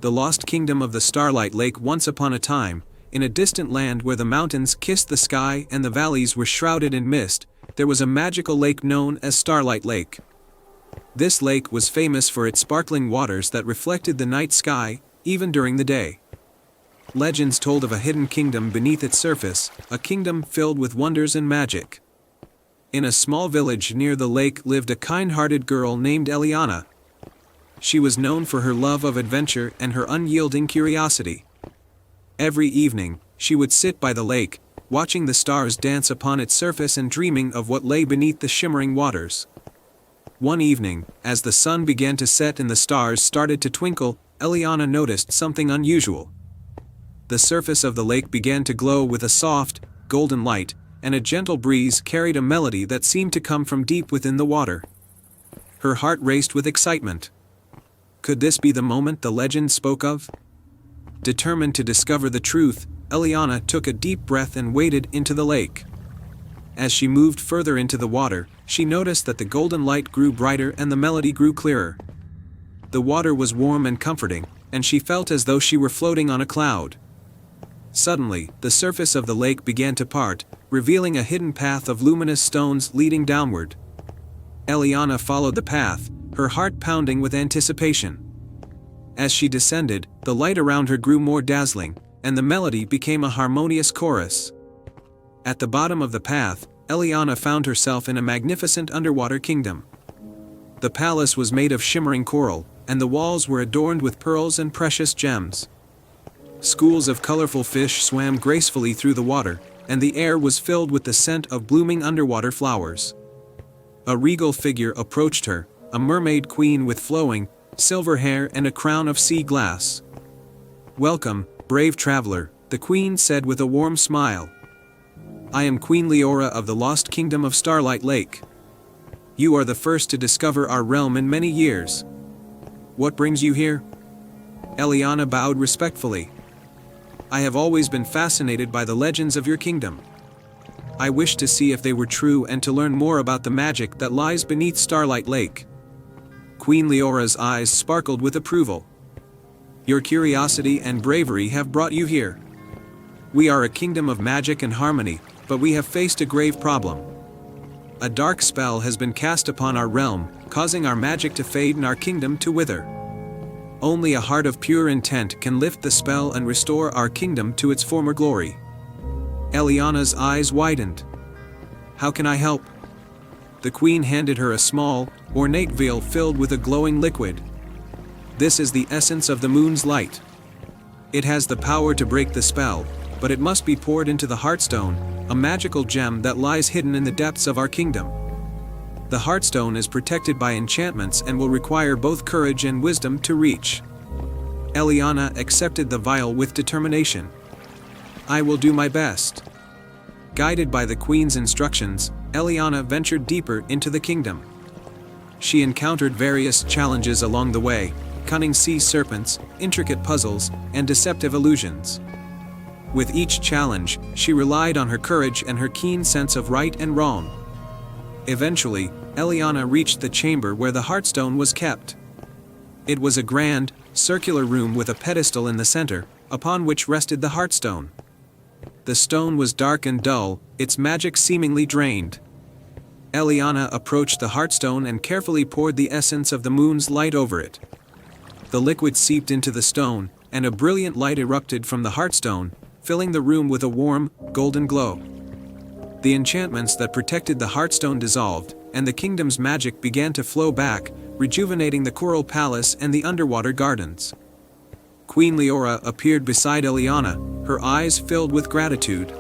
the lost kingdom of the Starlight Lake. Once upon a time, in a distant land where the mountains kissed the sky and the valleys were shrouded in mist, there was a magical lake known as Starlight Lake. This lake was famous for its sparkling waters that reflected the night sky, even during the day. Legends told of a hidden kingdom beneath its surface, a kingdom filled with wonders and magic. In a small village near the lake lived a kind-hearted girl named Eliana. She was known for her love of adventure and her unyielding curiosity. Every evening, she would sit by the lake, watching the stars dance upon its surface and dreaming of what lay beneath the shimmering waters. One evening, as the sun began to set and the stars started to twinkle, Eliana noticed something unusual. The surface of the lake began to glow with a soft, golden light, and a gentle breeze carried a melody that seemed to come from deep within the water. Her heart raced with excitement. Could this be the moment the legend spoke of? Determined to discover the truth, Eliana took a deep breath and waded into the lake. As she moved further into the water, she noticed that the golden light grew brighter and the melody grew clearer. The water was warm and comforting, and she felt as though she were floating on a cloud. Suddenly, the surface of the lake began to part, revealing a hidden path of luminous stones leading downward. Eliana followed the path, her heart pounding with anticipation. As she descended, the light around her grew more dazzling, and the melody became a harmonious chorus. At the bottom of the path, Eliana found herself in a magnificent underwater kingdom. The palace was made of shimmering coral, and the walls were adorned with pearls and precious gems. Schools of colorful fish swam gracefully through the water, and the air was filled with the scent of blooming underwater flowers. A regal figure approached her, a mermaid queen with flowing, silver hair and a crown of sea glass. "Welcome, brave traveler," the queen said with a warm smile. "I am Queen Leora of the lost kingdom of Starlight Lake. You are the first to discover our realm in many years. What brings you here?" Eliana bowed respectfully. "I have always been fascinated by the legends of your kingdom. I wish to see if they were true and to learn more about the magic that lies beneath Starlight Lake." Queen Leora's eyes sparkled with approval. "Your curiosity and bravery have brought you here. We are a kingdom of magic and harmony, but we have faced a grave problem. A dark spell has been cast upon our realm, causing our magic to fade and our kingdom to wither. Only a heart of pure intent can lift the spell and restore our kingdom to its former glory." Eliana's eyes widened. "How can I help?" The queen handed her a small, ornate vial filled with a glowing liquid. "This is the essence of the moon's light. It has the power to break the spell, but it must be poured into the Heartstone, a magical gem that lies hidden in the depths of our kingdom. The Heartstone is protected by enchantments and will require both courage and wisdom to reach." Eliana accepted the vial with determination. "I will do my best." Guided by the queen's instructions, Eliana ventured deeper into the kingdom. She encountered various challenges along the way: cunning sea serpents, intricate puzzles, and deceptive illusions. With each challenge, she relied on her courage and her keen sense of right and wrong. Eventually, Eliana reached the chamber where the Heartstone was kept. It was a grand, circular room with a pedestal in the center, upon which rested the Heartstone. The stone was dark and dull, its magic seemingly drained. Eliana approached the Heartstone and carefully poured the essence of the moon's light over it. The liquid seeped into the stone, and a brilliant light erupted from the Heartstone, filling the room with a warm, golden glow. The enchantments that protected the Heartstone dissolved, and the kingdom's magic began to flow back, rejuvenating the coral palace and the underwater gardens. Queen Leora appeared beside Eliana, her eyes filled with gratitude.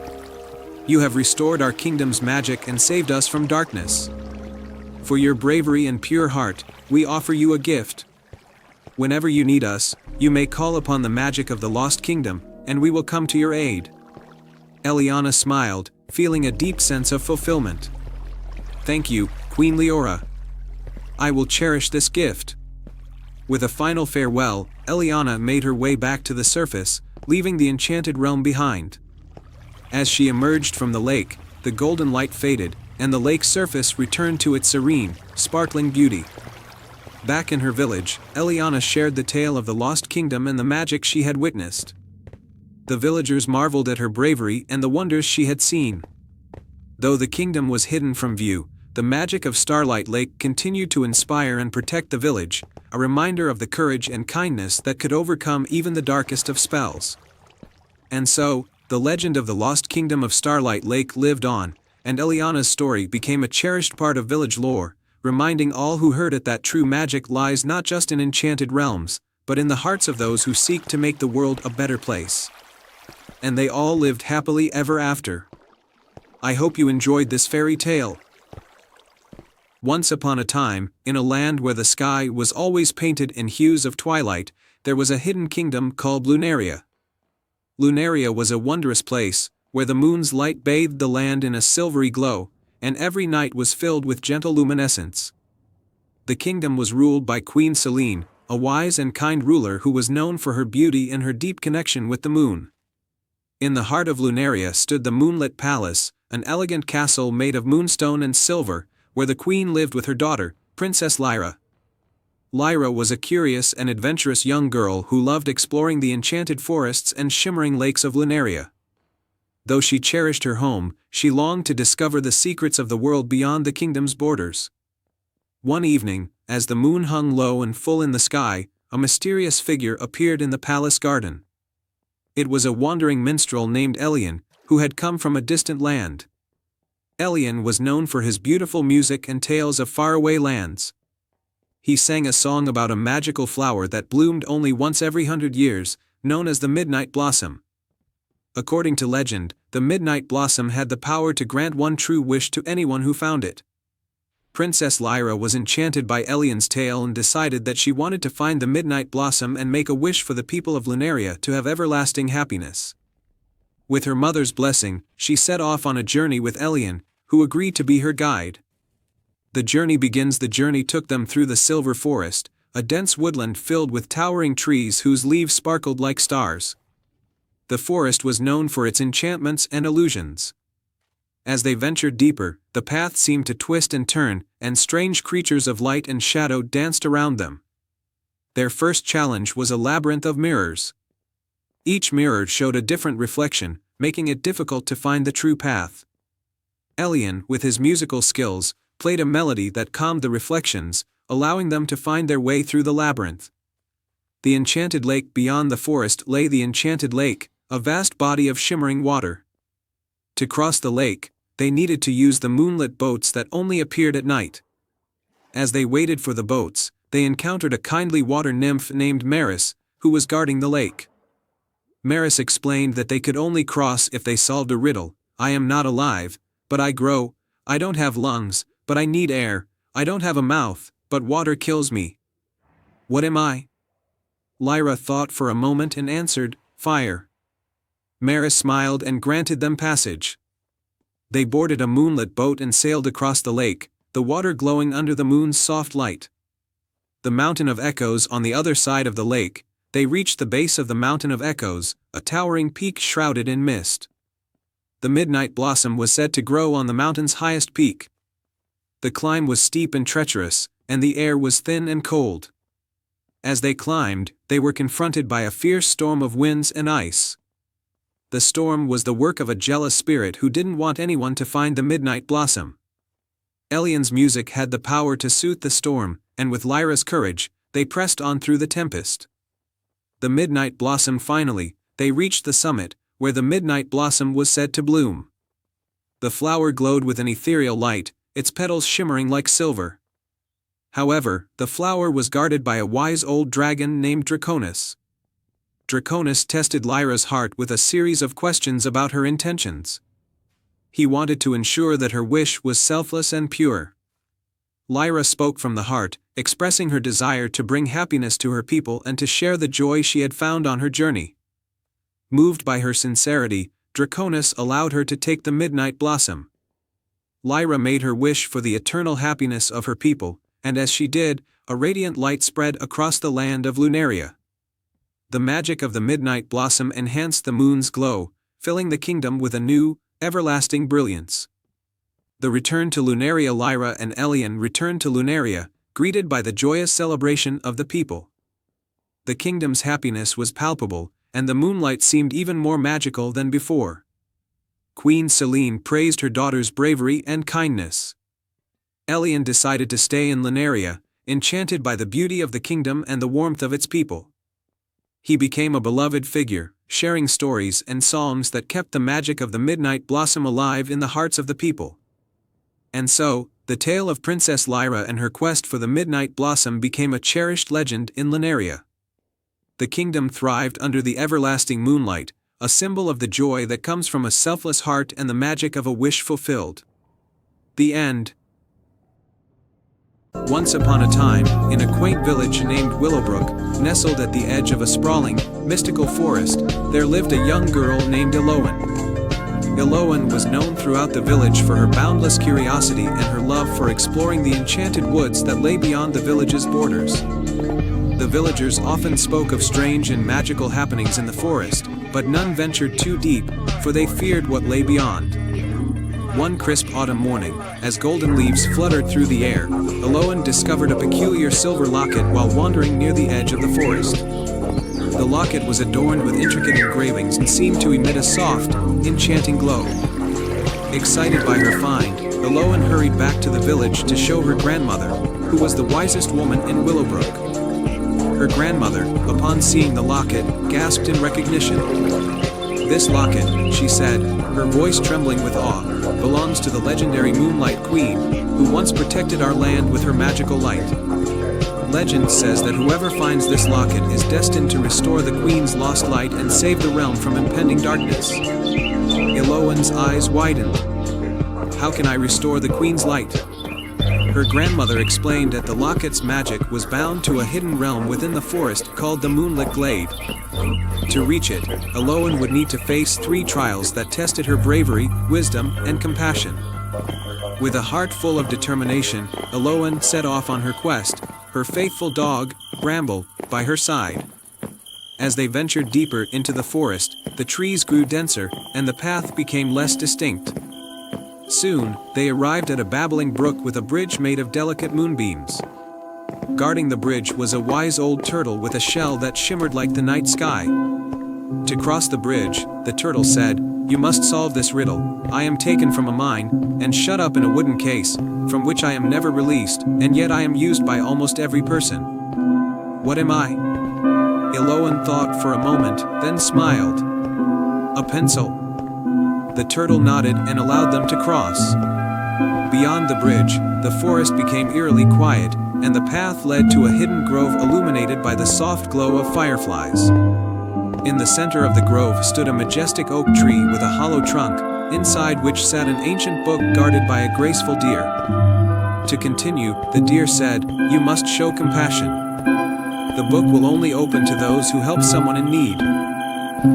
"You have restored our kingdom's magic and saved us from darkness. For your bravery and pure heart, we offer you a gift. Whenever you need us, you may call upon the magic of the Lost Kingdom, and we will come to your aid." Eliana smiled, feeling a deep sense of fulfillment. "Thank you, Queen Leora. I will cherish this gift." With a final farewell, Eliana made her way back to the surface, leaving the enchanted realm behind. As she emerged from the lake, the golden light faded, and the lake's surface returned to its serene, sparkling beauty. Back in her village, Eliana shared the tale of the lost kingdom and the magic she had witnessed. The villagers marveled at her bravery and the wonders she had seen. Though the kingdom was hidden from view, the magic of Starlight Lake continued to inspire and protect the village, a reminder of the courage and kindness that could overcome even the darkest of spells. And so, the legend of the lost kingdom of Starlight Lake lived on, and Eliana's story became a cherished part of village lore, reminding all who heard it that true magic lies not just in enchanted realms, but in the hearts of those who seek to make the world a better place. And they all lived happily ever after. I hope you enjoyed this fairy tale. Once upon a time, in a land where the sky was always painted in hues of twilight, there was a hidden kingdom called Lunaria. Lunaria was a wondrous place, where the moon's light bathed the land in a silvery glow, and every night was filled with gentle luminescence. The kingdom was ruled by Queen Selene, a wise and kind ruler who was known for her beauty and her deep connection with the moon. In the heart of Lunaria stood the Moonlit Palace, an elegant castle made of moonstone and silver, where the queen lived with her daughter, Princess Lyra. Lyra was a curious and adventurous young girl who loved exploring the enchanted forests and shimmering lakes of Lunaria. Though she cherished her home, she longed to discover the secrets of the world beyond the kingdom's borders. One evening, as the moon hung low and full in the sky, a mysterious figure appeared in the palace garden. It was a wandering minstrel named Elian, who had come from a distant land. Elian was known for his beautiful music and tales of faraway lands. He sang a song about a magical flower that bloomed only once every 100 years, known as the Midnight Blossom. According to legend, the Midnight Blossom had the power to grant one true wish to anyone who found it. Princess Lyra was enchanted by Elian's tale and decided that she wanted to find the Midnight Blossom and make a wish for the people of Lunaria to have everlasting happiness. With her mother's blessing, she set off on a journey with Elian, who agreed to be her guide. The journey took them through the Silver Forest, a dense woodland filled with towering trees whose leaves sparkled like stars. The forest was known for its enchantments and illusions. As they ventured deeper, the path seemed to twist and turn, and strange creatures of light and shadow danced around them. Their first challenge was a labyrinth of mirrors. Each mirror showed a different reflection, making it difficult to find the true path. Elian, with his musical skills, played a melody that calmed the reflections, allowing them to find their way through the labyrinth. The enchanted lake beyond the forest lay the enchanted lake, a vast body of shimmering water. To cross the lake, they needed to use the moonlit boats that only appeared at night. As they waited for the boats, they encountered a kindly water nymph named Maris, who was guarding the lake. Maris explained that they could only cross if they solved a riddle. I am not alive, but I grow. I don't have lungs, but I need air. I don't have a mouth, but water kills me. What am I? Lyra thought for a moment and answered, fire. Maris smiled and granted them passage. They boarded a moonlit boat and sailed across the lake, the water glowing under the moon's soft light. The Mountain of Echoes on the other side of the lake, they reached the base of the Mountain of Echoes, a towering peak shrouded in mist. The Midnight Blossom was said to grow on the mountain's highest peak. The climb was steep and treacherous, and the air was thin and cold. As they climbed, they were confronted by a fierce storm of winds and ice. The storm was the work of a jealous spirit who didn't want anyone to find the Midnight Blossom. Elian's music had the power to soothe the storm, and with Lyra's courage, they pressed on through the tempest. The Midnight Blossom finally, they reached the summit, where the Midnight Blossom was said to bloom. The flower glowed with an ethereal light, its petals shimmering like silver. However, the flower was guarded by a wise old dragon named Draconis. Draconis tested Lyra's heart with a series of questions about her intentions. He wanted to ensure that her wish was selfless and pure. Lyra spoke from the heart, expressing her desire to bring happiness to her people and to share the joy she had found on her journey. Moved by her sincerity, Draconis allowed her to take the Midnight Blossom. Lyra made her wish for the eternal happiness of her people, and as she did, a radiant light spread across the land of Lunaria. The magic of the Midnight Blossom enhanced the moon's glow, filling the kingdom with a new, everlasting brilliance. The return to Lunaria. Lyra and Elian returned to Lunaria, greeted by the joyous celebration of the people. The kingdom's happiness was palpable, and the moonlight seemed even more magical than before. Queen Selene praised her daughter's bravery and kindness. Elian decided to stay in Lunaria, enchanted by the beauty of the kingdom and the warmth of its people. He became a beloved figure, sharing stories and songs that kept the magic of the midnight blossom alive in the hearts of the people. And so, the tale of Princess Lyra and her quest for the midnight blossom became a cherished legend in Lunaria. The kingdom thrived under the everlasting moonlight, a symbol of the joy that comes from a selfless heart and the magic of a wish fulfilled. The end. Once upon a time, in a quaint village named Willowbrook, nestled at the edge of a sprawling, mystical forest, there lived a young girl named Eloan. Eloan was known throughout the village for her boundless curiosity and her love for exploring the enchanted woods that lay beyond the village's borders. The villagers often spoke of strange and magical happenings in the forest, but none ventured too deep, for they feared what lay beyond. One crisp autumn morning, as golden leaves fluttered through the air, Eloan discovered a peculiar silver locket while wandering near the edge of the forest. The locket was adorned with intricate engravings and seemed to emit a soft, enchanting glow. Excited by her find, Eloan hurried back to the village to show her grandmother, who was the wisest woman in Willowbrook. Her grandmother, upon seeing the locket, gasped in recognition. "This locket," she said, her voice trembling with awe, "belongs to the legendary Moonlight Queen, who once protected our land with her magical light. Legend says that whoever finds this locket is destined to restore the Queen's lost light and save the realm from impending darkness." Eloan's eyes widened. "How can I restore the Queen's light?" Her grandmother explained that the locket's magic was bound to a hidden realm within the forest called the Moonlit Glade. To reach it, Eloan would need to face 3 trials that tested her bravery, wisdom, and compassion. With a heart full of determination, Eloan set off on her quest, her faithful dog, Bramble, by her side. As they ventured deeper into the forest, the trees grew denser, and the path became less distinct. Soon, they arrived at a babbling brook with a bridge made of delicate moonbeams. Guarding the bridge was a wise old turtle with a shell that shimmered like the night sky. To cross the bridge, the turtle said, "You must solve this riddle. I am taken from a mine, and shut up in a wooden case, from which I am never released, and yet I am used by almost every person. What am I?" Eloan thought for a moment, then smiled. "A pencil." The turtle nodded and allowed them to cross. Beyond the bridge, the forest became eerily quiet, and the path led to a hidden grove illuminated by the soft glow of fireflies. In the center of the grove stood a majestic oak tree with a hollow trunk, inside which sat an ancient book guarded by a graceful deer. To continue, the deer said, "You must show compassion. The book will only open to those who help someone in need."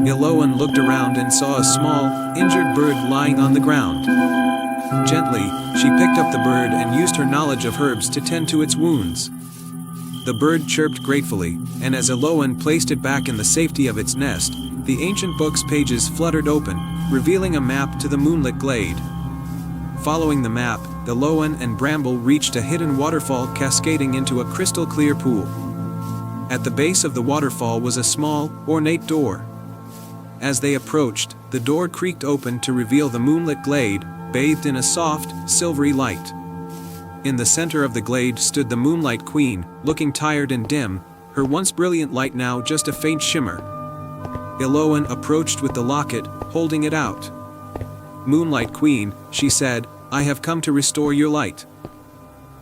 Eloan looked around and saw a small, injured bird lying on the ground. Gently, she picked up the bird and used her knowledge of herbs to tend to its wounds. The bird chirped gratefully, and as Eloan placed it back in the safety of its nest, the ancient book's pages fluttered open, revealing a map to the Moonlit Glade. Following the map, Eloan and Bramble reached a hidden waterfall cascading into a crystal-clear pool. At the base of the waterfall was a small, ornate door. As they approached, the door creaked open to reveal the Moonlit Glade, bathed in a soft, silvery light. In the center of the glade stood the Moonlight Queen, looking tired and dim, her once brilliant light now just a faint shimmer. Eloan approached with the locket, holding it out. "Moonlight Queen," she said, "I have come to restore your light.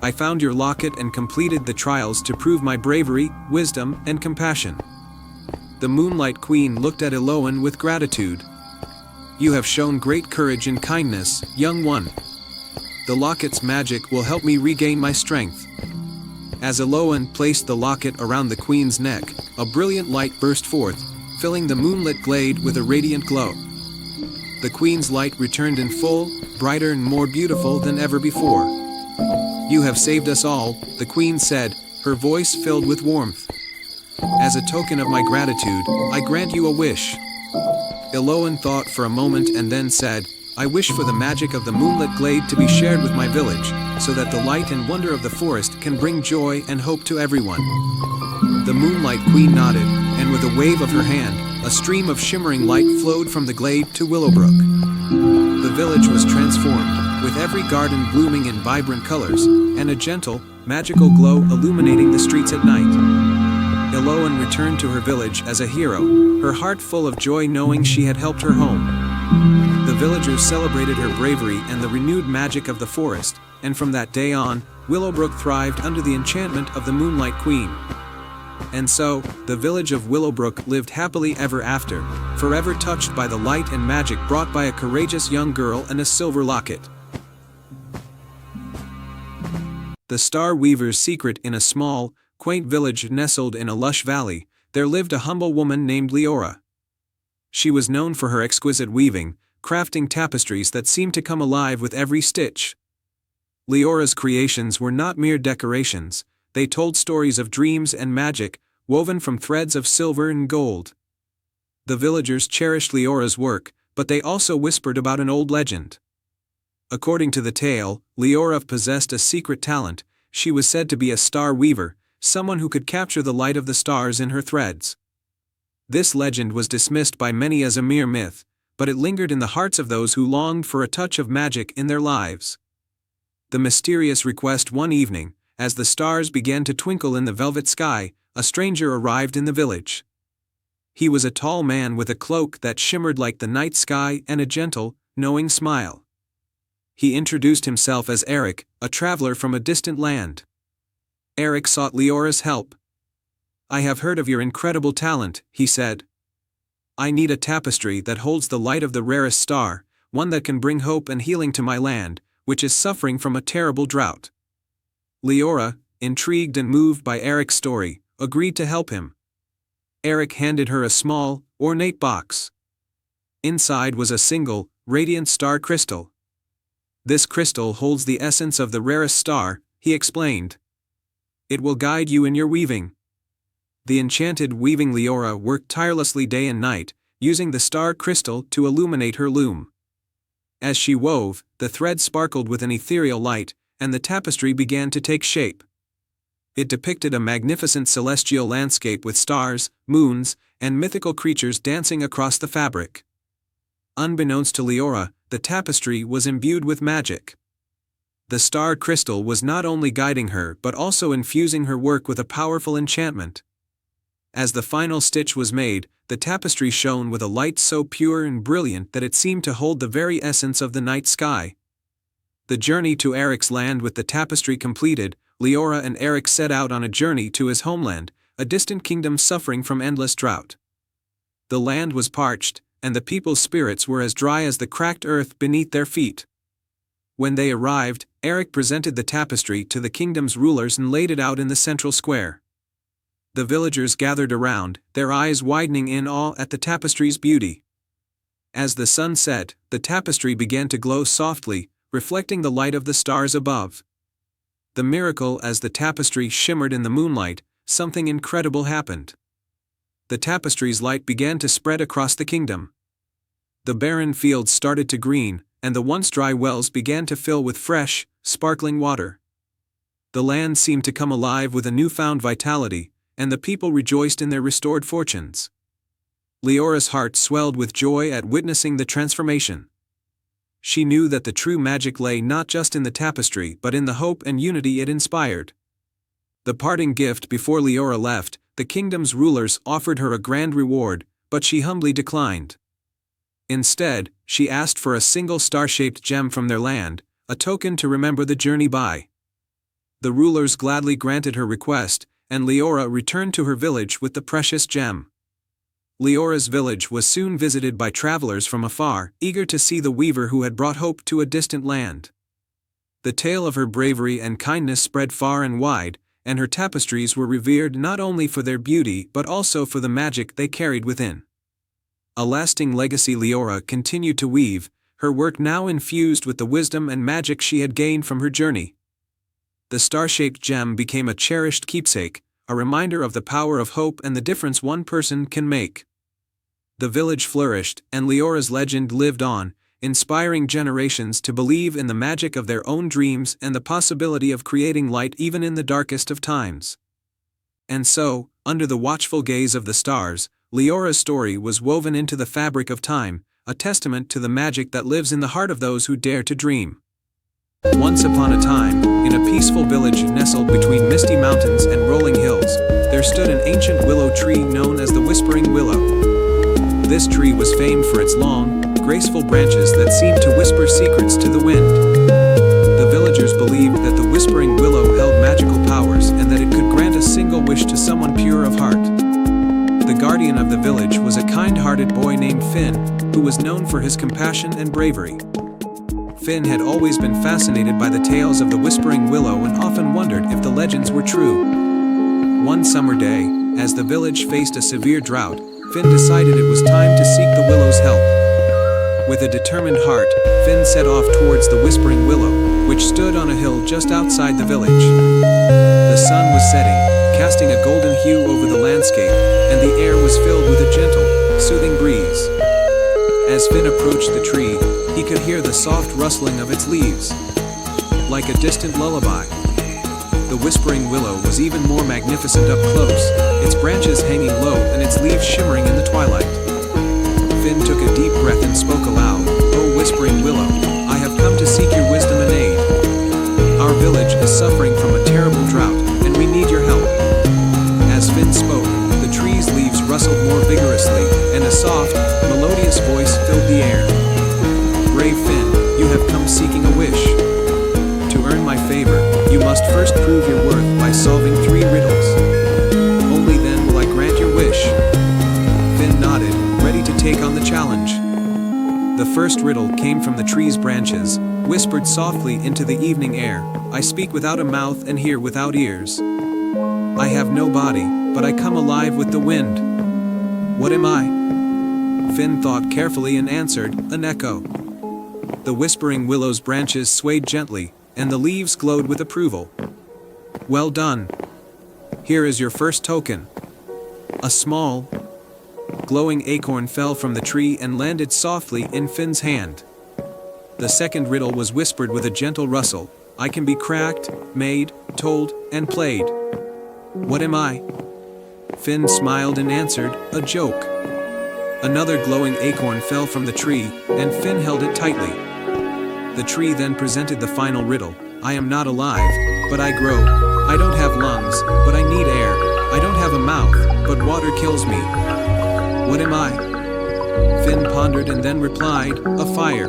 I found your locket and completed the trials to prove my bravery, wisdom, and compassion." The Moonlight Queen looked at Eloan with gratitude. "You have shown great courage and kindness, young one. The locket's magic will help me regain my strength." As Eloan placed the locket around the Queen's neck, a brilliant light burst forth, filling the moonlit glade with a radiant glow. The Queen's light returned in full, brighter and more beautiful than ever before. "You have saved us all," the Queen said, her voice filled with warmth. "As a token of my gratitude, I grant you a wish." Eloan thought for a moment and then said, I wish for the magic of the moonlit glade to be shared with my village, so that the light and wonder of the forest can bring joy and hope to everyone." The Moonlight Queen nodded, and with a wave of her hand, a stream of shimmering light flowed from the glade to Willowbrook. The village was transformed, with every garden blooming in vibrant colors, and a gentle, magical glow illuminating the streets at night. Eloan returned to her village as a hero, her heart full of joy knowing she had helped her home. The villagers celebrated her bravery and the renewed magic of the forest, and from that day on, Willowbrook thrived under the enchantment of the Moonlight Queen. And so, the village of Willowbrook lived happily ever after, forever touched by the light and magic brought by a courageous young girl and a silver locket. The Star Weaver's secret. In a small, quaint village nestled in a lush valley, there lived a humble woman named Leora. She was known for her exquisite weaving, crafting tapestries that seemed to come alive with every stitch. Leora's creations were not mere decorations, they told stories of dreams and magic, woven from threads of silver and gold. The villagers cherished Leora's work, but they also whispered about an old legend. According to the tale, Leora possessed a secret talent. She was said to be a star weaver, someone who could capture the light of the stars in her threads. This legend was dismissed by many as a mere myth, but it lingered in the hearts of those who longed for a touch of magic in their lives. The mysterious request. One evening, as the stars began to twinkle in the velvet sky, a stranger arrived in the village. He was a tall man with a cloak that shimmered like the night sky and a gentle, knowing smile. He introduced himself as Eric, a traveler from a distant land. Eric sought Leora's help. "I have heard of your incredible talent," he said. "I need a tapestry that holds the light of the rarest star, one that can bring hope and healing to my land, which is suffering from a terrible drought." Leora, intrigued and moved by Eric's story, agreed to help him. Eric handed her a small, ornate box. Inside was a single, radiant star crystal. "This crystal holds the essence of the rarest star," he explained. "It will guide you in your weaving." The enchanted weaving Leora worked tirelessly day and night, using the star crystal to illuminate her loom. As she wove, the thread sparkled with an ethereal light, and the tapestry began to take shape. It depicted a magnificent celestial landscape with stars, moons, and mythical creatures dancing across the fabric. Unbeknownst to Leora, the tapestry was imbued with magic. The star crystal was not only guiding her but also infusing her work with a powerful enchantment. As the final stitch was made, the tapestry shone with a light so pure and brilliant that it seemed to hold the very essence of the night sky. The journey to Eric's land. With the tapestry completed, Leora and Eric set out on a journey to his homeland, a distant kingdom suffering from endless drought. The land was parched, and the people's spirits were as dry as the cracked earth beneath their feet. When they arrived, Eric presented the tapestry to the kingdom's rulers and laid it out in the central square. The villagers gathered around, their eyes widening in awe at the tapestry's beauty. As the sun set, the tapestry began to glow softly, reflecting the light of the stars above. The miracle. As the tapestry shimmered in the moonlight, something incredible happened. The tapestry's light began to spread across the kingdom. The barren fields started to green, and the once dry wells began to fill with fresh, sparkling water. The land seemed to come alive with a newfound vitality, and the people rejoiced in their restored fortunes. Leora's heart swelled with joy at witnessing the transformation. She knew that the true magic lay not just in the tapestry but in the hope and unity it inspired. The parting gift. Before Leora left, the kingdom's rulers offered her a grand reward, but she humbly declined. Instead, she asked for a single star-shaped gem from their land, a token to remember the journey by. The rulers gladly granted her request, and Leora returned to her village with the precious gem. Leora's village was soon visited by travelers from afar, eager to see the weaver who had brought hope to a distant land. The tale of her bravery and kindness spread far and wide, and her tapestries were revered not only for their beauty but also for the magic they carried within. A lasting legacy. Leora continued to weave, her work now infused with the wisdom and magic she had gained from her journey. The star-shaped gem became a cherished keepsake, a reminder of the power of hope and the difference one person can make. The village flourished, and Leora's legend lived on, inspiring generations to believe in the magic of their own dreams and the possibility of creating light even in the darkest of times. And so, under the watchful gaze of the stars, Leora's story was woven into the fabric of time, a testament to the magic that lives in the heart of those who dare to dream. Once upon a time, in a peaceful village nestled between misty mountains and rolling hills, there stood an ancient willow tree known as the Whispering Willow. This tree was famed for its long, graceful branches that seemed to whisper secrets to the wind. The villagers believed that the Whispering Willow held magical powers and that it could grant a single wish to someone pure of heart. The guardian of the village was a kind-hearted boy named Finn, who was known for his compassion and bravery. Finn had always been fascinated by the tales of the Whispering Willow and often wondered if the legends were true. One summer day, as the village faced a severe drought, Finn decided it was time to seek the willow's help. With a determined heart, Finn set off towards the Whispering Willow, which stood on a hill just outside the village. The sun was setting, casting a golden hue over the landscape, and the air was filled with a gentle, soothing breeze. As Finn approached the tree, he could hear the soft rustling of its leaves. Like a distant lullaby. The Whispering Willow was even more magnificent up close, its branches hanging low and its leaves shimmering in the twilight. Finn took a deep breath and spoke aloud, "O Whispering Willow, I have come to seek your wisdom and aid. Our village is suffering from a terrible drought, and we need your help." As Finn spoke, the tree's leaves rustled more vigorously, and a soft, melodious voice filled the air. "Brave Finn, you have come seeking a wish. To earn my favor, you must first prove your worth by solving 3 riddles. Only then will I grant your wish." Finn nodded, ready to take on the challenge. The first riddle came from the tree's branches, whispered softly into the evening air, "I speak without a mouth and hear without ears. I have no body, but I come alive with the wind. What am I?" Finn thought carefully and answered, "An echo." The Whispering Willow's branches swayed gently, and the leaves glowed with approval. "Well done. Here is your first token." A small, glowing acorn fell from the tree and landed softly in Finn's hand. The second riddle was whispered with a gentle rustle, "I can be cracked, made, told, and played. What am I?" Finn smiled and answered, "A joke." Another glowing acorn fell from the tree, and Finn held it tightly. The tree then presented the final riddle, "I am not alive, but I grow. I don't have lungs, but I need air. I don't have a mouth, but water kills me. What am I?" Finn pondered and then replied, "A fire."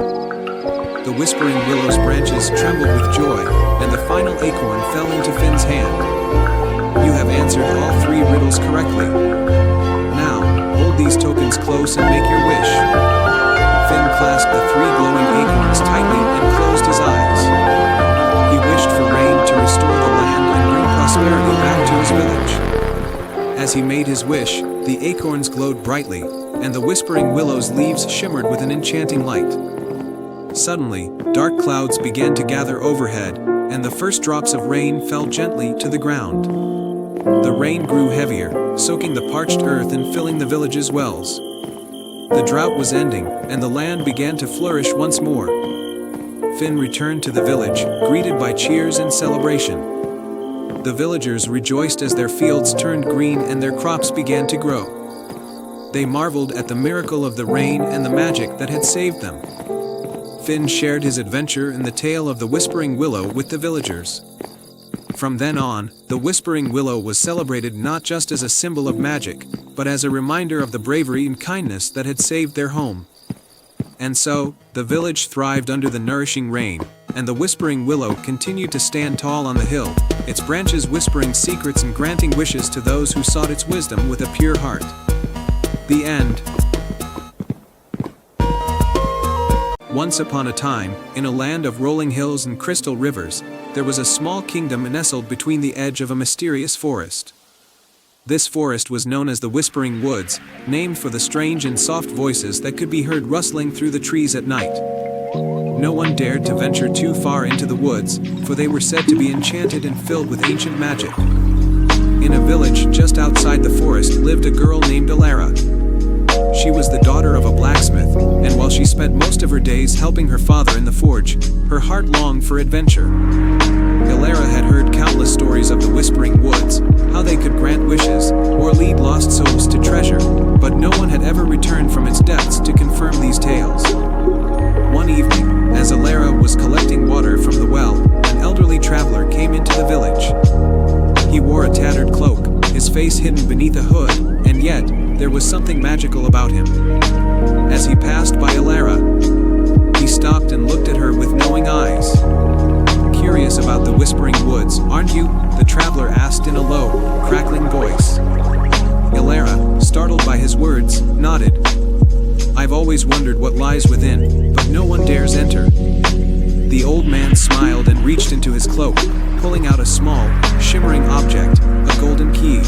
The Whispering Willow's branches trembled with joy, and the final acorn fell into Finn's hand. "You have answered all 3 riddles correctly. Now, hold these tokens close and make your wish." Finn clasped the 3 glowing acorns tightly and closed his eyes. He wished for rain to restore the land and bring prosperity back to his village. As he made his wish, the acorns glowed brightly, and the Whispering Willow's leaves shimmered with an enchanting light. Suddenly, dark clouds began to gather overhead, and the first drops of rain fell gently to the ground. The rain grew heavier, soaking the parched earth and filling the village's wells. The drought was ending, and the land began to flourish once more. Finn returned to the village, greeted by cheers and celebration. The villagers rejoiced as their fields turned green and their crops began to grow. They marveled at the miracle of the rain and the magic that had saved them. Finn shared his adventure and the tale of the Whispering Willow with the villagers. From then on, the Whispering Willow was celebrated not just as a symbol of magic, but as a reminder of the bravery and kindness that had saved their home. And so, the village thrived under the nourishing rain, and the Whispering Willow continued to stand tall on the hill, its branches whispering secrets and granting wishes to those who sought its wisdom with a pure heart. The end. Once upon a time, in a land of rolling hills and crystal rivers, there was a small kingdom nestled between the edge of a mysterious forest. This forest was known as the Whispering Woods, named for the strange and soft voices that could be heard rustling through the trees at night. No one dared to venture too far into the woods, for they were said to be enchanted and filled with ancient magic. In a village just outside the forest lived a girl named Alara. She was the daughter of a blacksmith, and while she spent most of her days helping her father in the forge. Her heart longed for adventure. Elara had heard countless stories of the Whispering Woods, how they could grant wishes, or lead lost souls to treasure, but no one had ever returned from its depths to confirm these tales. One evening, as Elara was collecting water from the well, an elderly traveler came into the village. He wore a tattered cloak, his face hidden beneath a hood, and yet, there was something magical about him. As he passed by Elara, he stopped and looked at her with knowing eyes. "Curious about the Whispering Woods, aren't you?" the traveler asked in a low, crackling voice. Elara, startled by his words, nodded. "I've always wondered what lies within, but no one dares enter." The old man smiled and reached into his cloak, pulling out a small, shimmering object, a golden key.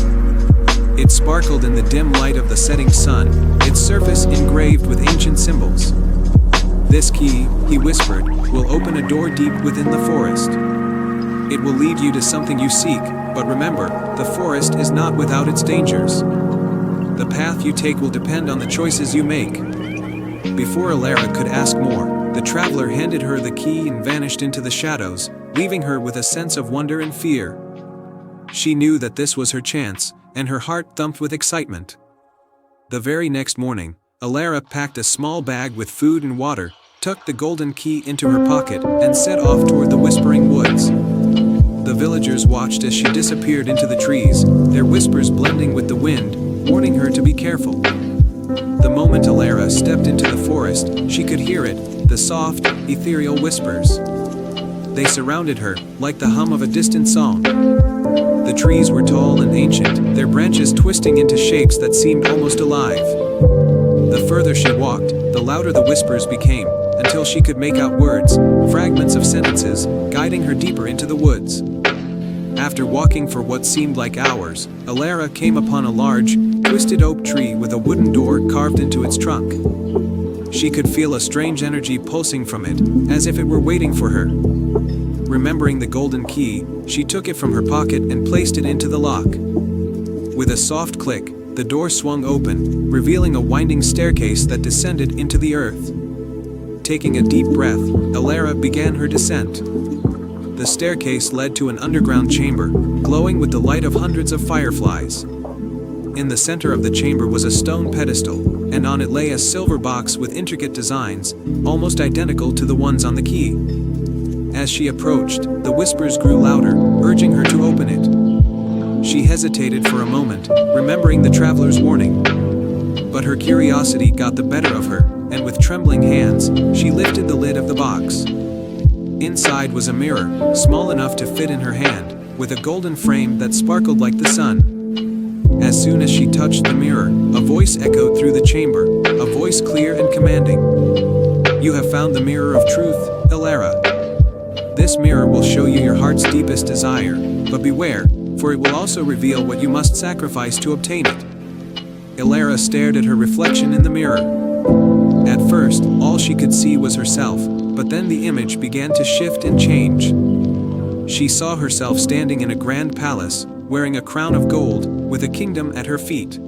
It sparkled in the dim light of the setting sun, its surface engraved with ancient symbols. "This key," he whispered, "will open a door deep within the forest. It will lead you to something you seek, but remember, the forest is not without its dangers. The path you take will depend on the choices you make." Before Elara could ask more, the traveler handed her the key and vanished into the shadows, leaving her with a sense of wonder and fear. She knew that this was her chance, and her heart thumped with excitement. The very next morning, Elara packed a small bag with food and water, tucked the golden key into her pocket, and set off toward the Whispering Woods. The villagers watched as she disappeared into the trees, their whispers blending with the wind, warning her to be careful. The moment Elara stepped into the forest, she could hear it, the soft, ethereal whispers. They surrounded her, like the hum of a distant song. The trees were tall and ancient, their branches twisting into shapes that seemed almost alive. The further she walked, the louder the whispers became, until she could make out words, fragments of sentences, guiding her deeper into the woods. After walking for what seemed like hours, Elara came upon a large, twisted oak tree with a wooden door carved into its trunk. She could feel a strange energy pulsing from it, as if it were waiting for her. Remembering the golden key, she took it from her pocket and placed it into the lock. With a soft click, the door swung open, revealing a winding staircase that descended into the earth. Taking a deep breath, Elara began her descent. The staircase led to an underground chamber, glowing with the light of hundreds of fireflies. In the center of the chamber was a stone pedestal, and on it lay a silver box with intricate designs, almost identical to the ones on the key. As she approached, the whispers grew louder, urging her to open it. She hesitated for a moment, remembering the traveler's warning. But her curiosity got the better of her, and with trembling hands, she lifted the lid of the box. Inside was a mirror, small enough to fit in her hand, with a golden frame that sparkled like the sun. As soon as she touched the mirror, a voice echoed through the chamber, a voice clear and commanding. "You have found the mirror of truth, Elara. This mirror will show you your heart's deepest desire, but beware, for it will also reveal what you must sacrifice to obtain it." Elara stared at her reflection in the mirror. At first, all she could see was herself, but then the image began to shift and change. She saw herself standing in a grand palace, wearing a crown of gold, with a kingdom at her feet.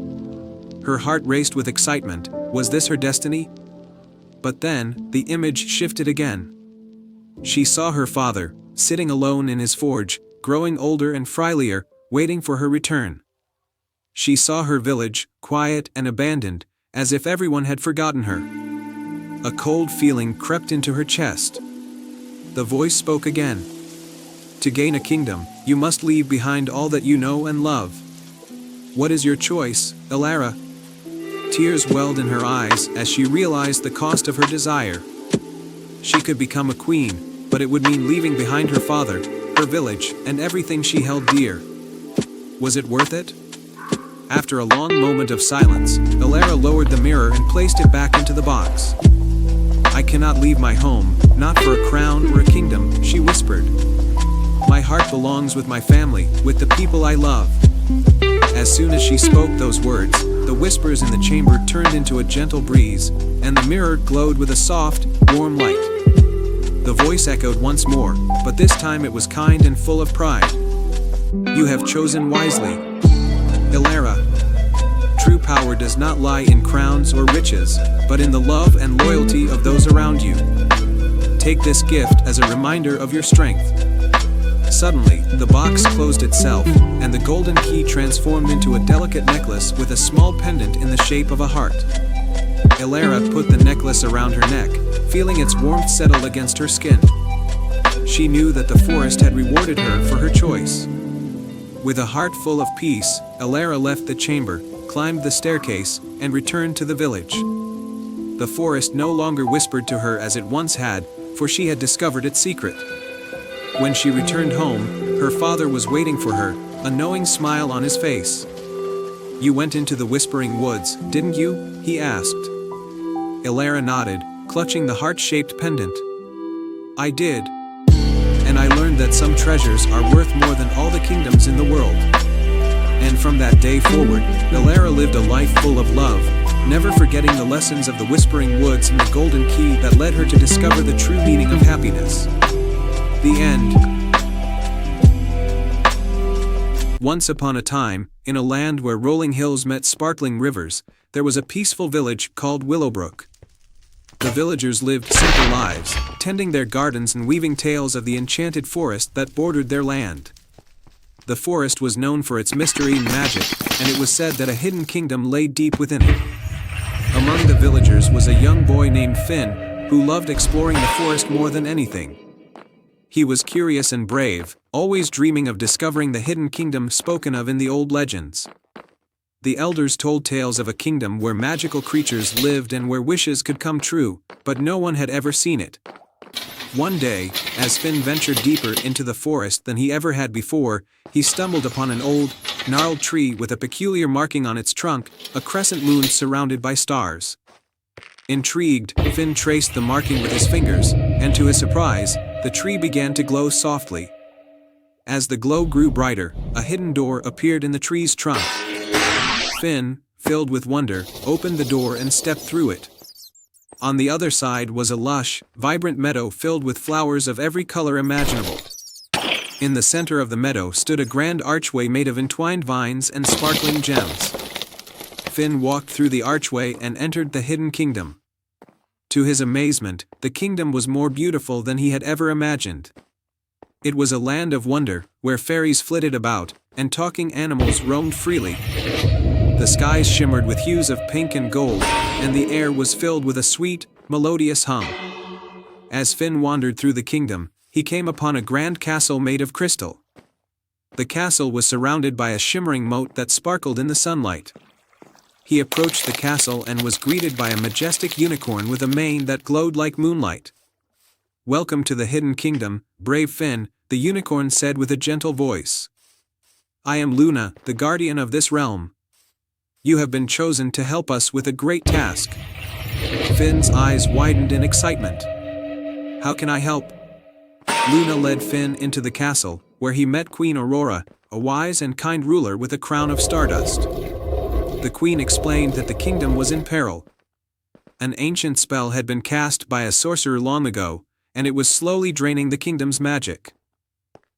Her heart raced with excitement. Was this her destiny? But then, the image shifted again. She saw her father, sitting alone in his forge, growing older and frilier, waiting for her return. She saw her village, quiet and abandoned, as if everyone had forgotten her. A cold feeling crept into her chest. The voice spoke again. "To gain a kingdom, you must leave behind all that you know and love. What is your choice, Elara?" Tears welled in her eyes as she realized the cost of her desire. She could become a queen, but it would mean leaving behind her father, her village, and everything she held dear. Was it worth it? After a long moment of silence, Elara lowered the mirror and placed it back into the box. "I cannot leave my home, not for a crown or a kingdom," she whispered. "My heart belongs with my family, with the people I love." As soon as she spoke those words, the whispers in the chamber turned into a gentle breeze, and the mirror glowed with a soft, warm light. The voice echoed once more, but this time it was kind and full of pride. "You have chosen wisely, Elara. True power does not lie in crowns or riches, but in the love and loyalty of those around you. Take this gift as a reminder of your strength." Suddenly, the box closed itself, and the golden key transformed into a delicate necklace with a small pendant in the shape of a heart. Elara put the necklace around her neck, feeling its warmth settle against her skin. She knew that the forest had rewarded her for her choice. With a heart full of peace, Elara left the chamber, climbed the staircase, and returned to the village. The forest no longer whispered to her as it once had, for she had discovered its secret. When she returned home, her father was waiting for her, a knowing smile on his face. "You went into the Whispering Woods, didn't you?" he asked. Elara nodded, clutching the heart-shaped pendant. "I did. And I learned that some treasures are worth more than all the kingdoms in the world." And from that day forward, Elara lived a life full of love, never forgetting the lessons of the Whispering Woods and the golden key that led her to discover the true meaning of happiness. The end. Once upon a time, in a land where rolling hills met sparkling rivers, there was a peaceful village called Willowbrook. The villagers lived simple lives, tending their gardens and weaving tales of the enchanted forest that bordered their land. The forest was known for its mystery and magic, and it was said that a hidden kingdom lay deep within it. Among the villagers was a young boy named Finn, who loved exploring the forest more than anything. He was curious and brave, always dreaming of discovering the hidden kingdom spoken of in the old legends. The elders told tales of a kingdom where magical creatures lived and where wishes could come true, but no one had ever seen it. One day, as Finn ventured deeper into the forest than he ever had before, he stumbled upon an old, gnarled tree with a peculiar marking on its trunk, a crescent moon surrounded by stars. Intrigued, Finn traced the marking with his fingers, and to his surprise, the tree began to glow softly. As the glow grew brighter, a hidden door appeared in the tree's trunk. Finn, filled with wonder, opened the door and stepped through it. On the other side was a lush, vibrant meadow filled with flowers of every color imaginable. In the center of the meadow stood a grand archway made of entwined vines and sparkling gems. Finn walked through the archway and entered the hidden kingdom. To his amazement, the kingdom was more beautiful than he had ever imagined. It was a land of wonder, where fairies flitted about, and talking animals roamed freely. The skies shimmered with hues of pink and gold, and the air was filled with a sweet, melodious hum. As Finn wandered through the kingdom, he came upon a grand castle made of crystal. The castle was surrounded by a shimmering moat that sparkled in the sunlight. He approached the castle and was greeted by a majestic unicorn with a mane that glowed like moonlight. "Welcome to the hidden kingdom, brave Finn," the unicorn said with a gentle voice. "I am Luna, the guardian of this realm. You have been chosen to help us with a great task." Finn's eyes widened in excitement. "How can I help?" Luna led Finn into the castle, where he met Queen Aurora, a wise and kind ruler with a crown of stardust. The queen explained that the kingdom was in peril. An ancient spell had been cast by a sorcerer long ago, and it was slowly draining the kingdom's magic.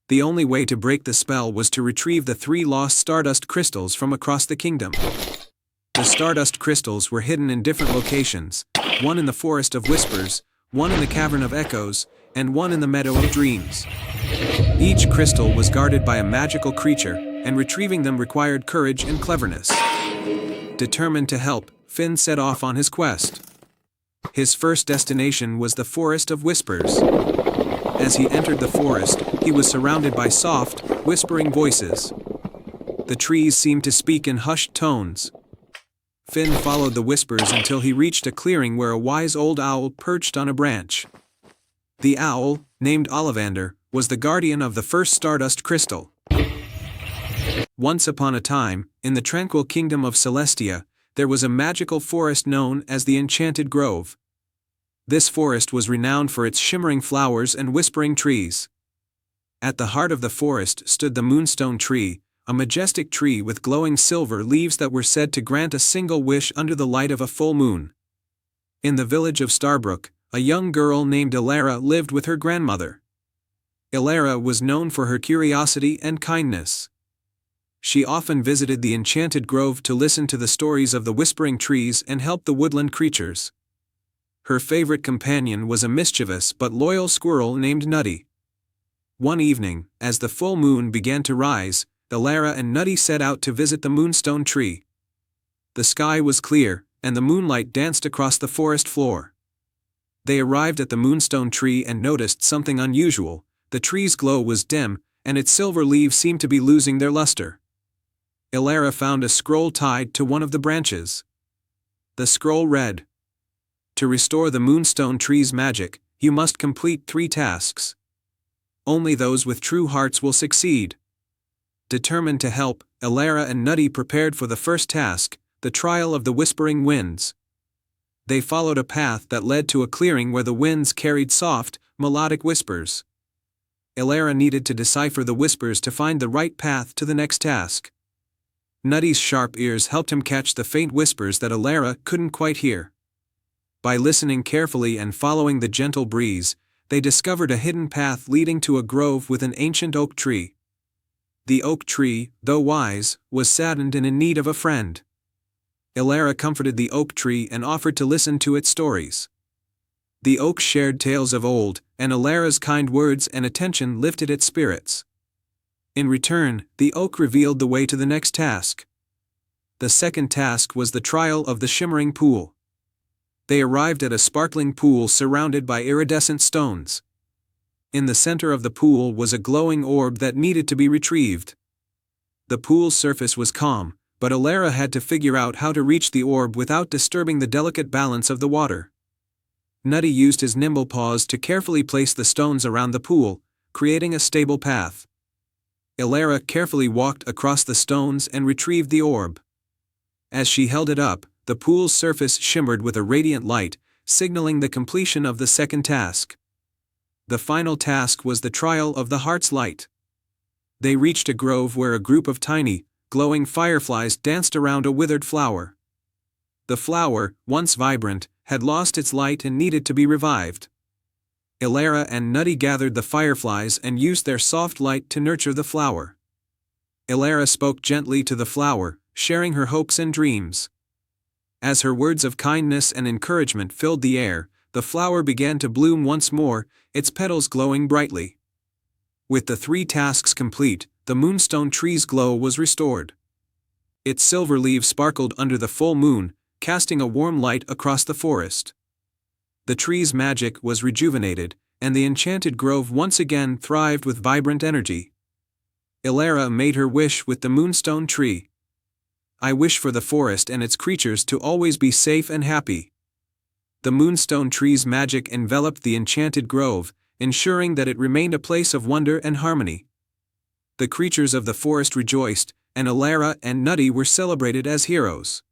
The only way to break the spell was to retrieve the 3 lost stardust crystals from across the kingdom. The stardust crystals were hidden in different locations, one in the Forest of Whispers, one in the Cavern of Echoes, and one in the Meadow of Dreams. Each crystal was guarded by a magical creature, and retrieving them required courage and cleverness. Determined to help, Finn set off on his quest. His first destination was the Forest of Whispers. As he entered the forest, he was surrounded by soft, whispering voices. The trees seemed to speak in hushed tones. Finn followed the whispers until he reached a clearing where a wise old owl perched on a branch. The owl, named Ollivander, was the guardian of the first stardust crystal. Once upon a time, in the tranquil kingdom of Celestia, there was a magical forest known as the Enchanted Grove. This forest was renowned for its shimmering flowers and whispering trees. At the heart of the forest stood the Moonstone Tree, a majestic tree with glowing silver leaves that were said to grant a single wish under the light of a full moon. In the village of Starbrook, a young girl named Elara lived with her grandmother. Elara was known for her curiosity and kindness. She often visited the enchanted grove to listen to the stories of the whispering trees and help the woodland creatures. Her favorite companion was a mischievous but loyal squirrel named Nutty. One evening, as the full moon began to rise, Elara and Nutty set out to visit the moonstone tree. The sky was clear, and the moonlight danced across the forest floor. They arrived at the moonstone tree and noticed something unusual. The tree's glow was dim, and its silver leaves seemed to be losing their luster. Elara found a scroll tied to one of the branches. The scroll read, "To restore the moonstone tree's magic, you must complete 3 tasks. Only those with true hearts will succeed." Determined to help, Elara and Nutty prepared for the first task, the trial of the whispering winds. They followed a path that led to a clearing where the winds carried soft, melodic whispers. Elara needed to decipher the whispers to find the right path to the next task. Nutty's sharp ears helped him catch the faint whispers that Elara couldn't quite hear. By listening carefully and following the gentle breeze, they discovered a hidden path leading to a grove with an ancient oak tree. The oak tree, though wise, was saddened and in need of a friend. Elara comforted the oak tree and offered to listen to its stories. The oak shared tales of old, and Elara's kind words and attention lifted its spirits. In return, the oak revealed the way to the next task. The second task was the trial of the shimmering pool. They arrived at a sparkling pool surrounded by iridescent stones. In the center of the pool was a glowing orb that needed to be retrieved. The pool's surface was calm, but Elara had to figure out how to reach the orb without disturbing the delicate balance of the water. Nutty used his nimble paws to carefully place the stones around the pool, creating a stable path. Elara carefully walked across the stones and retrieved the orb. As she held it up, the pool's surface shimmered with a radiant light, signaling the completion of the second task. The final task was the trial of the heart's light. They reached a grove where a group of tiny, glowing fireflies danced around a withered flower. The flower, once vibrant, had lost its light and needed to be revived. Elara and Nutty gathered the fireflies and used their soft light to nurture the flower. Elara spoke gently to the flower, sharing her hopes and dreams. As her words of kindness and encouragement filled the air, the flower began to bloom once more, its petals glowing brightly. With the 3 tasks complete, the moonstone tree's glow was restored. Its silver leaves sparkled under the full moon, casting a warm light across the forest. The tree's magic was rejuvenated, and the enchanted grove once again thrived with vibrant energy. Elara made her wish with the moonstone tree. "I wish for the forest and its creatures to always be safe and happy." The moonstone tree's magic enveloped the enchanted grove, ensuring that it remained a place of wonder and harmony. The creatures of the forest rejoiced, and Elara and Nutty were celebrated as heroes.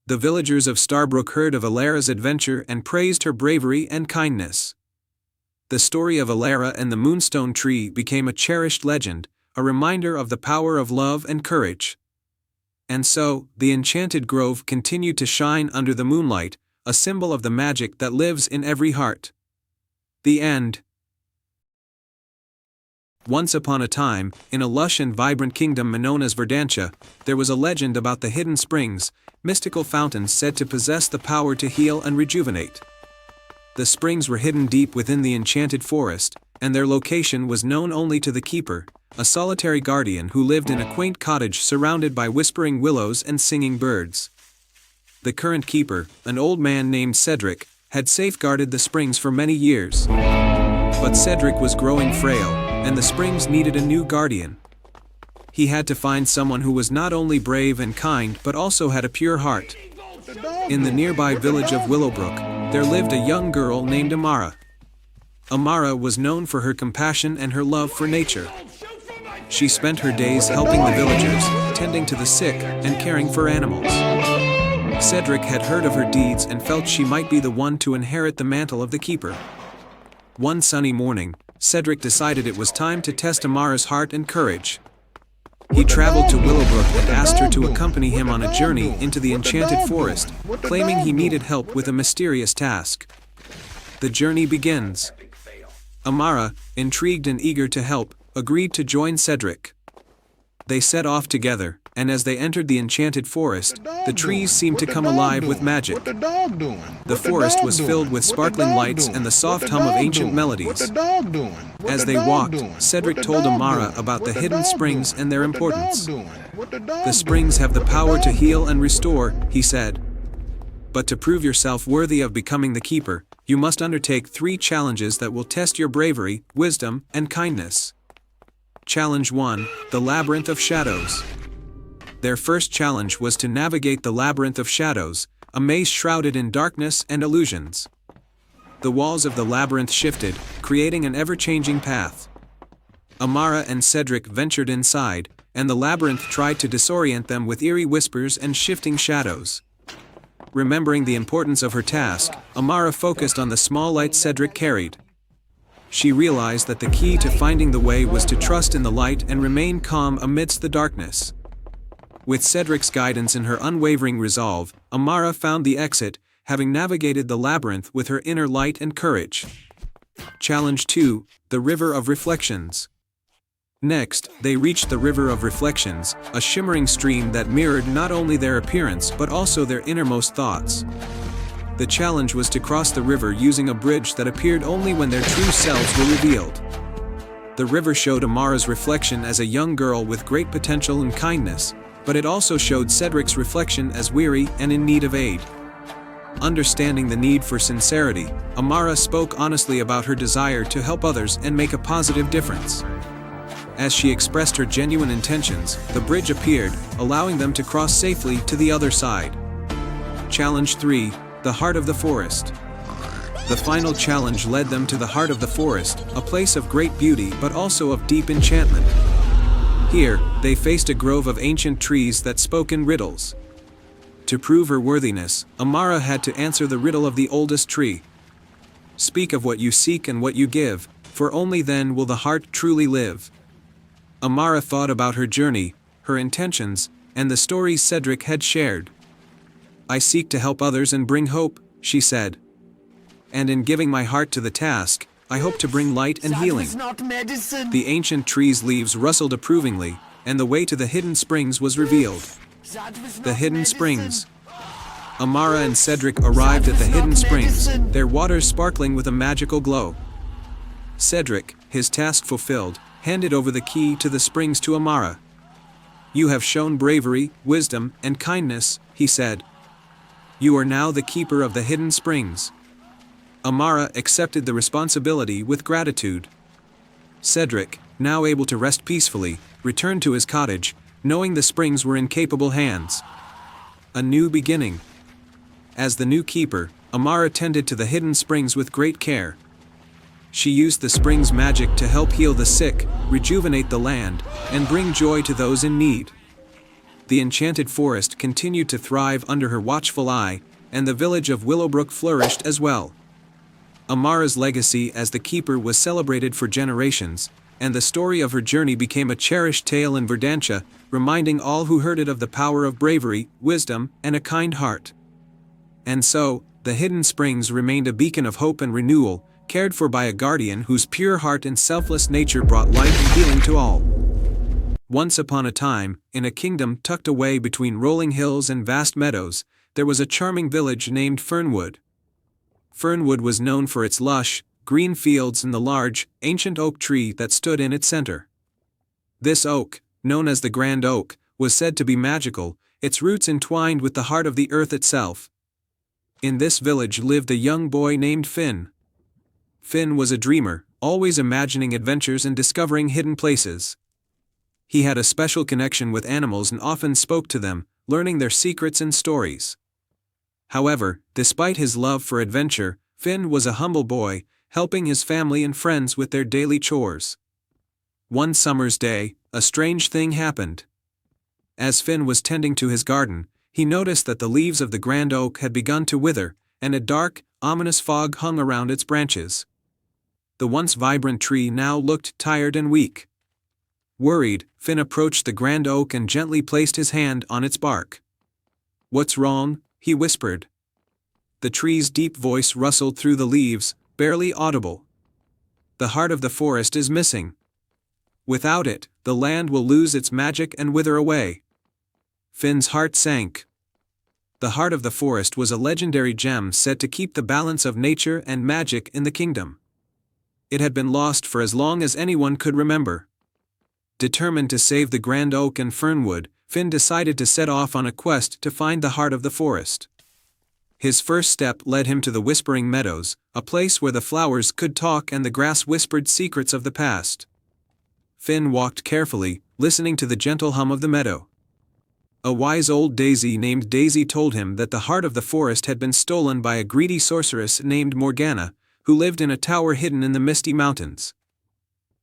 The villagers of Starbrook heard of Elara's adventure and praised her bravery and kindness. The story of Elara and the moonstone tree became a cherished legend, a reminder of the power of love and courage. And so, the enchanted grove continued to shine under the moonlight, a symbol of the magic that lives in every heart. The end. Once upon a time, in a lush and vibrant kingdom known as Verdantia, there was a legend about the hidden springs, mystical fountains said to possess the power to heal and rejuvenate. The springs were hidden deep within the enchanted forest, and their location was known only to the keeper, a solitary guardian who lived in a quaint cottage surrounded by whispering willows and singing birds. The current keeper, an old man named Cedric, had safeguarded the springs for many years. But Cedric was growing frail, and the springs needed a new guardian. He had to find someone who was not only brave and kind but also had a pure heart. In the nearby village of Willowbrook, there lived a young girl named Amara. Amara was known for her compassion and her love for nature. She spent her days helping the villagers, tending to the sick, and caring for animals. Cedric had heard of her deeds and felt she might be the one to inherit the mantle of the keeper. One sunny morning, Cedric decided it was time to test Amara's heart and courage. He traveled to Willowbrook and asked her to accompany him on a journey into the enchanted forest, claiming he needed help with a mysterious task. The journey begins. Amara, intrigued and eager to help, agreed to join Cedric. They set off together, and as they entered the enchanted forest, the trees seemed to come alive with magic. What the dog doing? The forest was filled with sparkling lights and the soft hum of ancient melodies. What the dog doing? As they walked, Cedric told Amara about the hidden springs and their importance. The springs have the power to heal and restore, he said. But to prove yourself worthy of becoming the keeper, you must undertake 3 challenges that will test your bravery, wisdom, and kindness. Challenge 1: The Labyrinth of Shadows. Their first challenge was to navigate the Labyrinth of Shadows, a maze shrouded in darkness and illusions. The walls of the labyrinth shifted, creating an ever-changing path. Amara and Cedric ventured inside, and the labyrinth tried to disorient them with eerie whispers and shifting shadows. Remembering the importance of her task, Amara focused on the small light Cedric carried. She realized that the key to finding the way was to trust in the light and remain calm amidst the darkness. With Cedric's guidance and her unwavering resolve, Amara found the exit, having navigated the labyrinth with her inner light and courage. Challenge 2: The River of Reflections. Next, they reached the River of Reflections, a shimmering stream that mirrored not only their appearance but also their innermost thoughts. The challenge was to cross the river using a bridge that appeared only when their true selves were revealed. The river showed Amara's reflection as a young girl with great potential and kindness, but it also showed Cedric's reflection as weary and in need of aid. Understanding the need for sincerity, Amara spoke honestly about her desire to help others and make a positive difference. As she expressed her genuine intentions, the bridge appeared, allowing them to cross safely to the other side. Challenge 3: The Heart of the Forest. The final challenge led them to the heart of the forest, a place of great beauty but also of deep enchantment. Here, they faced a grove of ancient trees that spoke in riddles. To prove her worthiness, Amara had to answer the riddle of the oldest tree. Speak of what you seek and what you give, for only then will the heart truly live. Amara thought about her journey, her intentions, and the stories Cedric had shared. I seek to help others and bring hope, she said. And in giving my heart to the task, I hope to bring light and healing. The ancient tree's leaves rustled approvingly, and the way to the hidden springs was revealed. The hidden springs. Amara and Cedric arrived at the hidden springs, their waters sparkling with a magical glow. Cedric, his task fulfilled, handed over the key to the springs to Amara. You have shown bravery, wisdom, and kindness, he said. You are now the keeper of the hidden springs. Amara accepted the responsibility with gratitude. Cedric, now able to rest peacefully, returned to his cottage, knowing the springs were in capable hands. A new beginning. As the new keeper, Amara tended to the hidden springs with great care. She used the spring's magic to help heal the sick, rejuvenate the land, and bring joy to those in need. The enchanted forest continued to thrive under her watchful eye, and the village of Willowbrook flourished as well. Amara's legacy as the keeper was celebrated for generations, and the story of her journey became a cherished tale in Verdantia, reminding all who heard it of the power of bravery, wisdom, and a kind heart. And so, the hidden springs remained a beacon of hope and renewal, cared for by a guardian whose pure heart and selfless nature brought light and healing to all. Once upon a time, in a kingdom tucked away between rolling hills and vast meadows, there was a charming village named Fernwood. Fernwood was known for its lush, green fields and the large, ancient oak tree that stood in its center. This oak, known as the Grand Oak, was said to be magical, its roots entwined with the heart of the earth itself. In this village lived a young boy named Finn. Finn was a dreamer, always imagining adventures and discovering hidden places. He had a special connection with animals and often spoke to them, learning their secrets and stories. However, despite his love for adventure, Finn was a humble boy, helping his family and friends with their daily chores. One summer's day, a strange thing happened. As Finn was tending to his garden, he noticed that the leaves of the Grand Oak had begun to wither, and a dark, ominous fog hung around its branches. The once vibrant tree now looked tired and weak. Worried, Finn approached the Grand Oak and gently placed his hand on its bark. "What's wrong?" he whispered. The tree's deep voice rustled through the leaves, barely audible. "The heart of the forest is missing. Without it, the land will lose its magic and wither away. Finn's heart sank. The Heart of the Forest was a legendary gem said to keep the balance of nature and magic in the kingdom. It had been lost for as long as anyone could remember. Determined to save the Grand Oak and Fernwood, Finn decided to set off on a quest to find the Heart of the Forest. His first step led him to the Whispering Meadows, a place where the flowers could talk and the grass whispered secrets of the past. Finn walked carefully, listening to the gentle hum of the meadow. A wise old daisy named Daisy told him that the Heart of the Forest had been stolen by a greedy sorceress named Morgana, who lived in a tower hidden in the Misty Mountains.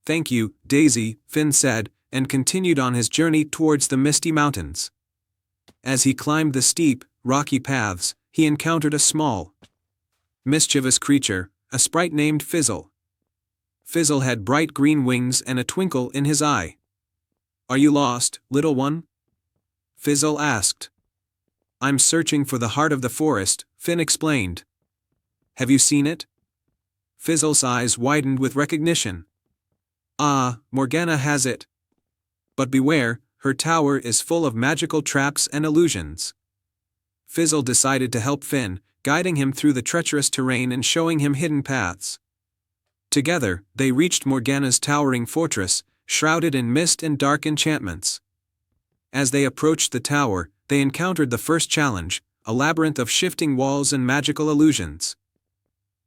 "Thank you, Daisy," Finn said, and continued on his journey towards the Misty Mountains. As he climbed the steep, rocky paths, he encountered a small, mischievous creature, a sprite named Fizzle. Fizzle had bright green wings and a twinkle in his eye. "Are you lost, little one?" Fizzle asked. "I'm searching for the Heart of the Forest," Finn explained. "Have you seen it?" Fizzle's eyes widened with recognition. "Ah, Morgana has it. But beware, her tower is full of magical traps and illusions." Fizzle decided to help Finn, guiding him through the treacherous terrain and showing him hidden paths. Together, they reached Morgana's towering fortress, shrouded in mist and dark enchantments. As they approached the tower, they encountered the first challenge, a labyrinth of shifting walls and magical illusions.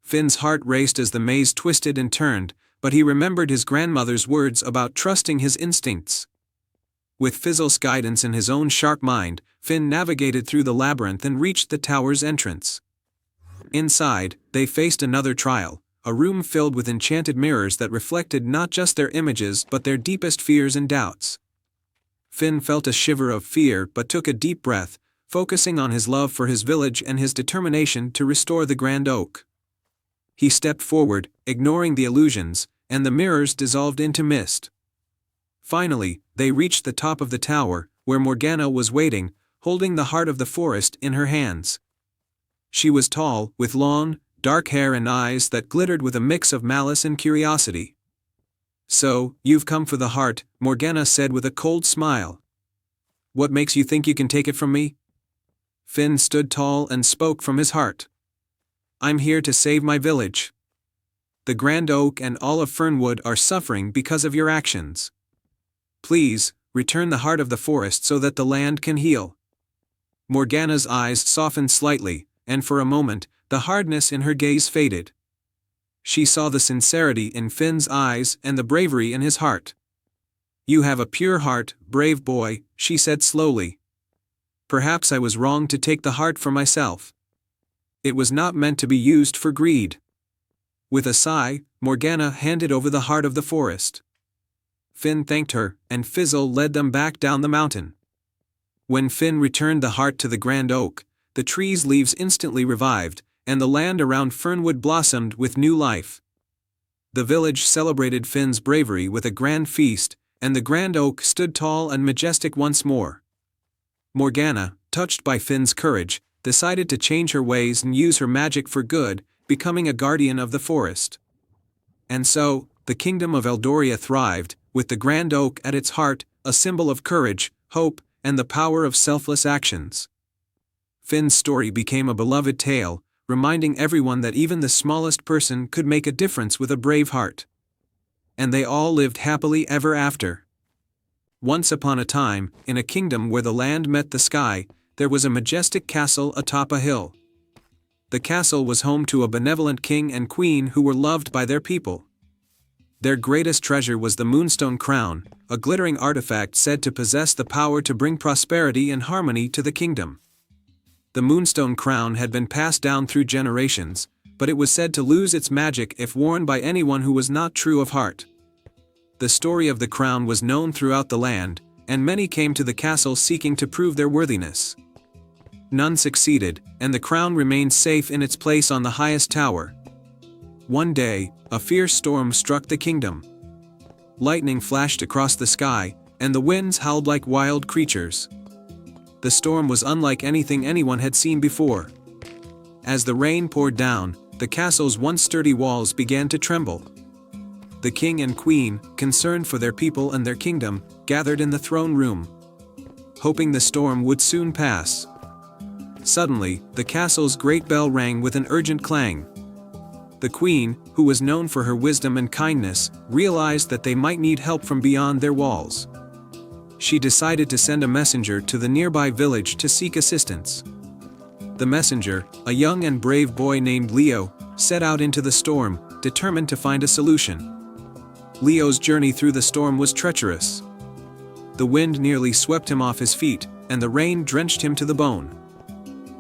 Finn's heart raced as the maze twisted and turned, but he remembered his grandmother's words about trusting his instincts. With Fizzle's guidance and his own sharp mind, Finn navigated through the labyrinth and reached the tower's entrance. Inside, they faced another trial, a room filled with enchanted mirrors that reflected not just their images but their deepest fears and doubts. Finn felt a shiver of fear but took a deep breath, focusing on his love for his village and his determination to restore the Grand Oak. He stepped forward, ignoring the illusions, and the mirrors dissolved into mist. Finally, they reached the top of the tower, where Morgana was waiting, holding the Heart of the Forest in her hands. She was tall, with long, dark hair and eyes that glittered with a mix of malice and curiosity. "So, you've come for the heart," Morgana said with a cold smile. "What makes you think you can take it from me?" Finn stood tall and spoke from his heart. "I'm here to save my village. The Grand Oak and all of Fernwood are suffering because of your actions. Please, return the Heart of the Forest so that the land can heal." Morgana's eyes softened slightly, and for a moment, the hardness in her gaze faded. She saw the sincerity in Finn's eyes and the bravery in his heart. "You have a pure heart, brave boy," she said slowly. "Perhaps I was wrong to take the heart for myself. It was not meant to be used for greed." With a sigh, Morgana handed over the Heart of the Forest. Finn thanked her, and Fizzle led them back down the mountain. When Finn returned the heart to the Grand Oak, the tree's leaves instantly revived, and the land around Fernwood blossomed with new life. The village celebrated Finn's bravery with a grand feast, and the Grand Oak stood tall and majestic once more. Morgana, touched by Finn's courage, decided to change her ways and use her magic for good, becoming a guardian of the forest. And so, the kingdom of Eldoria thrived, with the Grand Oak at its heart, a symbol of courage, hope, and the power of selfless actions. Finn's story became a beloved tale, reminding everyone that even the smallest person could make a difference with a brave heart. And they all lived happily ever after. Once upon a time, in a kingdom where the land met the sky, there was a majestic castle atop a hill. The castle was home to a benevolent king and queen who were loved by their people. Their greatest treasure was the Moonstone Crown, a glittering artifact said to possess the power to bring prosperity and harmony to the kingdom. The Moonstone Crown had been passed down through generations, but it was said to lose its magic if worn by anyone who was not true of heart. The story of the crown was known throughout the land, and many came to the castle seeking to prove their worthiness. None succeeded, and the crown remained safe in its place on the highest tower. One day, a fierce storm struck the kingdom. Lightning flashed across the sky, and the winds howled like wild creatures. The storm was unlike anything anyone had seen before. As the rain poured down, the castle's once sturdy walls began to tremble. The king and queen, concerned for their people and their kingdom, gathered in the throne room, hoping the storm would soon pass. Suddenly, the castle's great bell rang with an urgent clang. The queen, who was known for her wisdom and kindness, realized that they might need help from beyond their walls. She decided to send a messenger to the nearby village to seek assistance. The messenger, a young and brave boy named Leo, set out into the storm, determined to find a solution. Leo's journey through the storm was treacherous. The wind nearly swept him off his feet, and the rain drenched him to the bone.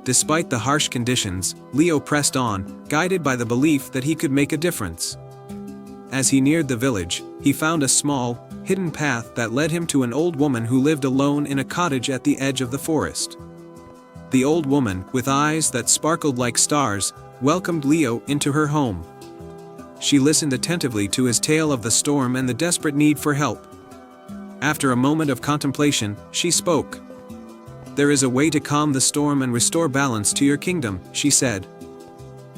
Despite the harsh conditions, Leo pressed on, guided by the belief that he could make a difference. As he neared the village, he found a small, hidden path that led him to an old woman who lived alone in a cottage at the edge of the forest. The old woman, with eyes that sparkled like stars, welcomed Leo into her home. She listened attentively to his tale of the storm and the desperate need for help. After a moment of contemplation, she spoke. "There is a way to calm the storm and restore balance to your kingdom," she said.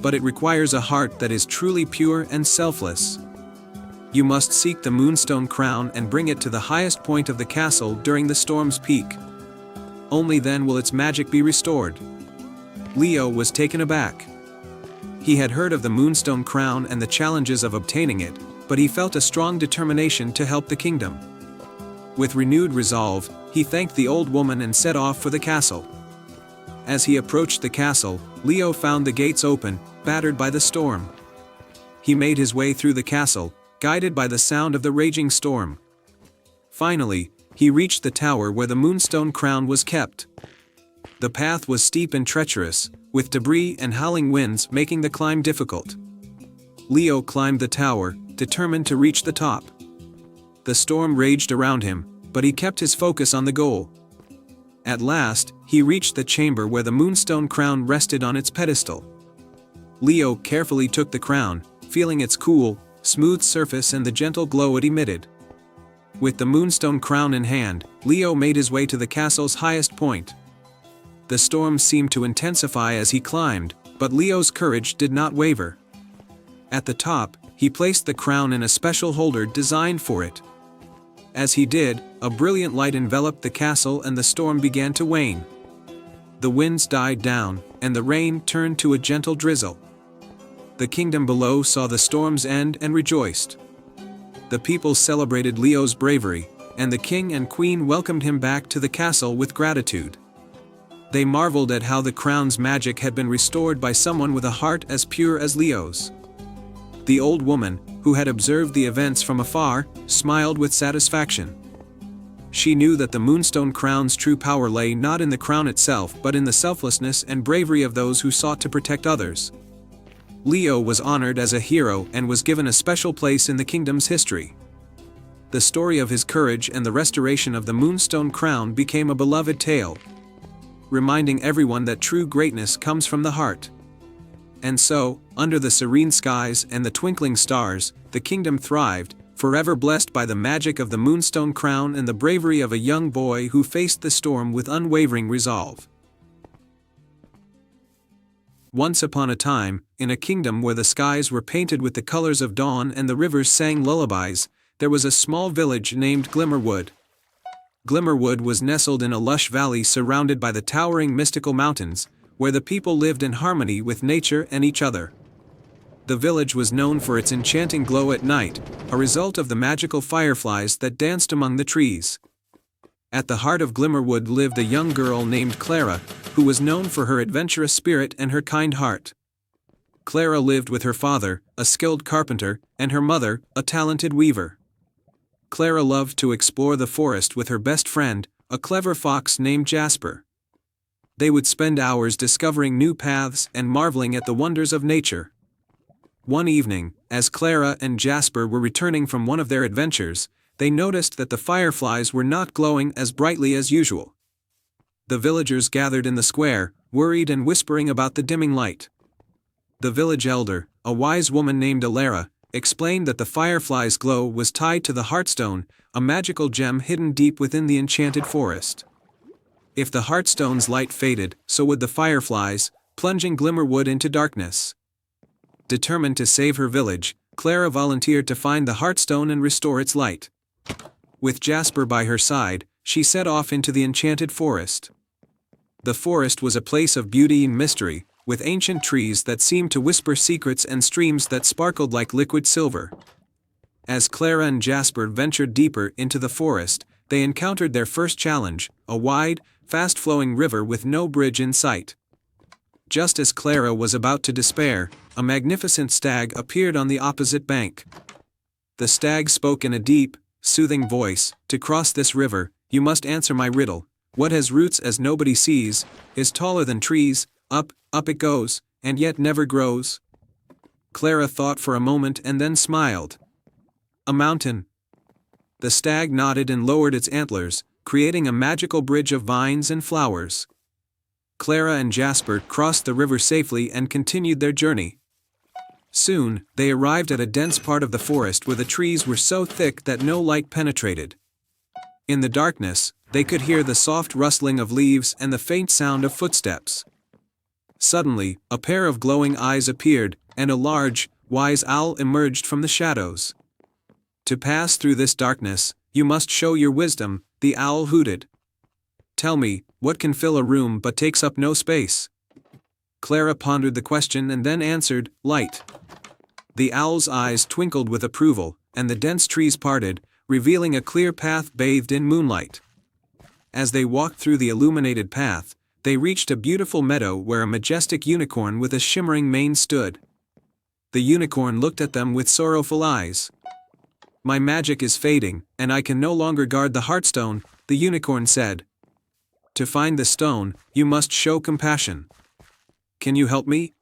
"But it requires a heart that is truly pure and selfless. You must seek the Moonstone Crown and bring it to the highest point of the castle during the storm's peak. Only then will its magic be restored." Leo was taken aback. He had heard of the Moonstone Crown and the challenges of obtaining it, but he felt a strong determination to help the kingdom. With renewed resolve, he thanked the old woman and set off for the castle. As he approached the castle, Leo found the gates open, battered by the storm. He made his way through the castle, guided by the sound of the raging storm. Finally, he reached the tower where the Moonstone Crown was kept. The path was steep and treacherous, with debris and howling winds making the climb difficult. Leo climbed the tower, determined to reach the top. The storm raged around him, but he kept his focus on the goal. At last, he reached the chamber where the Moonstone Crown rested on its pedestal. Leo carefully took the crown, feeling its cool, smooth surface and the gentle glow it emitted. With the Moonstone Crown in hand, Leo made his way to the castle's highest point. The storm seemed to intensify as he climbed, but Leo's courage did not waver. At the top, he placed the crown in a special holder designed for it. As he did, a brilliant light enveloped the castle and the storm began to wane. The winds died down, and the rain turned to a gentle drizzle. The kingdom below saw the storm's end and rejoiced. The people celebrated Leo's bravery, and the king and queen welcomed him back to the castle with gratitude. They marveled at how the crown's magic had been restored by someone with a heart as pure as Leo's. The old woman, who had observed the events from afar, smiled with satisfaction. She knew that the Moonstone Crown's true power lay not in the crown itself but in the selflessness and bravery of those who sought to protect others. Leo was honored as a hero and was given a special place in the kingdom's history. The story of his courage and the restoration of the Moonstone Crown became a beloved tale, reminding everyone that true greatness comes from the heart. And so, under the serene skies and the twinkling stars, the kingdom thrived, forever blessed by the magic of the Moonstone Crown and the bravery of a young boy who faced the storm with unwavering resolve. Once upon a time, in a kingdom where the skies were painted with the colors of dawn and the rivers sang lullabies, there was a small village named Glimmerwood. Glimmerwood was nestled in a lush valley surrounded by the towering mystical mountains, where the people lived in harmony with nature and each other. The village was known for its enchanting glow at night, a result of the magical fireflies that danced among the trees. At the heart of Glimmerwood lived a young girl named Clara, who was known for her adventurous spirit and her kind heart. Clara lived with her father, a skilled carpenter, and her mother, a talented weaver. Clara loved to explore the forest with her best friend, a clever fox named Jasper. They would spend hours discovering new paths and marveling at the wonders of nature. One evening, as Clara and Jasper were returning from one of their adventures, they noticed that the fireflies were not glowing as brightly as usual. The villagers gathered in the square, worried and whispering about the dimming light. The village elder, a wise woman named Alara, explained that the firefly's glow was tied to the Heartstone, a magical gem hidden deep within the enchanted forest. If the Heartstone's light faded, so would the fireflies, plunging Glimmerwood into darkness. Determined to save her village, Clara volunteered to find the Heartstone and restore its light. With Jasper by her side, she set off into the enchanted forest. The forest was a place of beauty and mystery, with ancient trees that seemed to whisper secrets and streams that sparkled like liquid silver. As Clara and Jasper ventured deeper into the forest, they encountered their first challenge, a wide, fast-flowing river with no bridge in sight. Just as Clara was about to despair, a magnificent stag appeared on the opposite bank. The stag spoke in a deep, soothing voice, "To cross this river, you must answer my riddle. What has roots as nobody sees, is taller than trees, up, up it goes, and yet never grows?" Clara thought for a moment and then smiled. "A mountain." The stag nodded and lowered its antlers, creating a magical bridge of vines and flowers. Clara and Jasper crossed the river safely and continued their journey. Soon, they arrived at a dense part of the forest where the trees were so thick that no light penetrated. In the darkness, they could hear the soft rustling of leaves and the faint sound of footsteps. Suddenly, a pair of glowing eyes appeared, and a large, wise owl emerged from the shadows. "To pass through this darkness, you must show your wisdom," the owl hooted. "Tell me, what can fill a room but takes up no space?" Clara pondered the question and then answered, "Light." The owl's eyes twinkled with approval, and the dense trees parted, revealing a clear path bathed in moonlight. As they walked through the illuminated path, they reached a beautiful meadow where a majestic unicorn with a shimmering mane stood. The unicorn looked at them with sorrowful eyes. "My magic is fading, and I can no longer guard the Heartstone," the unicorn said. "To find the stone, you must show compassion. Can you help me?"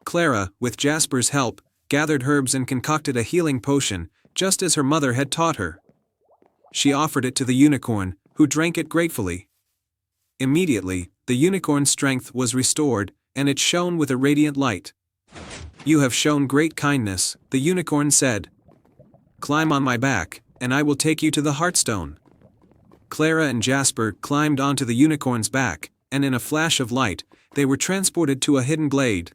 Clara, with Jasper's help, gathered herbs and concocted a healing potion, just as her mother had taught her. She offered it to the unicorn, who drank it gratefully. Immediately, the unicorn's strength was restored, and it shone with a radiant light. "You have shown great kindness," the unicorn said. "Climb on my back, and I will take you to the Heartstone." Clara and Jasper climbed onto the unicorn's back, and in a flash of light, they were transported to a hidden glade.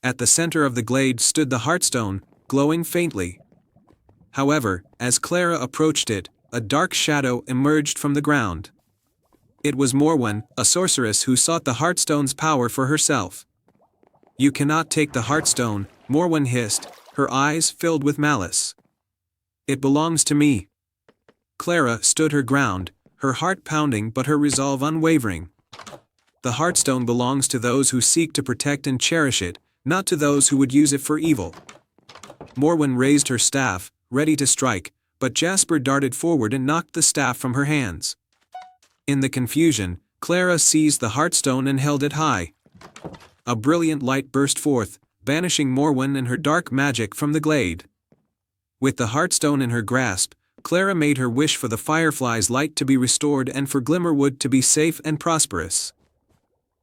At the center of the glade stood the Heartstone, glowing faintly. However, as Clara approached it, a dark shadow emerged from the ground. It was Morwen, a sorceress who sought the Heartstone's power for herself. "You cannot take the Heartstone," Morwen hissed, her eyes filled with malice. "It belongs to me." Clara stood her ground, her heart pounding but her resolve unwavering. The Heartstone belongs to those who seek to protect and cherish it, not to those who would use it for evil. Morwen raised her staff, ready to strike, but Jasper darted forward and knocked the staff from her hands. In the confusion, Clara seized the Heartstone and held it high. A brilliant light burst forth, banishing Morwen and her dark magic from the glade. With the Heartstone in her grasp, Clara made her wish for the Firefly's light to be restored and for Glimmerwood to be safe and prosperous.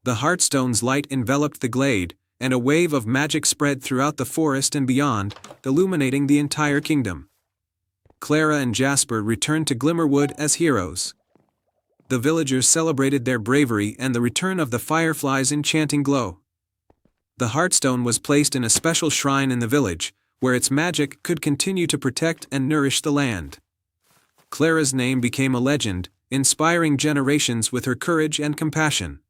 The Heartstone's light enveloped the glade, and a wave of magic spread throughout the forest and beyond, illuminating the entire kingdom. Clara and Jasper returned to Glimmerwood as heroes. The villagers celebrated their bravery and the return of the Firefly's enchanting glow. The Heartstone was placed in a special shrine in the village, where its magic could continue to protect and nourish the land. Clara's name became a legend, inspiring generations with her courage and compassion.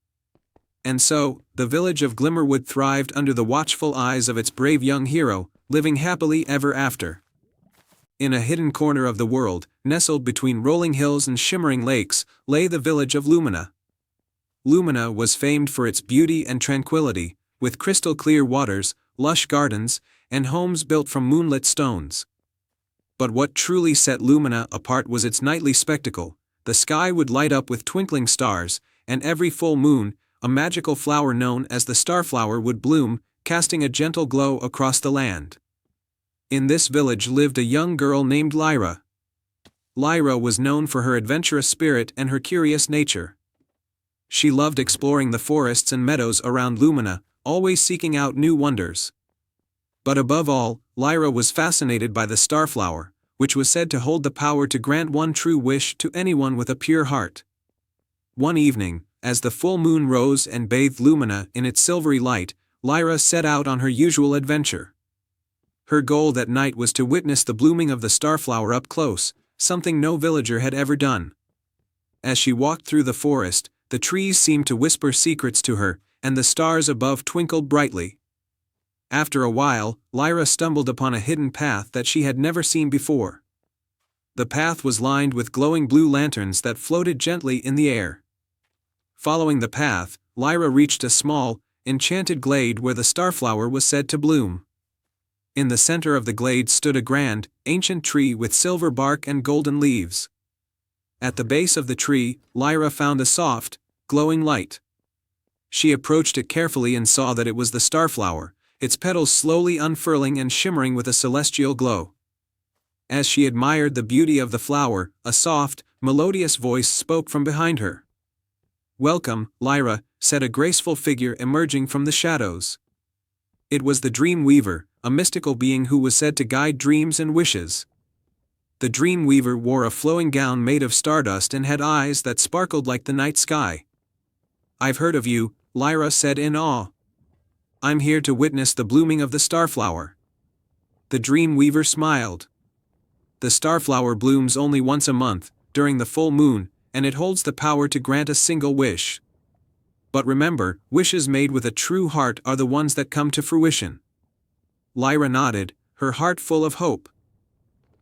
And so, the village of Glimmerwood thrived under the watchful eyes of its brave young hero, living happily ever after. In a hidden corner of the world, nestled between rolling hills and shimmering lakes, lay the village of Lumina. Lumina was famed for its beauty and tranquility, with crystal-clear waters, lush gardens, and homes built from moonlit stones. But what truly set Lumina apart was its nightly spectacle. The sky would light up with twinkling stars, and every full moon, a magical flower known as the Starflower would bloom, casting a gentle glow across the land. In this village lived a young girl named Lyra. Lyra was known for her adventurous spirit and her curious nature. She loved exploring the forests and meadows around Lumina, always seeking out new wonders. But above all, Lyra was fascinated by the Starflower, which was said to hold the power to grant one true wish to anyone with a pure heart. One evening, as the full moon rose and bathed Lumina in its silvery light, Lyra set out on her usual adventure. Her goal that night was to witness the blooming of the starflower up close, something no villager had ever done. As she walked through the forest, the trees seemed to whisper secrets to her, and the stars above twinkled brightly. After a while, Lyra stumbled upon a hidden path that she had never seen before. The path was lined with glowing blue lanterns that floated gently in the air. Following the path, Lyra reached a small, enchanted glade where the starflower was said to bloom. In the center of the glade stood a grand, ancient tree with silver bark and golden leaves. At the base of the tree, Lyra found a soft, glowing light. She approached it carefully and saw that it was the starflower, its petals slowly unfurling and shimmering with a celestial glow. As she admired the beauty of the flower, a soft, melodious voice spoke from behind her. "Welcome, Lyra," said a graceful figure emerging from the shadows. It was the Dream Weaver, a mystical being who was said to guide dreams and wishes. The Dream Weaver wore a flowing gown made of stardust and had eyes that sparkled like the night sky. "I've heard of you," Lyra said in awe. "I'm here to witness the blooming of the starflower." The Dream Weaver smiled. "The starflower blooms only once a month, during the full moon, and it holds the power to grant a single wish. But remember, wishes made with a true heart are the ones that come to fruition." Lyra nodded, her heart full of hope.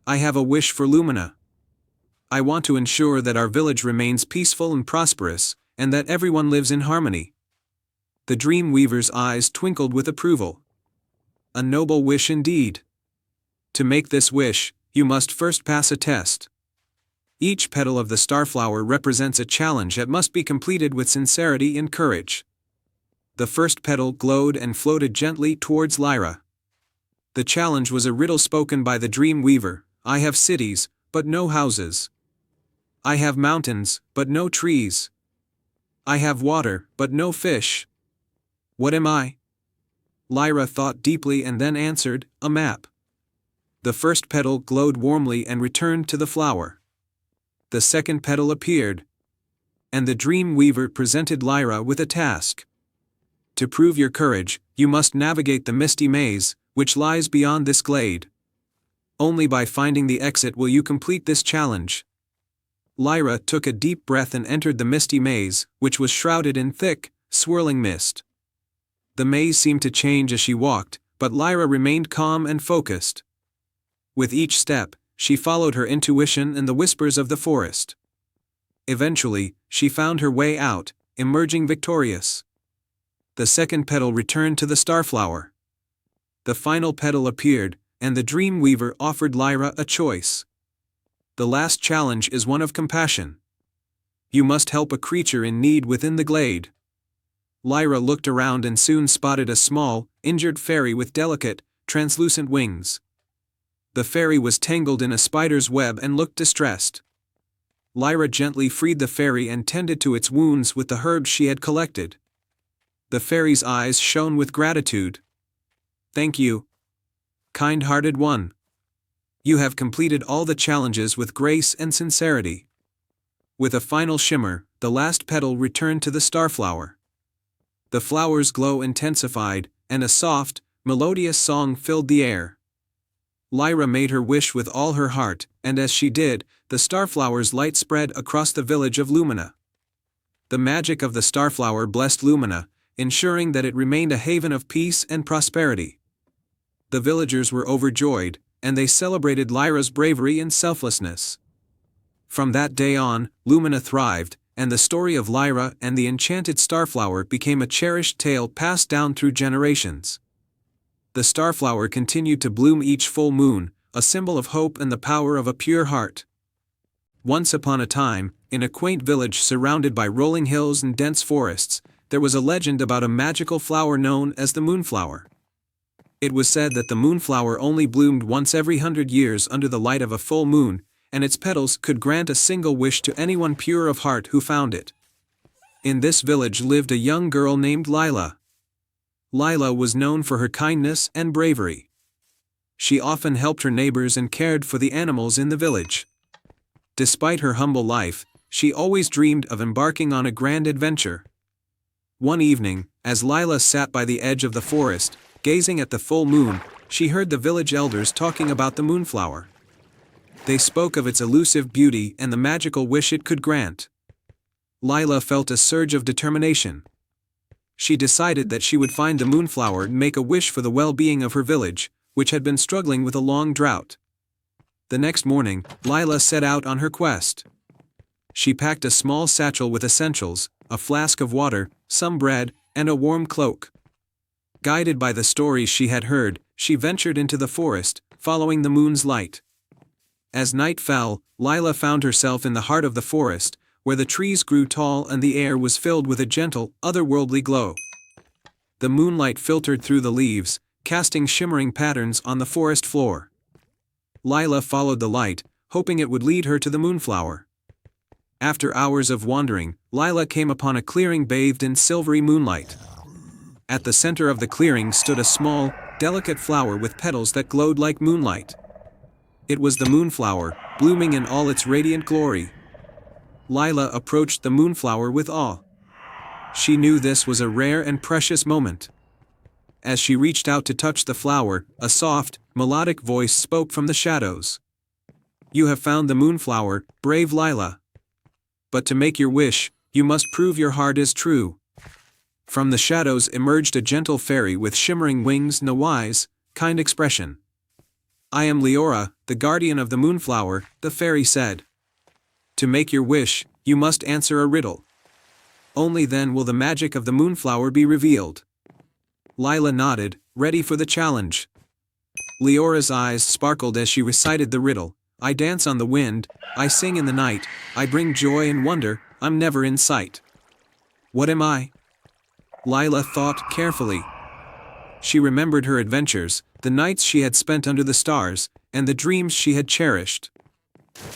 "I have a wish for Lumina. I want to ensure that our village remains peaceful and prosperous, and that everyone lives in harmony." The Dream Weaver's eyes twinkled with approval. "A noble wish indeed. To make this wish, you must first pass a test. Each petal of the starflower represents a challenge that must be completed with sincerity and courage." The first petal glowed and floated gently towards Lyra. The challenge was a riddle spoken by the Dream Weaver: "I have cities, but no houses. I have mountains, but no trees. I have water, but no fish. What am I?" Lyra thought deeply and then answered, "A map." The first petal glowed warmly and returned to the flower. The second petal appeared. And the Dream Weaver presented Lyra with a task. "To prove your courage, you must navigate the misty maze, which lies beyond this glade. Only by finding the exit will you complete this challenge." Lyra took a deep breath and entered the misty maze, which was shrouded in thick, swirling mist. The maze seemed to change as she walked, but Lyra remained calm and focused. With each step, she followed her intuition and the whispers of the forest. Eventually, she found her way out, emerging victorious. The second petal returned to the starflower. The final petal appeared, and the Dream Weaver offered Lyra a choice. "The last challenge is one of compassion. You must help a creature in need within the glade." Lyra looked around and soon spotted a small, injured fairy with delicate, translucent wings. The fairy was tangled in a spider's web and looked distressed. Lyra gently freed the fairy and tended to its wounds with the herbs she had collected. The fairy's eyes shone with gratitude. "Thank you, kind-hearted one. You have completed all the challenges with grace and sincerity." With a final shimmer, the last petal returned to the starflower. The flower's glow intensified, and a soft, melodious song filled the air. Lyra made her wish with all her heart, and as she did, the starflower's light spread across the village of Lumina. The magic of the starflower blessed Lumina, ensuring that it remained a haven of peace and prosperity. The villagers were overjoyed, and they celebrated Lyra's bravery and selflessness. From that day on, Lumina thrived, and the story of Lyra and the enchanted starflower became a cherished tale passed down through generations. The starflower continued to bloom each full moon, a symbol of hope and the power of a pure heart. Once upon a time, in a quaint village surrounded by rolling hills and dense forests, there was a legend about a magical flower known as the moonflower. It was said that the moonflower only bloomed once every 100 years under the light of a full moon, and its petals could grant a single wish to anyone pure of heart who found it. In this village lived a young girl named Lila. Lila was known for her kindness and bravery. She often helped her neighbors and cared for the animals in the village. Despite her humble life, she always dreamed of embarking on a grand adventure. One evening, as Lila sat by the edge of the forest, Gazing at the full moon, she heard the village elders talking about the moonflower. They spoke of its elusive beauty and the magical wish it could grant. Lila felt a surge of determination. She decided that she would find the moonflower and make a wish for the well-being of her village, which had been struggling with a long drought. The next morning, Lila set out on her quest. She packed a small satchel with essentials, a flask of water, some bread, and a warm cloak. Guided by the stories she had heard, she ventured into the forest, following the moon's light. As night fell, Lila found herself in the heart of the forest, where the trees grew tall and the air was filled with a gentle, otherworldly glow. The moonlight filtered through the leaves, casting shimmering patterns on the forest floor. Lila followed the light, hoping it would lead her to the moonflower. After hours of wandering, Lila came upon a clearing bathed in silvery moonlight. At the center of the clearing stood a small, delicate flower with petals that glowed like moonlight. It was the moonflower, blooming in all its radiant glory. Lila approached the moonflower with awe. She knew this was a rare and precious moment. As she reached out to touch the flower, a soft, melodic voice spoke from the shadows. "You have found the moonflower, brave Lila. But to make your wish, you must prove your heart is true." From the shadows emerged a gentle fairy with shimmering wings and a wise, kind expression. "I am Leora, the guardian of the moonflower," the fairy said. "To make your wish, you must answer a riddle. Only then will the magic of the moonflower be revealed." Lila nodded, ready for the challenge. Leora's eyes sparkled as she recited the riddle. "I dance on the wind, I sing in the night, I bring joy and wonder, I'm never in sight. What am I?" Lila thought carefully. She remembered her adventures, the nights she had spent under the stars, and the dreams she had cherished.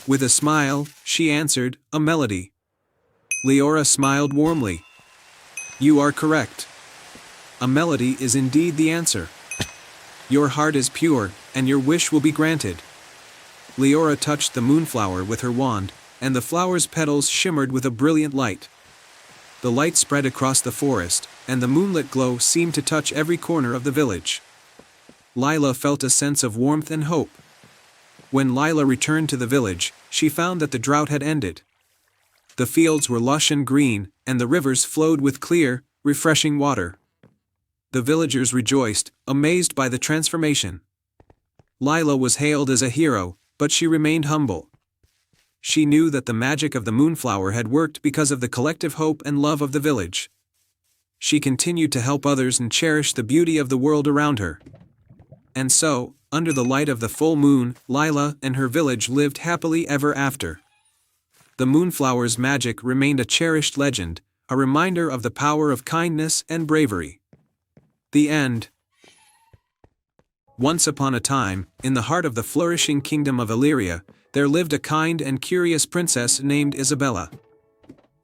With a smile, she answered, "A melody." Leora smiled warmly. "You are correct. A melody is indeed the answer. Your heart is pure, and your wish will be granted." Leora touched the moonflower with her wand, and the flower's petals shimmered with a brilliant light. The light spread across the forest, and the moonlit glow seemed to touch every corner of the village. Lila felt a sense of warmth and hope. When Lila returned to the village, she found that the drought had ended. The fields were lush and green, and the rivers flowed with clear, refreshing water. The villagers rejoiced, amazed by the transformation. Lila was hailed as a hero, but she remained humble. She knew that the magic of the moonflower had worked because of the collective hope and love of the village. She continued to help others and cherish the beauty of the world around her. And so, under the light of the full moon, Lila and her village lived happily ever after. The moonflower's magic remained a cherished legend, a reminder of the power of kindness and bravery. The end. Once upon a time, in the heart of the flourishing kingdom of Illyria, there lived a kind and curious princess named Isabella.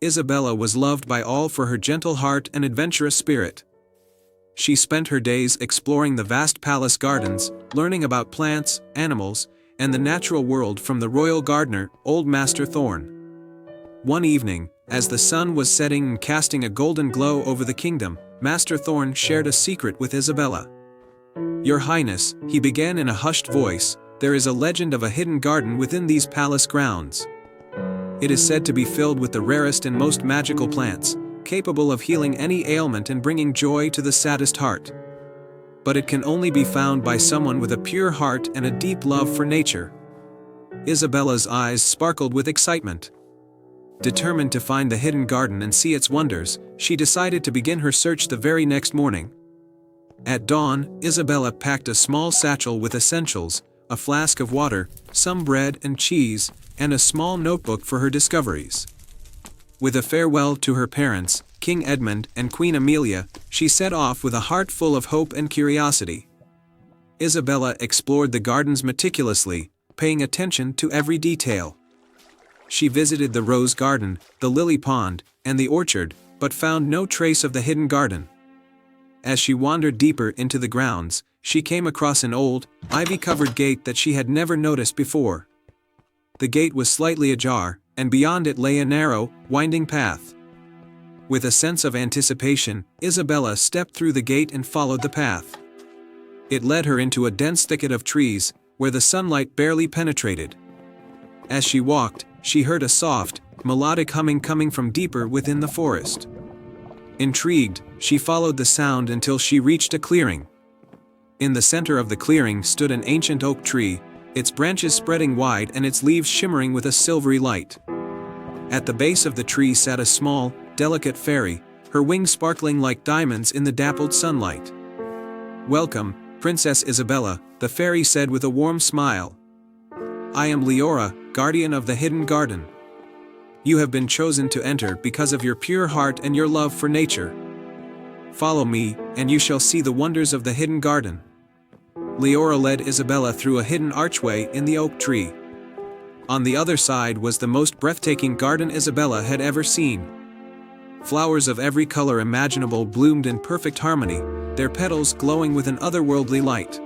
Isabella was loved by all for her gentle heart and adventurous spirit. She spent her days exploring the vast palace gardens, learning about plants, animals, and the natural world from the royal gardener, Old Master Thorn. One evening, as the sun was setting and casting a golden glow over the kingdom, Master Thorn shared a secret with Isabella. "Your Highness," he began in a hushed voice, "there is a legend of a hidden garden within these palace grounds. It is said to be filled with the rarest and most magical plants, capable of healing any ailment and bringing joy to the saddest heart. But it can only be found by someone with a pure heart and a deep love for nature." Isabella's eyes sparkled with excitement. Determined to find the hidden garden and see its wonders, she decided to begin her search the very next morning. At dawn, Isabella packed a small satchel with essentials, a flask of water, some bread and cheese, and a small notebook for her discoveries. With a farewell to her parents, King Edmund and Queen Amelia, she set off with a heart full of hope and curiosity. Isabella explored the gardens meticulously, paying attention to every detail. She visited the rose garden, the lily pond, and the orchard, but found no trace of the hidden garden. As she wandered deeper into the grounds, she came across an old, ivy-covered gate that she had never noticed before. The gate was slightly ajar, and beyond it lay a narrow, winding path. With a sense of anticipation, Isabella stepped through the gate and followed the path. It led her into a dense thicket of trees, where the sunlight barely penetrated. As she walked, she heard a soft, melodic humming coming from deeper within the forest. Intrigued, she followed the sound until she reached a clearing. In the center of the clearing stood an ancient oak tree, its branches spreading wide and its leaves shimmering with a silvery light. At the base of the tree sat a small, delicate fairy, her wings sparkling like diamonds in the dappled sunlight. "Welcome, Princess Isabella," the fairy said with a warm smile. "I am Leora, guardian of the hidden garden. You have been chosen to enter because of your pure heart and your love for nature. Follow me, and you shall see the wonders of the hidden garden." Leora led Isabella through a hidden archway in the oak tree. On the other side was the most breathtaking garden Isabella had ever seen. Flowers of every color imaginable bloomed in perfect harmony, their petals glowing with an otherworldly light.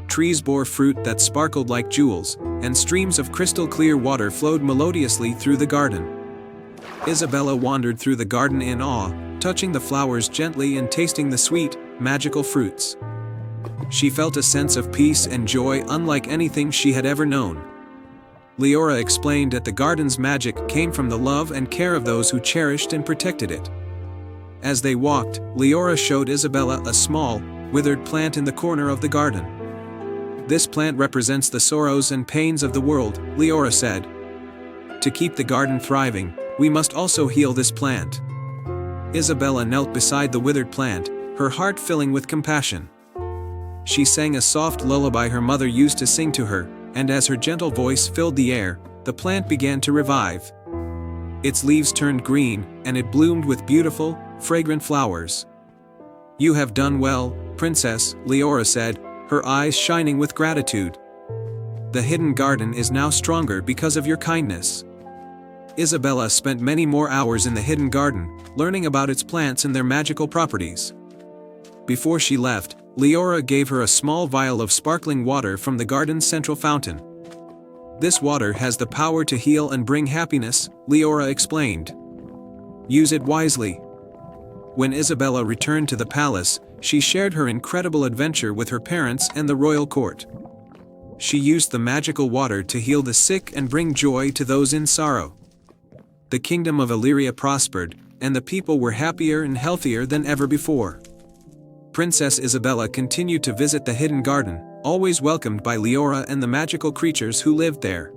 Trees bore fruit that sparkled like jewels, and streams of crystal-clear water flowed melodiously through the garden. Isabella wandered through the garden in awe, touching the flowers gently and tasting the sweet, magical fruits. She felt a sense of peace and joy unlike anything she had ever known. Leora explained that the garden's magic came from the love and care of those who cherished and protected it. As they walked, Leora showed Isabella a small, withered plant in the corner of the garden. "This plant represents the sorrows and pains of the world," Leora said. "To keep the garden thriving, we must also heal this plant." Isabella knelt beside the withered plant, her heart filling with compassion. She sang a soft lullaby her mother used to sing to her, and as her gentle voice filled the air, the plant began to revive. Its leaves turned green, and it bloomed with beautiful, fragrant flowers. "You have done well, Princess," Leora said, her eyes shining with gratitude. "The hidden garden is now stronger because of your kindness." Isabella spent many more hours in the hidden garden, learning about its plants and their magical properties. Before she left, Leora gave her a small vial of sparkling water from the garden's central fountain. "This water has the power to heal and bring happiness," Leora explained. "Use it wisely." When Isabella returned to the palace, she shared her incredible adventure with her parents and the royal court. She used the magical water to heal the sick and bring joy to those in sorrow. The kingdom of Illyria prospered, and the people were happier and healthier than ever before. Princess Isabella continued to visit the hidden garden, always welcomed by Leora and the magical creatures who lived there.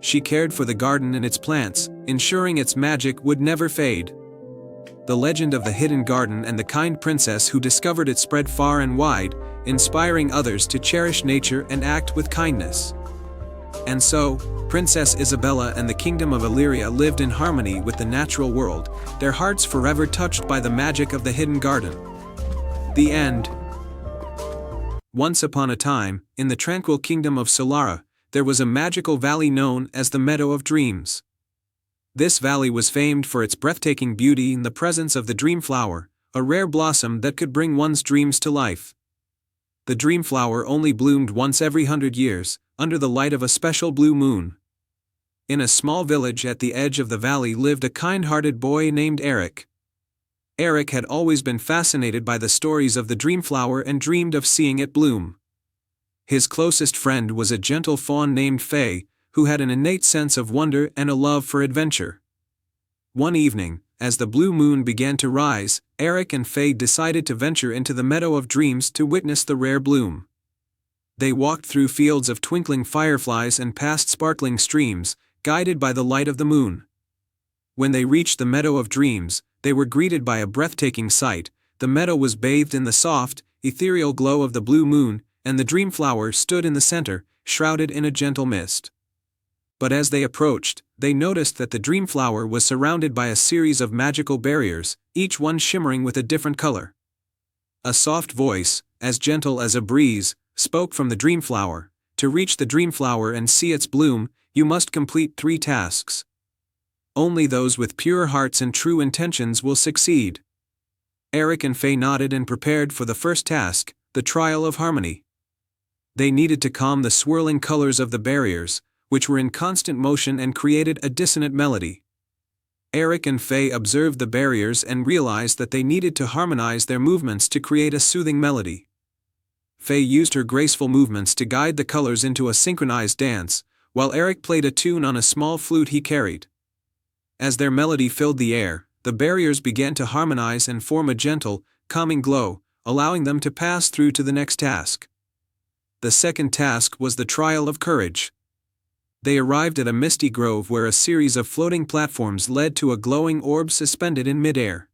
She cared for the garden and its plants, ensuring its magic would never fade. The legend of the hidden garden and the kind princess who discovered it spread far and wide, inspiring others to cherish nature and act with kindness. And so, Princess Isabella and the kingdom of Illyria lived in harmony with the natural world, their hearts forever touched by the magic of the hidden garden. The end. Once upon a time, in the tranquil kingdom of Solara, there was a magical valley known as the Meadow of Dreams. This valley was famed for its breathtaking beauty in the presence of the dream flower, a rare blossom that could bring one's dreams to life. The dream flower only bloomed once every 100 years, under the light of a special blue moon. In a small village at the edge of the valley lived a kind-hearted boy named Eric. Eric had always been fascinated by the stories of the dream flower and dreamed of seeing it bloom. His closest friend was a gentle fawn named Faye, who had an innate sense of wonder and a love for adventure. One evening, as the blue moon began to rise, Eric and Faye decided to venture into the Meadow of Dreams to witness the rare bloom. They walked through fields of twinkling fireflies and past sparkling streams, guided by the light of the moon. When they reached the Meadow of Dreams, they were greeted by a breathtaking sight. The meadow was bathed in the soft, ethereal glow of the blue moon, and the dream flower stood in the center, shrouded in a gentle mist. But as they approached, they noticed that the dream flower was surrounded by a series of magical barriers, each one shimmering with a different color. A soft voice, as gentle as a breeze, spoke from the dream flower. "To reach the dream flower and see its bloom, you must complete 3 tasks. Only those with pure hearts and true intentions will succeed." Eric and Faye nodded and prepared for the first task, the trial of harmony. They needed to calm the swirling colors of the barriers, which were in constant motion and created a dissonant melody. Eric and Faye observed the barriers and realized that they needed to harmonize their movements to create a soothing melody. Faye used her graceful movements to guide the colors into a synchronized dance, while Eric played a tune on a small flute he carried. As their melody filled the air, the barriers began to harmonize and form a gentle, calming glow, allowing them to pass through to the next task. The second task was the trial of courage. They arrived at a misty grove where a series of floating platforms led to a glowing orb suspended in midair.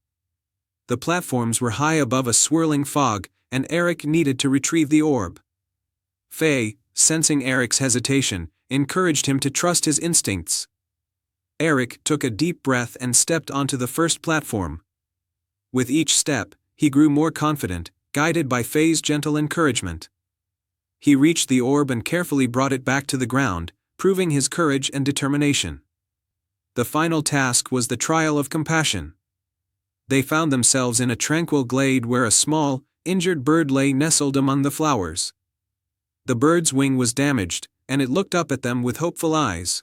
The platforms were high above a swirling fog, and Eric needed to retrieve the orb. Faye, sensing Eric's hesitation, encouraged him to trust his instincts. Eric took a deep breath and stepped onto the first platform. With each step, he grew more confident, guided by Faye's gentle encouragement. He reached the orb and carefully brought it back to the ground, proving his courage and determination. The final task was the trial of compassion. They found themselves in a tranquil glade where a small, injured bird lay nestled among the flowers. The bird's wing was damaged, and it looked up at them with hopeful eyes.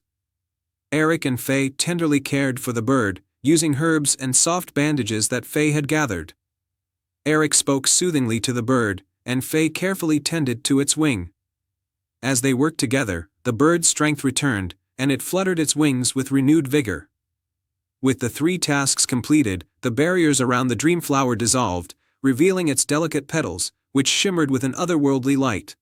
Eric and Faye tenderly cared for the bird, using herbs and soft bandages that Faye had gathered. Eric spoke soothingly to the bird, and Faye carefully tended to its wing. As they worked together, the bird's strength returned, and it fluttered its wings with renewed vigor. With the 3 tasks completed, the barriers around the dream flower dissolved, revealing its delicate petals, which shimmered with an otherworldly light.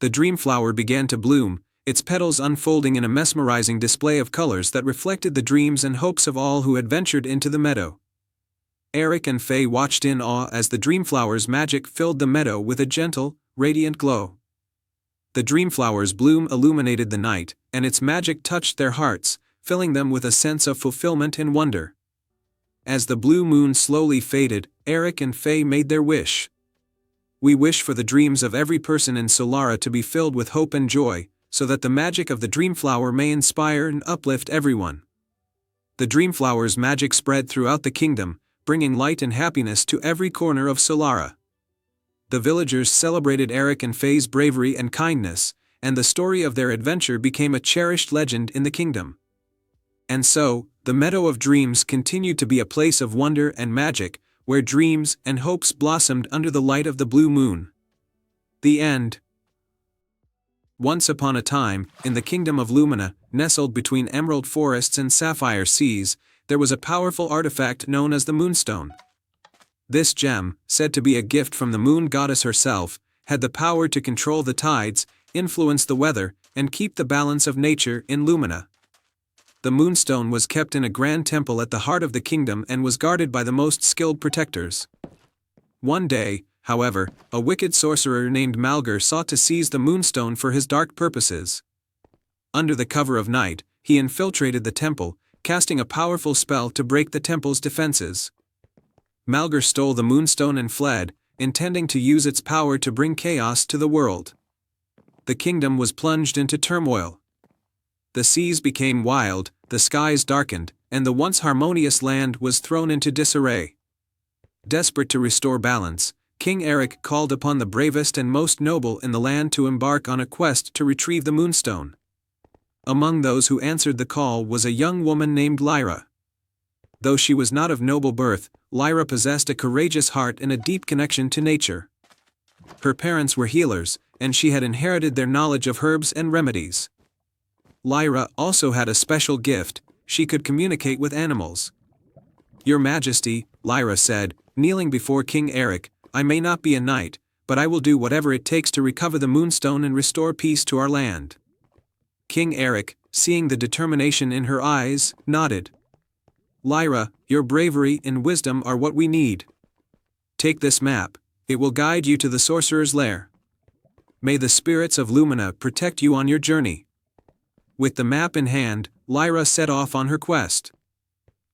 The dream flower began to bloom, its petals unfolding in a mesmerizing display of colors that reflected the dreams and hopes of all who had ventured into the meadow. Eric and Faye watched in awe as the dream flower's magic filled the meadow with a gentle, radiant glow. The dream flower's bloom illuminated the night, and its magic touched their hearts, filling them with a sense of fulfillment and wonder. As the blue moon slowly faded, Eric and Faye made their wish. "We wish for the dreams of every person in Solara to be filled with hope and joy, so that the magic of the dream flower may inspire and uplift everyone." The dream flower's magic spread throughout the kingdom, bringing light and happiness to every corner of Solara. The villagers celebrated Eric and Faye's bravery and kindness, and the story of their adventure became a cherished legend in the kingdom. And so, the Meadow of Dreams continued to be a place of wonder and magic, where dreams and hopes blossomed under the light of the blue moon. The end. Once upon a time, in the kingdom of Lumina, nestled between emerald forests and sapphire seas, there was a powerful artifact known as the Moonstone. This gem, said to be a gift from the moon goddess herself, had the power to control the tides, influence the weather, and keep the balance of nature in Lumina. The Moonstone was kept in a grand temple at the heart of the kingdom and was guarded by the most skilled protectors. One day, however, a wicked sorcerer named Malgur sought to seize the Moonstone for his dark purposes. Under the cover of night, he infiltrated the temple, casting a powerful spell to break the temple's defenses. Malgur stole the Moonstone and fled, intending to use its power to bring chaos to the world. The kingdom was plunged into turmoil. The seas became wild, the skies darkened, and the once harmonious land was thrown into disarray. Desperate to restore balance, King Eric called upon the bravest and most noble in the land to embark on a quest to retrieve the Moonstone. Among those who answered the call was a young woman named Lyra. Though she was not of noble birth, Lyra possessed a courageous heart and a deep connection to nature. Her parents were healers, and she had inherited their knowledge of herbs and remedies. Lyra also had a special gift: she could communicate with animals. "Your Majesty," Lyra said, kneeling before King Eric, "I may not be a knight, but I will do whatever it takes to recover the Moonstone and restore peace to our land." King Eric, seeing the determination in her eyes, nodded. "Lyra, your bravery and wisdom are what we need. Take this map, it will guide you to the sorcerer's lair. May the spirits of Lumina protect you on your journey." With the map in hand, Lyra set off on her quest.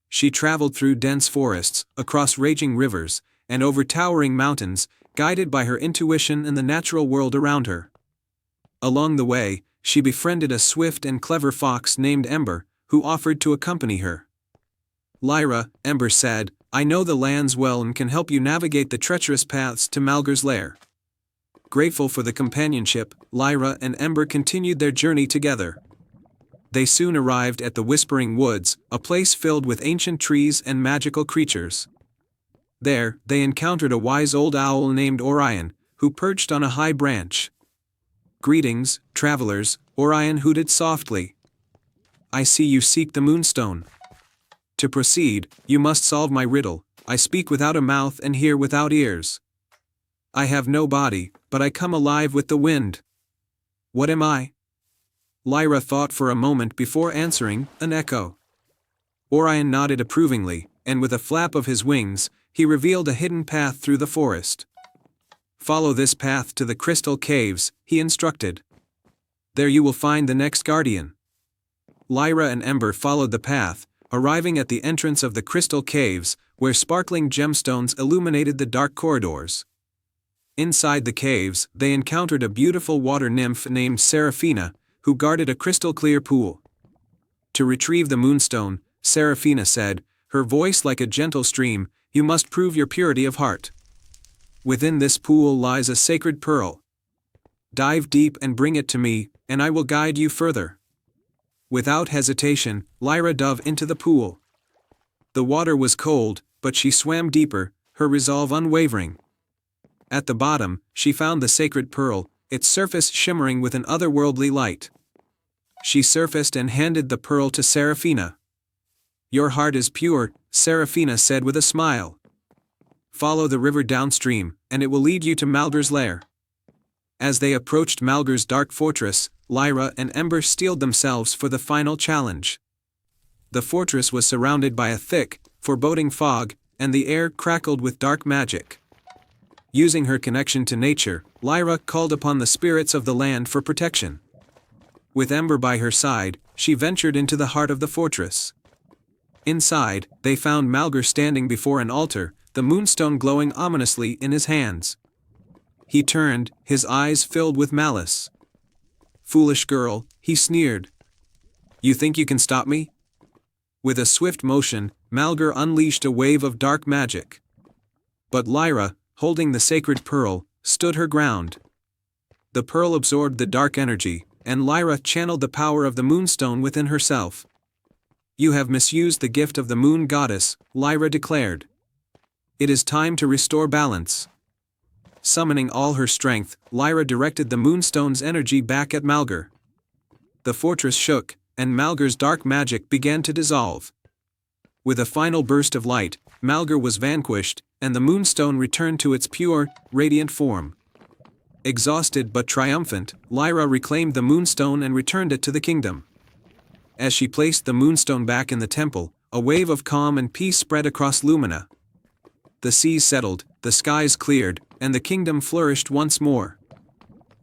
She traveled through dense forests, across raging rivers, and over towering mountains, guided by her intuition and the natural world around her. Along the way, she befriended a swift and clever fox named Ember, who offered to accompany her. "Lyra," Ember said, "I know the lands well and can help you navigate the treacherous paths to Malgur's lair." Grateful for the companionship, Lyra and Ember continued their journey together. They soon arrived at the Whispering Woods, a place filled with ancient trees and magical creatures. There, they encountered a wise old owl named Orion, who perched on a high branch. "Greetings, travelers," Orion hooted softly. "I see you seek the Moonstone. To proceed, you must solve my riddle. I speak without a mouth and hear without ears. I have no body, but I come alive with the wind. What am I?" Lyra thought for a moment before answering, "An echo." Orion nodded approvingly, and with a flap of his wings, he revealed a hidden path through the forest. "Follow this path to the Crystal Caves," he instructed. "There you will find the next guardian." Lyra and Ember followed the path, arriving at the entrance of the Crystal Caves, where sparkling gemstones illuminated the dark corridors. Inside the caves, they encountered a beautiful water nymph named Seraphina, who guarded a crystal-clear pool. "To retrieve the Moonstone," Seraphina said, her voice like a gentle stream, "you must prove your purity of heart. Within this pool lies a sacred pearl. Dive deep and bring it to me, and I will guide you further." Without hesitation, Lyra dove into the pool. The water was cold, but she swam deeper, her resolve unwavering. At the bottom, she found the sacred pearl, its surface shimmering with an otherworldly light. She surfaced and handed the pearl to Seraphina. "Your heart is pure," Seraphina said with a smile. "Follow the river downstream, and it will lead you to Malgar's lair." As they approached Malgar's dark fortress, Lyra and Ember steeled themselves for the final challenge. The fortress was surrounded by a thick, foreboding fog, and the air crackled with dark magic. Using her connection to nature, Lyra called upon the spirits of the land for protection. With Ember by her side, she ventured into the heart of the fortress. Inside, they found Malgar standing before an altar, the Moonstone glowing ominously in his hands. He turned, his eyes filled with malice. "Foolish girl," he sneered. "You think you can stop me?" With a swift motion, Malgar unleashed a wave of dark magic. But Lyra, holding the sacred pearl, stood her ground. The pearl absorbed the dark energy, and Lyra channeled the power of the Moonstone within herself. "You have misused the gift of the Moon Goddess," Lyra declared. "It is time to restore balance." Summoning all her strength, Lyra directed the Moonstone's energy back at Malgar. The fortress shook, and Malgar's dark magic began to dissolve. With a final burst of light, Malgar was vanquished, and the Moonstone returned to its pure, radiant form. Exhausted but triumphant, Lyra reclaimed the Moonstone and returned it to the kingdom. As she placed the Moonstone back in the temple, a wave of calm and peace spread across Lumina. The seas settled, the skies cleared, and the kingdom flourished once more.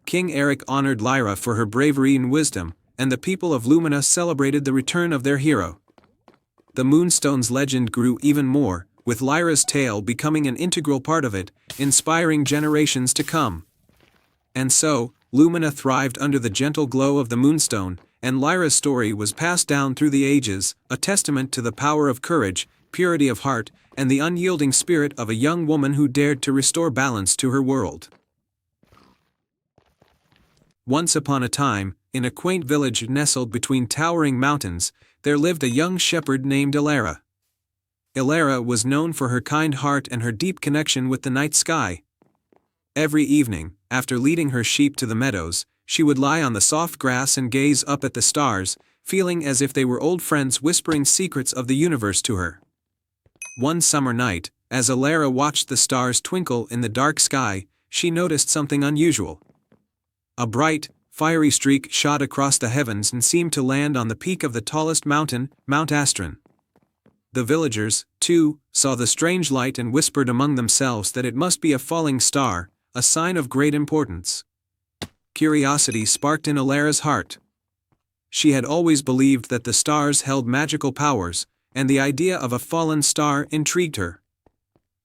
King Eric honored Lyra for her bravery and wisdom, and the people of Lumina celebrated the return of their hero. The Moonstone's legend grew even more, with Lyra's tale becoming an integral part of it, inspiring generations to come. And so, Lumina thrived under the gentle glow of the Moonstone, and Lyra's story was passed down through the ages, a testament to the power of courage, purity of heart, and the unyielding spirit of a young woman who dared to restore balance to her world. Once upon a time, in a quaint village nestled between towering mountains, there lived a young shepherd named Elara. Elara was known for her kind heart and her deep connection with the night sky. Every evening, after leading her sheep to the meadows, she would lie on the soft grass and gaze up at the stars, feeling as if they were old friends whispering secrets of the universe to her. One summer night, as Elara watched the stars twinkle in the dark sky, she noticed something unusual. A bright, fiery streak shot across the heavens and seemed to land on the peak of the tallest mountain, Mount Astron. The villagers, too, saw the strange light and whispered among themselves that it must be a falling star, a sign of great importance. Curiosity sparked in Elara's heart. She had always believed that the stars held magical powers, and the idea of a fallen star intrigued her.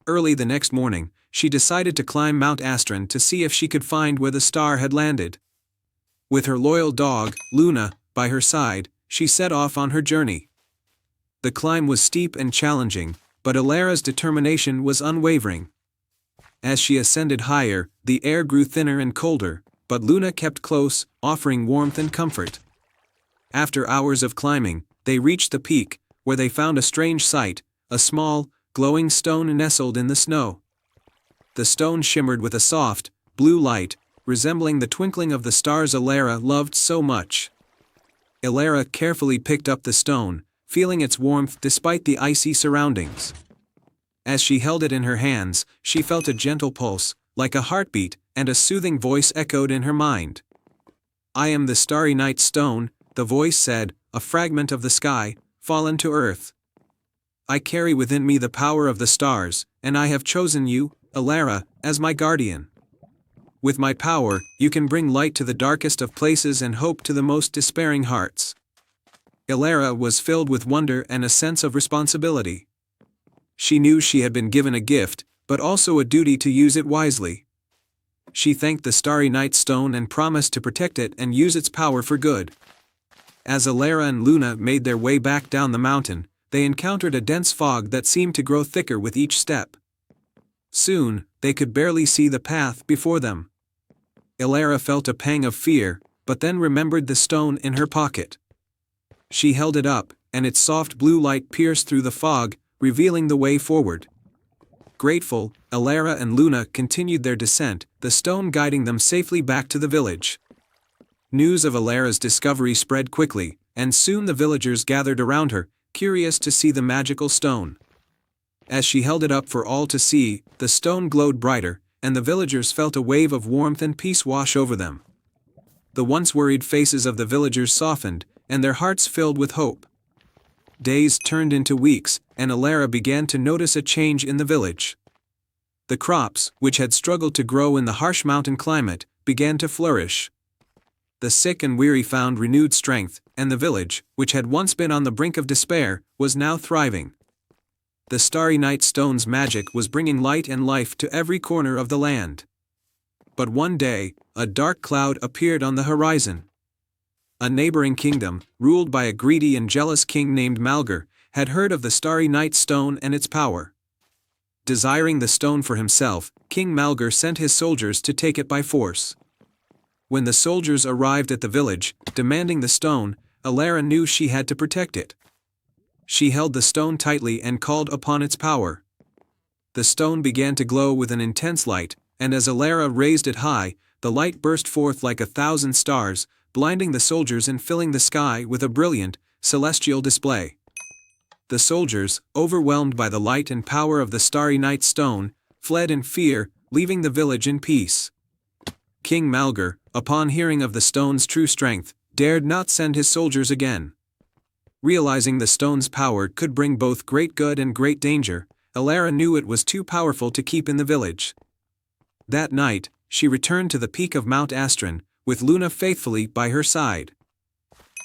Early the next morning, she decided to climb Mount Astron to see if she could find where the star had landed. With her loyal dog, Luna, by her side, she set off on her journey. The climb was steep and challenging, but Elara's determination was unwavering. As she ascended higher, the air grew thinner and colder, but Luna kept close, offering warmth and comfort. After hours of climbing, they reached the peak, where they found a strange sight, a small, glowing stone nestled in the snow. The stone shimmered with a soft, blue light, resembling the twinkling of the stars Elara loved so much. Elara carefully picked up the stone, feeling its warmth despite the icy surroundings. As she held it in her hands, she felt a gentle pulse, like a heartbeat, and a soothing voice echoed in her mind. "I am the Starry Night Stone," the voice said, "a fragment of the sky, fallen to earth. I carry within me the power of the stars, and I have chosen you, Elara, as my guardian. With my power, you can bring light to the darkest of places and hope to the most despairing hearts." Elara was filled with wonder and a sense of responsibility. She knew she had been given a gift, but also a duty to use it wisely. She thanked the Starry Night Stone and promised to protect it and use its power for good. As Elara and Luna made their way back down the mountain, they encountered a dense fog that seemed to grow thicker with each step. Soon, they could barely see the path before them. Elara felt a pang of fear, but then remembered the stone in her pocket. She held it up, and its soft blue light pierced through the fog, revealing the way forward. Grateful, Elara and Luna continued their descent, the stone guiding them safely back to the village. News of Elara's discovery spread quickly, and soon the villagers gathered around her, curious to see the magical stone. As she held it up for all to see, the stone glowed brighter, and the villagers felt a wave of warmth and peace wash over them. The once worried faces of the villagers softened, and their hearts filled with hope. Days turned into weeks, and Elara began to notice a change in the village. The crops, which had struggled to grow in the harsh mountain climate, began to flourish. The sick and weary found renewed strength, and the village, which had once been on the brink of despair, was now thriving. The Starry Night Stone's magic was bringing light and life to every corner of the land. But one day, a dark cloud appeared on the horizon. A neighboring kingdom, ruled by a greedy and jealous king named Malgar, had heard of the Starry Night Stone and its power. Desiring the stone for himself, King Malgar sent his soldiers to take it by force. When the soldiers arrived at the village, demanding the stone, Elara knew she had to protect it. She held the stone tightly and called upon its power. The stone began to glow with an intense light, and as Elara raised it high, the light burst forth like 1,000 stars, blinding the soldiers and filling the sky with a brilliant, celestial display. The soldiers, overwhelmed by the light and power of the Starry Night Stone, fled in fear, leaving the village in peace. King Malgar, upon hearing of the stone's true strength, dared not send his soldiers again. Realizing the stone's power could bring both great good and great danger, Elara knew it was too powerful to keep in the village. That night, she returned to the peak of Mount Astron, with Luna faithfully by her side.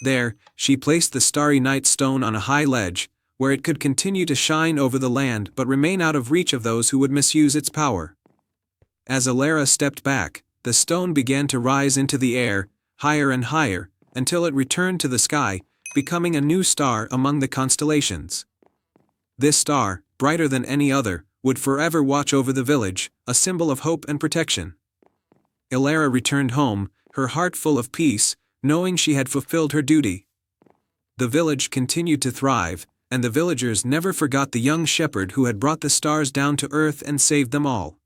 There, she placed the Starry Night Stone on a high ledge, where it could continue to shine over the land but remain out of reach of those who would misuse its power. As Elara stepped back, the stone began to rise into the air, higher and higher, until it returned to the sky, becoming a new star among the constellations. This star, brighter than any other, would forever watch over the village, a symbol of hope and protection. Elara returned home, her heart full of peace, knowing she had fulfilled her duty. The village continued to thrive, and the villagers never forgot the young shepherd who had brought the stars down to earth and saved them all.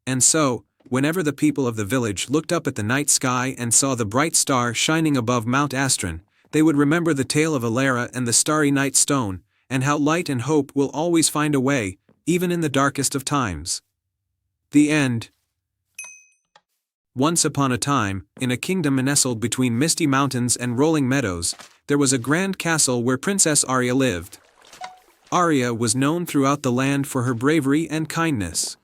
And so, whenever the people of the village looked up at the night sky and saw the bright star shining above Mount Astron, they would remember the tale of Elara and the Starry Night Stone, and how light and hope will always find a way, even in the darkest of times. The end. Once upon a time, in a kingdom nestled between misty mountains and rolling meadows, there was a grand castle where Princess Aria lived. Aria was known throughout the land for her bravery and kindness.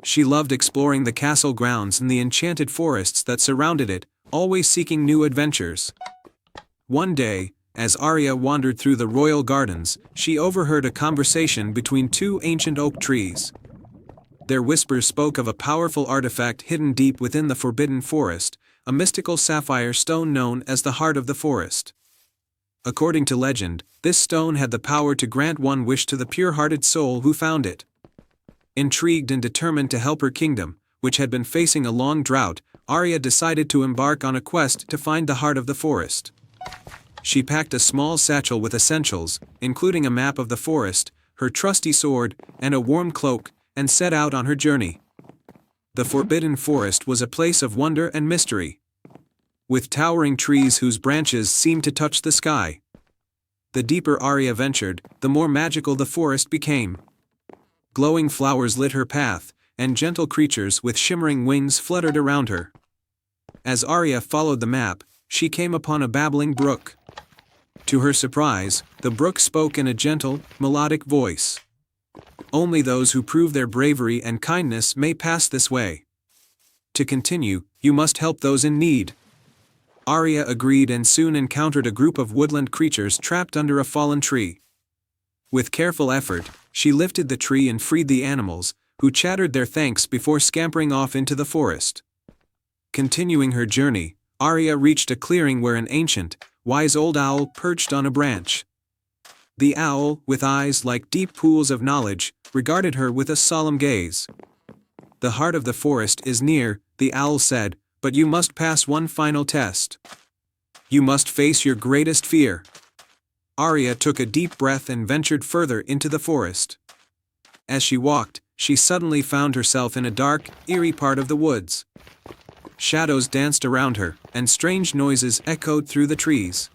She loved exploring the castle grounds and the enchanted forests that surrounded it, always seeking new adventures. One day, as Aria wandered through the royal gardens, she overheard a conversation between two ancient oak trees. Their whispers spoke of a powerful artifact hidden deep within the forbidden forest, a mystical sapphire stone known as the Heart of the Forest. According to legend, this stone had the power to grant one wish to the pure-hearted soul who found it. Intrigued and determined to help her kingdom, which had been facing a long drought, Aria decided to embark on a quest to find the Heart of the Forest. She packed a small satchel with essentials, including a map of the forest, her trusty sword, and a warm cloak, and set out on her journey. The Forbidden Forest was a place of wonder and mystery, with towering trees whose branches seemed to touch the sky. The deeper Arya ventured, the more magical the forest became. Glowing flowers lit her path, and gentle creatures with shimmering wings fluttered around her. As Arya followed the map, she came upon a babbling brook. To her surprise, the brook spoke in a gentle, melodic voice. "Only those who prove their bravery and kindness may pass this way. To continue, you must help those in need." Arya agreed and soon encountered a group of woodland creatures trapped under a fallen tree. With careful effort, she lifted the tree and freed the animals, who chattered their thanks before scampering off into the forest. Continuing her journey, Arya reached a clearing where an ancient, wise old owl perched on a branch. The owl, with eyes like deep pools of knowledge, regarded her with a solemn gaze. "The heart of the forest is near," the owl said, "but you must pass one final test. You must face your greatest fear." Arya took a deep breath and ventured further into the forest. As she walked, she suddenly found herself in a dark, eerie part of the woods. Shadows danced around her, and strange noises echoed through the trees.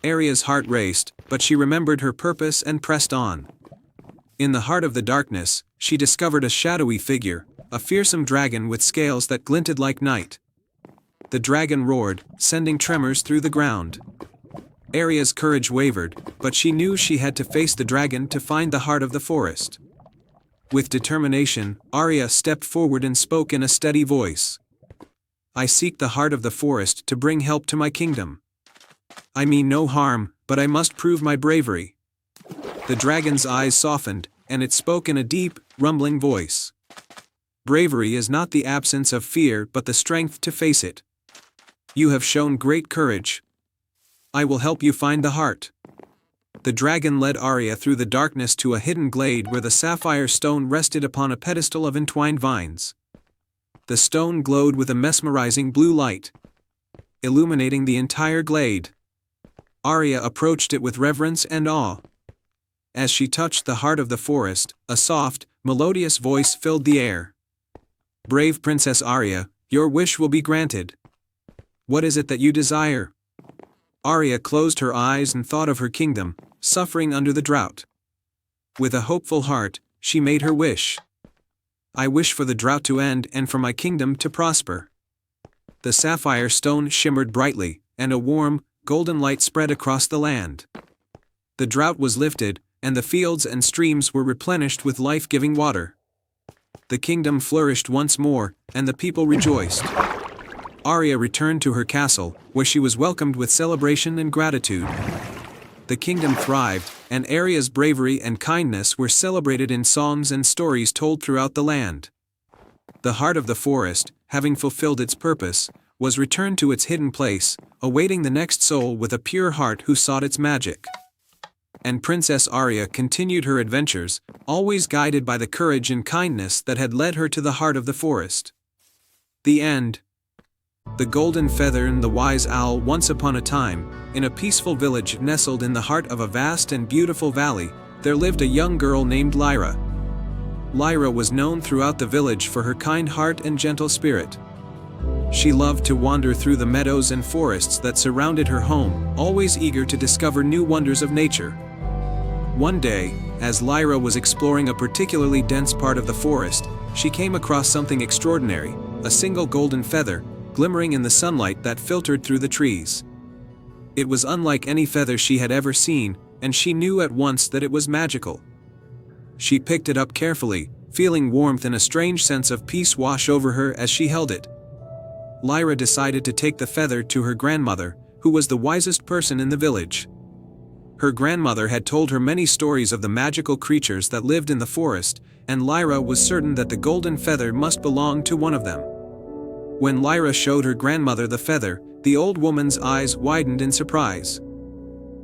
Arya's heart raced, but she remembered her purpose and pressed on. In the heart of the darkness, she discovered a shadowy figure, a fearsome dragon with scales that glinted like night. The dragon roared, sending tremors through the ground. Arya's courage wavered, but she knew she had to face the dragon to find the heart of the forest. With determination, Arya stepped forward and spoke in a steady voice. "I seek the heart of the forest to bring help to my kingdom. I mean no harm, but I must prove my bravery." The dragon's eyes softened, and it spoke in a deep, rumbling voice. "Bravery is not the absence of fear but the strength to face it. You have shown great courage. I will help you find the heart." The dragon led Arya through the darkness to a hidden glade where the sapphire stone rested upon a pedestal of entwined vines. The stone glowed with a mesmerizing blue light, illuminating the entire glade. Arya approached it with reverence and awe. As she touched the heart of the forest, a soft, melodious voice filled the air. "Brave Princess Arya, your wish will be granted. What is it that you desire?" Arya closed her eyes and thought of her kingdom, suffering under the drought. With a hopeful heart, she made her wish. "I wish for the drought to end and for my kingdom to prosper." The sapphire stone shimmered brightly, and a warm, golden light spread across the land. The drought was lifted, and the fields and streams were replenished with life-giving water. The kingdom flourished once more, and the people rejoiced. Arya returned to her castle, where she was welcomed with celebration and gratitude. The kingdom thrived, and Arya's bravery and kindness were celebrated in songs and stories told throughout the land. The heart of the forest, having fulfilled its purpose, was returned to its hidden place, awaiting the next soul with a pure heart who sought its magic. And Princess Arya continued her adventures, always guided by the courage and kindness that had led her to the heart of the forest. The end. The golden feather and the wise owl. Once upon a time, in a peaceful village nestled in the heart of a vast and beautiful valley, there lived a young girl named Lyra. Lyra was known throughout the village for her kind heart and gentle spirit. She loved to wander through the meadows and forests that surrounded her home, always eager to discover new wonders of nature. One day, as Lyra was exploring a particularly dense part of the forest, she came across something extraordinary, a single golden feather, glimmering in the sunlight that filtered through the trees. It was unlike any feather she had ever seen, and she knew at once that it was magical. She picked it up carefully, feeling warmth and a strange sense of peace wash over her as she held it. Lyra decided to take the feather to her grandmother, who was the wisest person in the village. Her grandmother had told her many stories of the magical creatures that lived in the forest, and Lyra was certain that the golden feather must belong to one of them. When Lyra showed her grandmother the feather, the old woman's eyes widened in surprise.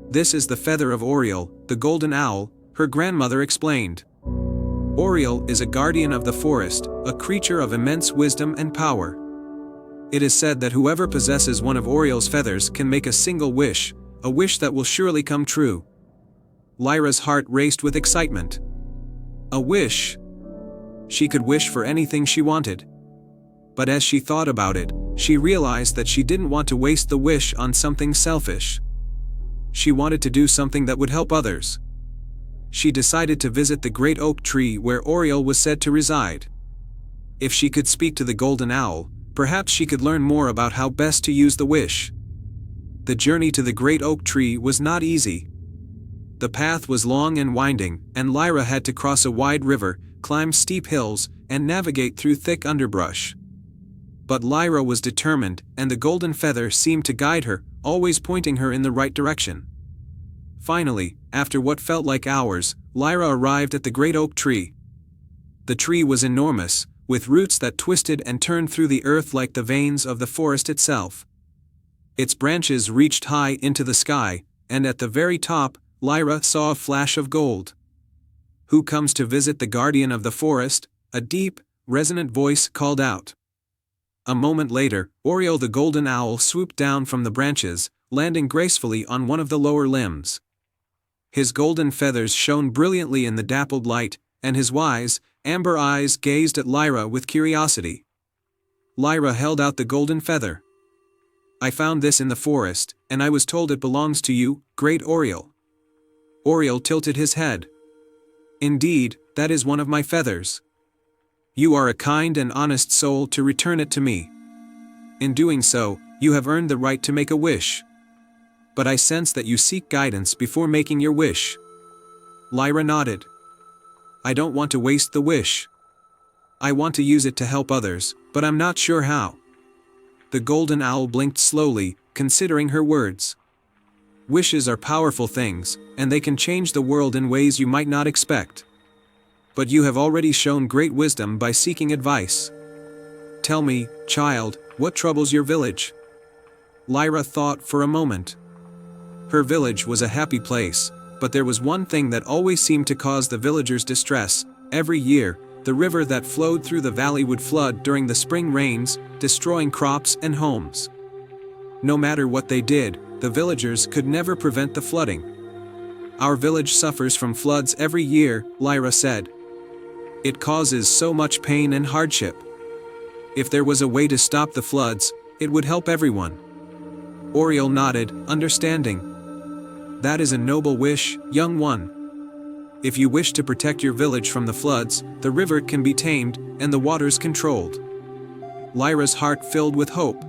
"This is the feather of Oriole, the golden owl," her grandmother explained. Oriole is a guardian of the forest, a creature of immense wisdom and power. It is said that whoever possesses one of Oriole's feathers can make a single wish, a wish that will surely come true. Lyra's heart raced with excitement. A wish! She could wish for anything she wanted. But as she thought about it, she realized that she didn't want to waste the wish on something selfish. She wanted to do something that would help others. She decided to visit the great oak tree where Oriole was said to reside. If she could speak to the golden owl, perhaps she could learn more about how best to use the wish. The journey to the great oak tree was not easy. The path was long and winding, and Lyra had to cross a wide river, climb steep hills, and navigate through thick underbrush. But Lyra was determined, and the golden feather seemed to guide her, always pointing her in the right direction. Finally, after what felt like hours, Lyra arrived at the great oak tree. The tree was enormous, with roots that twisted and turned through the earth like the veins of the forest itself. Its branches reached high into the sky, and at the very top, Lyra saw a flash of gold. "Who comes to visit the guardian of the forest?" a deep, resonant voice called out. A moment later, Oriole the golden owl swooped down from the branches, landing gracefully on one of the lower limbs. His golden feathers shone brilliantly in the dappled light, and his wise, amber eyes gazed at Lyra with curiosity. Lyra held out the golden feather. "I found this in the forest, and I was told it belongs to you, great Oriole." Oriole tilted his head. "Indeed, that is one of my feathers. You are a kind and honest soul to return it to me. In doing so, you have earned the right to make a wish. But I sense that you seek guidance before making your wish." Lyra nodded. "I don't want to waste the wish. I want to use it to help others, but I'm not sure how." The golden owl blinked slowly, considering her words. "Wishes are powerful things, and they can change the world in ways you might not expect. But you have already shown great wisdom by seeking advice. Tell me, child, what troubles your village?" Lyra thought for a moment. Her village was a happy place, but there was one thing that always seemed to cause the villagers distress. Every year, the river that flowed through the valley would flood during the spring rains, destroying crops and homes. No matter what they did, the villagers could never prevent the flooding. "Our village suffers from floods every year," Lyra said. "It causes so much pain and hardship. If there was a way to stop the floods, it would help everyone." Oriole nodded, understanding. "That is a noble wish, young one. If you wish to protect your village from the floods, the river can be tamed, and the waters controlled." Lyra's heart filled with hope.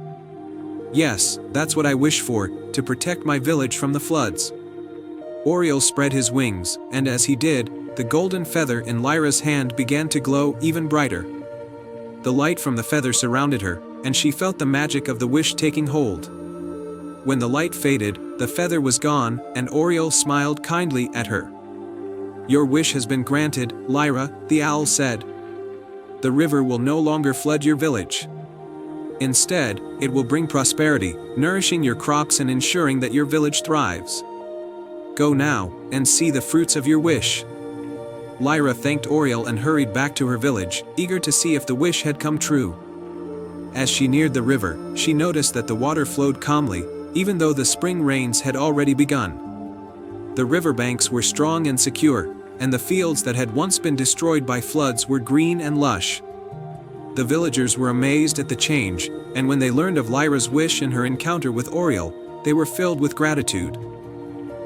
"Yes, that's what I wish for, to protect my village from the floods." Oriole spread his wings, and as he did, the golden feather in Lyra's hand began to glow even brighter. The light from the feather surrounded her, and she felt the magic of the wish taking hold. When the light faded, the feather was gone, and Oriole smiled kindly at her. "Your wish has been granted, Lyra," the owl said. "The river will no longer flood your village. Instead, it will bring prosperity, nourishing your crops and ensuring that your village thrives. Go now, and see the fruits of your wish." Lyra thanked Oriole and hurried back to her village, eager to see if the wish had come true. As she neared the river, she noticed that the water flowed calmly, even though the spring rains had already begun. The riverbanks were strong and secure, and the fields that had once been destroyed by floods were green and lush. The villagers were amazed at the change, and when they learned of Lyra's wish and her encounter with Oriole, they were filled with gratitude.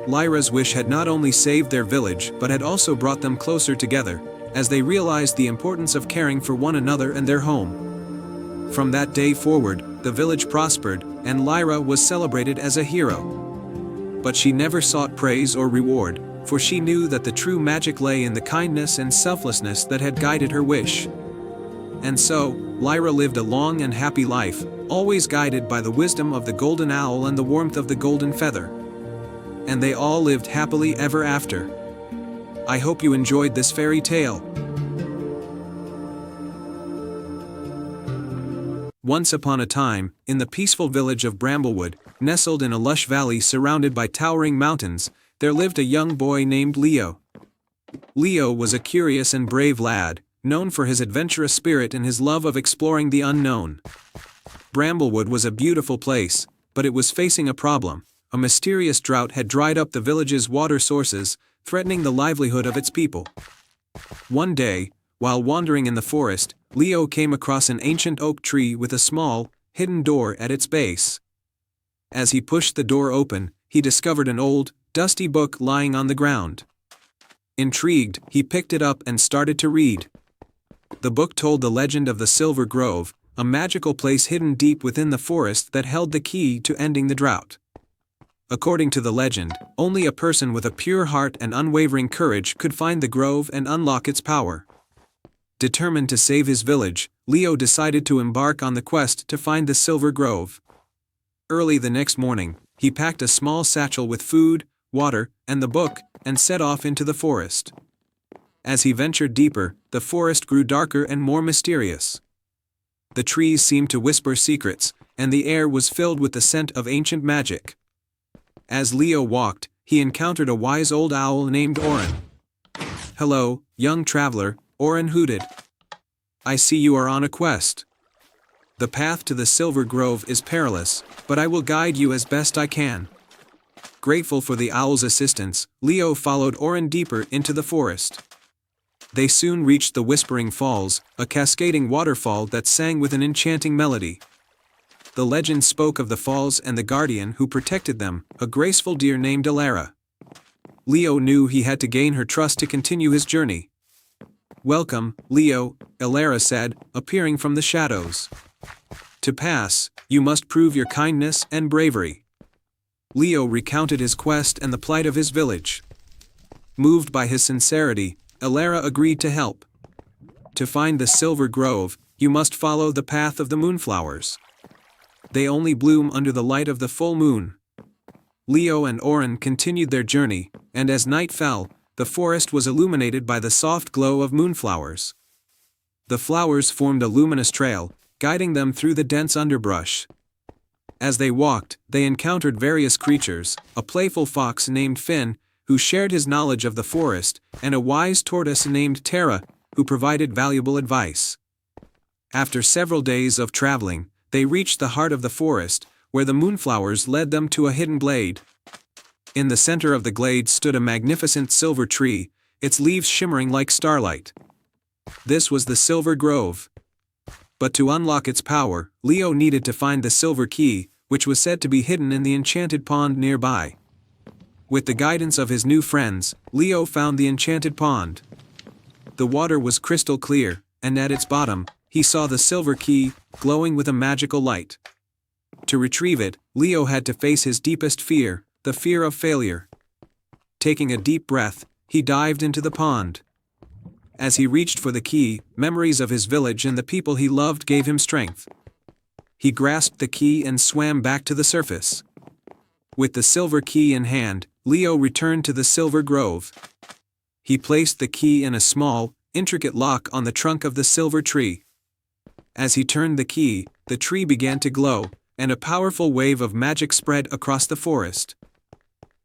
Lyra's wish had not only saved their village but had also brought them closer together, as they realized the importance of caring for one another and their home. From that day forward, the village prospered, and Lyra was celebrated as a hero. But she never sought praise or reward, for she knew that the true magic lay in the kindness and selflessness that had guided her wish. And so, Lyra lived a long and happy life, always guided by the wisdom of the golden owl and the warmth of the golden feather. And they all lived happily ever after. I hope you enjoyed this fairy tale. Once upon a time, in the peaceful village of Bramblewood, nestled in a lush valley surrounded by towering mountains, there lived a young boy named Leo. Leo was a curious and brave lad, known for his adventurous spirit and his love of exploring the unknown. Bramblewood was a beautiful place, but it was facing a problem. A mysterious drought had dried up the village's water sources, threatening the livelihood of its people. One day, While wandering in the forest, Leo came across an ancient oak tree with a small, hidden door at its base. As he pushed the door open, he discovered an old, dusty book lying on the ground. Intrigued, he picked it up and started to read. The book told the legend of the Silver Grove, a magical place hidden deep within the forest that held the key to ending the drought. According to the legend, only a person with a pure heart and unwavering courage could find the grove and unlock its power. Determined to save his village, Leo decided to embark on the quest to find the Silver Grove. Early the next morning, he packed a small satchel with food, water, and the book, and set off into the forest. As he ventured deeper, the forest grew darker and more mysterious. The trees seemed to whisper secrets, and the air was filled with the scent of ancient magic. As Leo walked, he encountered a wise old owl named Oren. "Hello, young traveler," Oren hooted. "I see you are on a quest. The path to the Silver Grove is perilous, but I will guide you as best I can." Grateful for the owl's assistance, Leo followed Oren deeper into the forest. They soon reached the Whispering Falls, a cascading waterfall that sang with an enchanting melody. The legend spoke of the falls and the guardian who protected them, a graceful deer named Elara. Leo knew he had to gain her trust to continue his journey. "Welcome, Leo," Elara said, appearing from the shadows. "To pass, you must prove your kindness and bravery." Leo recounted his quest and the plight of his village. Moved by his sincerity, Elara agreed to help. "To find the Silver Grove, you must follow the path of the moonflowers. They only bloom under the light of the full moon." Leo and Oren continued their journey, and as night fell, the forest was illuminated by the soft glow of moonflowers. The flowers formed a luminous trail, guiding them through the dense underbrush. As they walked, they encountered various creatures, a playful fox named Finn, who shared his knowledge of the forest, and a wise tortoise named Tara, who provided valuable advice. After several days of traveling, they reached the heart of the forest, where the moonflowers led them to a hidden glade. In the center of the glade stood a magnificent silver tree, its leaves shimmering like starlight. This was the Silver Grove. But to unlock its power, Leo needed to find the silver key, which was said to be hidden in the enchanted pond nearby. With the guidance of his new friends, Leo found the enchanted pond. The water was crystal clear, and at its bottom, he saw the silver key, glowing with a magical light. To retrieve it, Leo had to face his deepest fear, the fear of failure. Taking a deep breath, he dived into the pond. As he reached for the key, memories of his village and the people he loved gave him strength. He grasped the key and swam back to the surface. With the silver key in hand, Leo returned to the Silver Grove. He placed the key in a small, intricate lock on the trunk of the silver tree. As he turned the key, the tree began to glow, and a powerful wave of magic spread across the forest.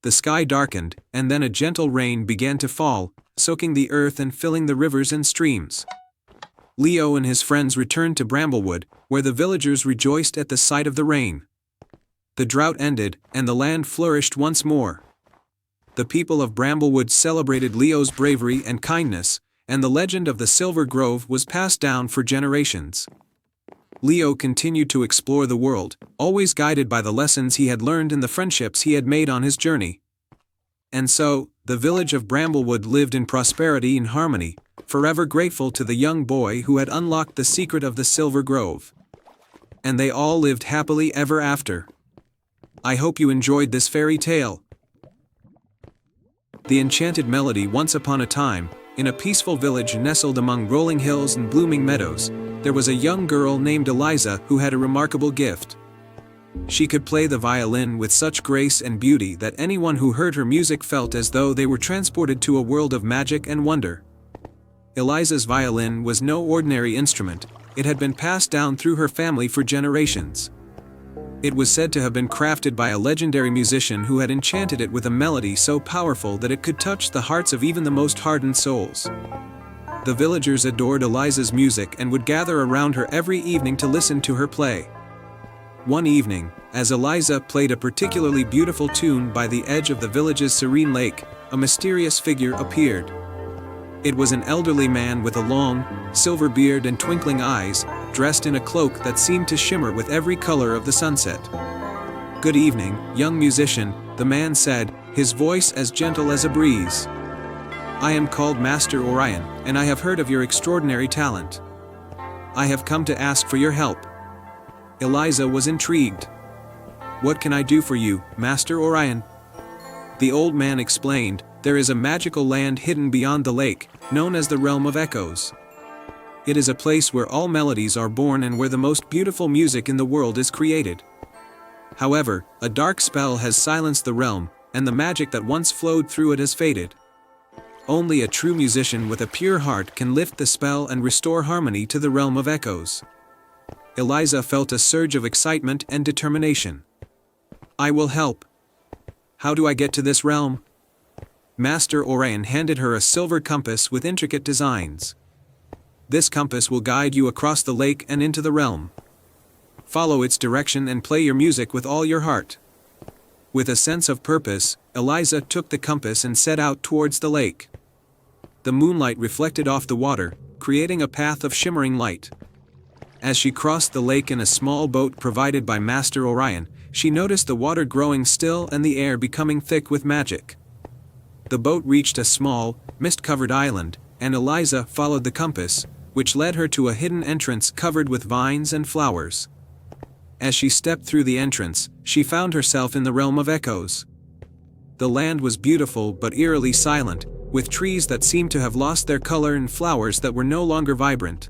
The sky darkened, and then a gentle rain began to fall, soaking the earth and filling the rivers and streams. Leo and his friends returned to Bramblewood, where the villagers rejoiced at the sight of the rain. The drought ended, and the land flourished once more. The people of Bramblewood celebrated Leo's bravery and kindness, and the legend of the Silver Grove was passed down for generations. Leo continued to explore the world, always guided by the lessons he had learned and the friendships he had made on his journey. And so, the village of Bramblewood lived in prosperity and harmony, forever grateful to the young boy who had unlocked the secret of the Silver Grove. And they all lived happily ever after. I hope you enjoyed this fairy tale. The enchanted melody. Once upon a time, in a peaceful village nestled among rolling hills and blooming meadows, there was a young girl named Eliza who had a remarkable gift. She could play the violin with such grace and beauty that anyone who heard her music felt as though they were transported to a world of magic and wonder. Eliza's violin was no ordinary instrument, it had been passed down through her family for generations. It was said to have been crafted by a legendary musician who had enchanted it with a melody so powerful that it could touch the hearts of even the most hardened souls. The villagers adored Eliza's music and would gather around her every evening to listen to her play. One evening, as Eliza played a particularly beautiful tune by the edge of the village's serene lake, a mysterious figure appeared. It was an elderly man with a long, silver beard and twinkling eyes, dressed in a cloak that seemed to shimmer with every color of the sunset. "Good evening, young musician," the man said, his voice as gentle as a breeze. "I am called Master Orion, and I have heard of your extraordinary talent. I have come to ask for your help." Eliza was intrigued. "What can I do for you, Master Orion?" The old man explained, "There is a magical land hidden beyond the lake, known as the Realm of Echoes. It is a place where all melodies are born and where the most beautiful music in the world is created. However, a dark spell has silenced the realm, and the magic that once flowed through it has faded. Only a true musician with a pure heart can lift the spell and restore harmony to the Realm of Echoes." Eliza felt a surge of excitement and determination. "I will help. How do I get to this realm?" Master Orion handed her a silver compass with intricate designs. "This compass will guide you across the lake and into the realm. Follow its direction and play your music with all your heart." With a sense of purpose, Eliza took the compass and set out towards the lake. The moonlight reflected off the water, creating a path of shimmering light. As she crossed the lake in a small boat provided by Master Orion, she noticed the water growing still and the air becoming thick with magic. The boat reached a small, mist-covered island, and Eliza followed the compass, which led her to a hidden entrance covered with vines and flowers. As she stepped through the entrance, she found herself in the Realm of Echoes. The land was beautiful but eerily silent, with trees that seemed to have lost their color and flowers that were no longer vibrant.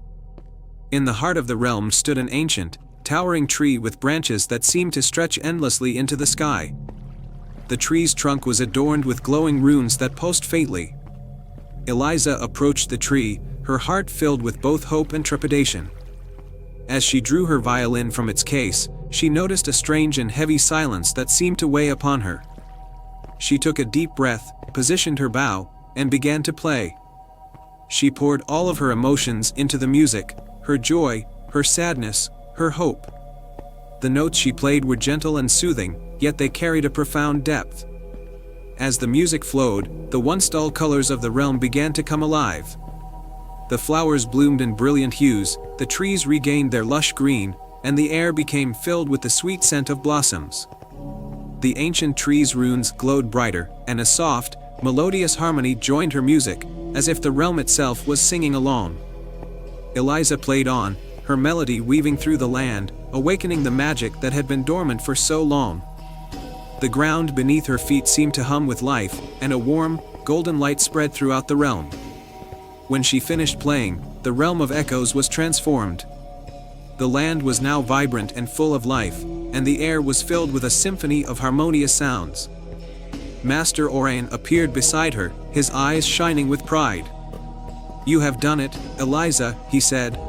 In the heart of the realm stood an ancient, towering tree with branches that seemed to stretch endlessly into the sky. The tree's trunk was adorned with glowing runes that pulsed faintly. Eliza approached the tree, her heart filled with both hope and trepidation. As she drew her violin from its case, she noticed a strange and heavy silence that seemed to weigh upon her. She took a deep breath, positioned her bow, and began to play. She poured all of her emotions into the music, her joy, her sadness, her hope. The notes she played were gentle and soothing, yet they carried a profound depth. As the music flowed, the once dull colors of the realm began to come alive. The flowers bloomed in brilliant hues, the trees regained their lush green, and the air became filled with the sweet scent of blossoms. The ancient tree's runes glowed brighter, and a soft, melodious harmony joined her music, as if the realm itself was singing along. Eliza played on, her melody weaving through the land, awakening the magic that had been dormant for so long. The ground beneath her feet seemed to hum with life, and a warm, golden light spread throughout the realm. When she finished playing, the Realm of Echoes was transformed. The land was now vibrant and full of life, and the air was filled with a symphony of harmonious sounds. Master Orion appeared beside her, his eyes shining with pride. "You have done it, Eliza," he said.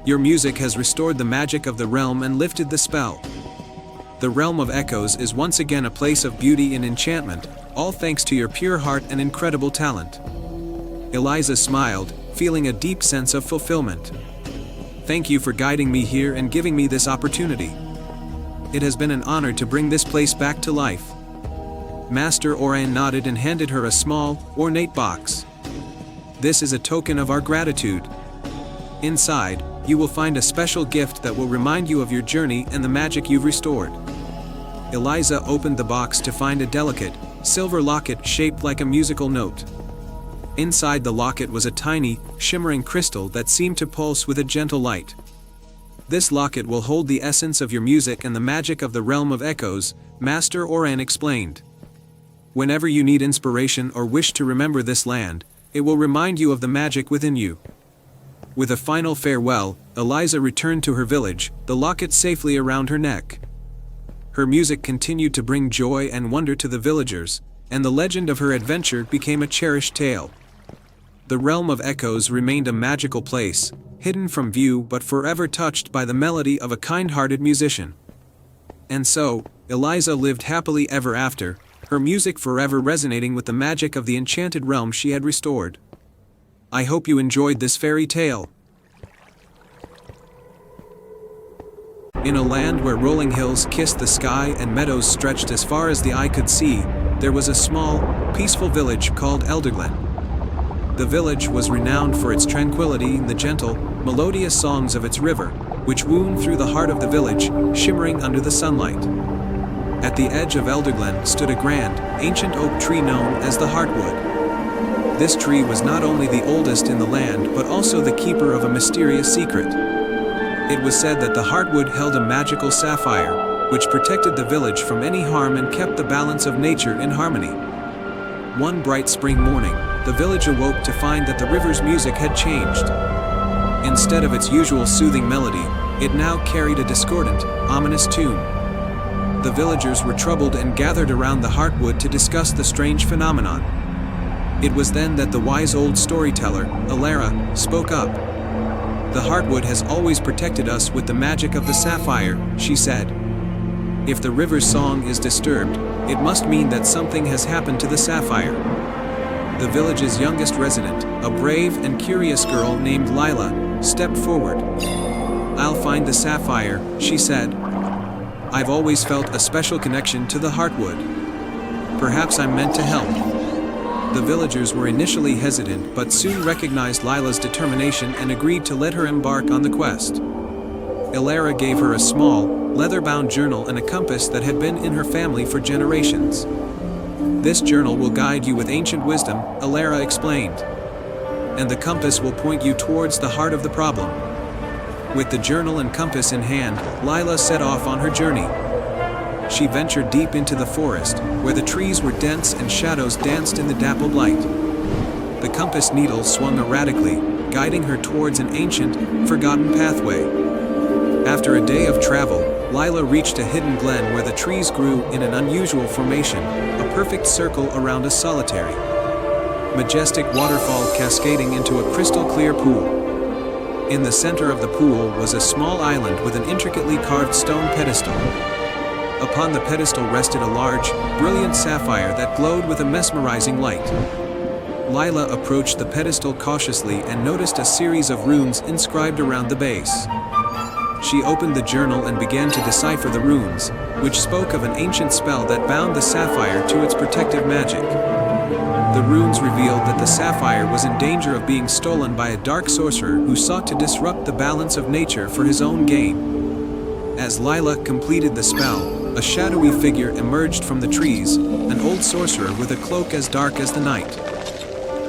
"Your music has restored the magic of the realm and lifted the spell. The Realm of Echoes is once again a place of beauty and enchantment, all thanks to your pure heart and incredible talent." Eliza smiled, feeling a deep sense of fulfillment. "Thank you for guiding me here and giving me this opportunity. It has been an honor to bring this place back to life." Master Orion nodded and handed her a small, ornate box. "This is a token of our gratitude. Inside, you will find a special gift that will remind you of your journey and the magic you've restored." Eliza opened the box to find a delicate, silver locket shaped like a musical note. Inside the locket was a tiny, shimmering crystal that seemed to pulse with a gentle light. "This locket will hold the essence of your music and the magic of the Realm of Echoes," Master Orion explained. "Whenever you need inspiration or wish to remember this land, it will remind you of the magic within you." With a final farewell, Eliza returned to her village, the locket safely around her neck. Her music continued to bring joy and wonder to the villagers, and the legend of her adventure became a cherished tale. The Realm of Echoes remained a magical place, hidden from view but forever touched by the melody of a kind-hearted musician. And so, Eliza lived happily ever after, her music forever resonating with the magic of the enchanted realm she had restored. I hope you enjoyed this fairy tale. In a land where rolling hills kissed the sky and meadows stretched as far as the eye could see, there was a small, peaceful village called Elderglen. The village was renowned for its tranquility and the gentle, melodious songs of its river, which wound through the heart of the village, shimmering under the sunlight. At the edge of Elderglen stood a grand, ancient oak tree known as the Heartwood. This tree was not only the oldest in the land but also the keeper of a mysterious secret. It was said that the Heartwood held a magical sapphire, which protected the village from any harm and kept the balance of nature in harmony. One bright spring morning, the village awoke to find that the river's music had changed. Instead of its usual soothing melody, it now carried a discordant, ominous tune. The villagers were troubled and gathered around the Heartwood to discuss the strange phenomenon. It was then that the wise old storyteller, Elara, spoke up. "The Heartwood has always protected us with the magic of the sapphire," she said. "If the river's song is disturbed, it must mean that something has happened to the sapphire." The village's youngest resident, a brave and curious girl named Lila, stepped forward. "I'll find the sapphire," she said. "I've always felt a special connection to the Heartwood. Perhaps I'm meant to help." The villagers were initially hesitant but soon recognized Lila's determination and agreed to let her embark on the quest. Elara gave her a small, leather-bound journal and a compass that had been in her family for generations. "This journal will guide you with ancient wisdom," Elara explained. "And the compass will point you towards the heart of the problem." With the journal and compass in hand, Lila set off on her journey. She ventured deep into the forest, where the trees were dense and shadows danced in the dappled light. The compass needle swung erratically, guiding her towards an ancient, forgotten pathway. After a day of travel, Lila reached a hidden glen where the trees grew in an unusual formation, a perfect circle around a solitary, majestic waterfall cascading into a crystal-clear pool. In the center of the pool was a small island with an intricately carved stone pedestal. Upon the pedestal rested a large, brilliant sapphire that glowed with a mesmerizing light. Lila approached the pedestal cautiously and noticed a series of runes inscribed around the base. She opened the journal and began to decipher the runes, which spoke of an ancient spell that bound the sapphire to its protective magic. The runes revealed that the sapphire was in danger of being stolen by a dark sorcerer who sought to disrupt the balance of nature for his own gain. As Lila completed the spell, a shadowy figure emerged from the trees, an old sorcerer with a cloak as dark as the night.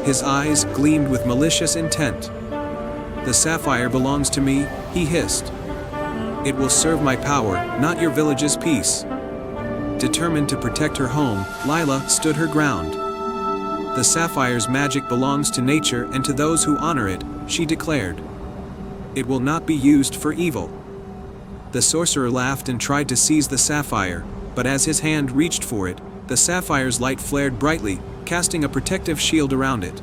His eyes gleamed with malicious intent. "The sapphire belongs to me," he hissed. "It will serve my power, not your village's peace." Determined to protect her home, Lila stood her ground. "The sapphire's magic belongs to nature and to those who honor it," she declared. "It will not be used for evil." The sorcerer laughed and tried to seize the sapphire, but as his hand reached for it, the sapphire's light flared brightly, casting a protective shield around it.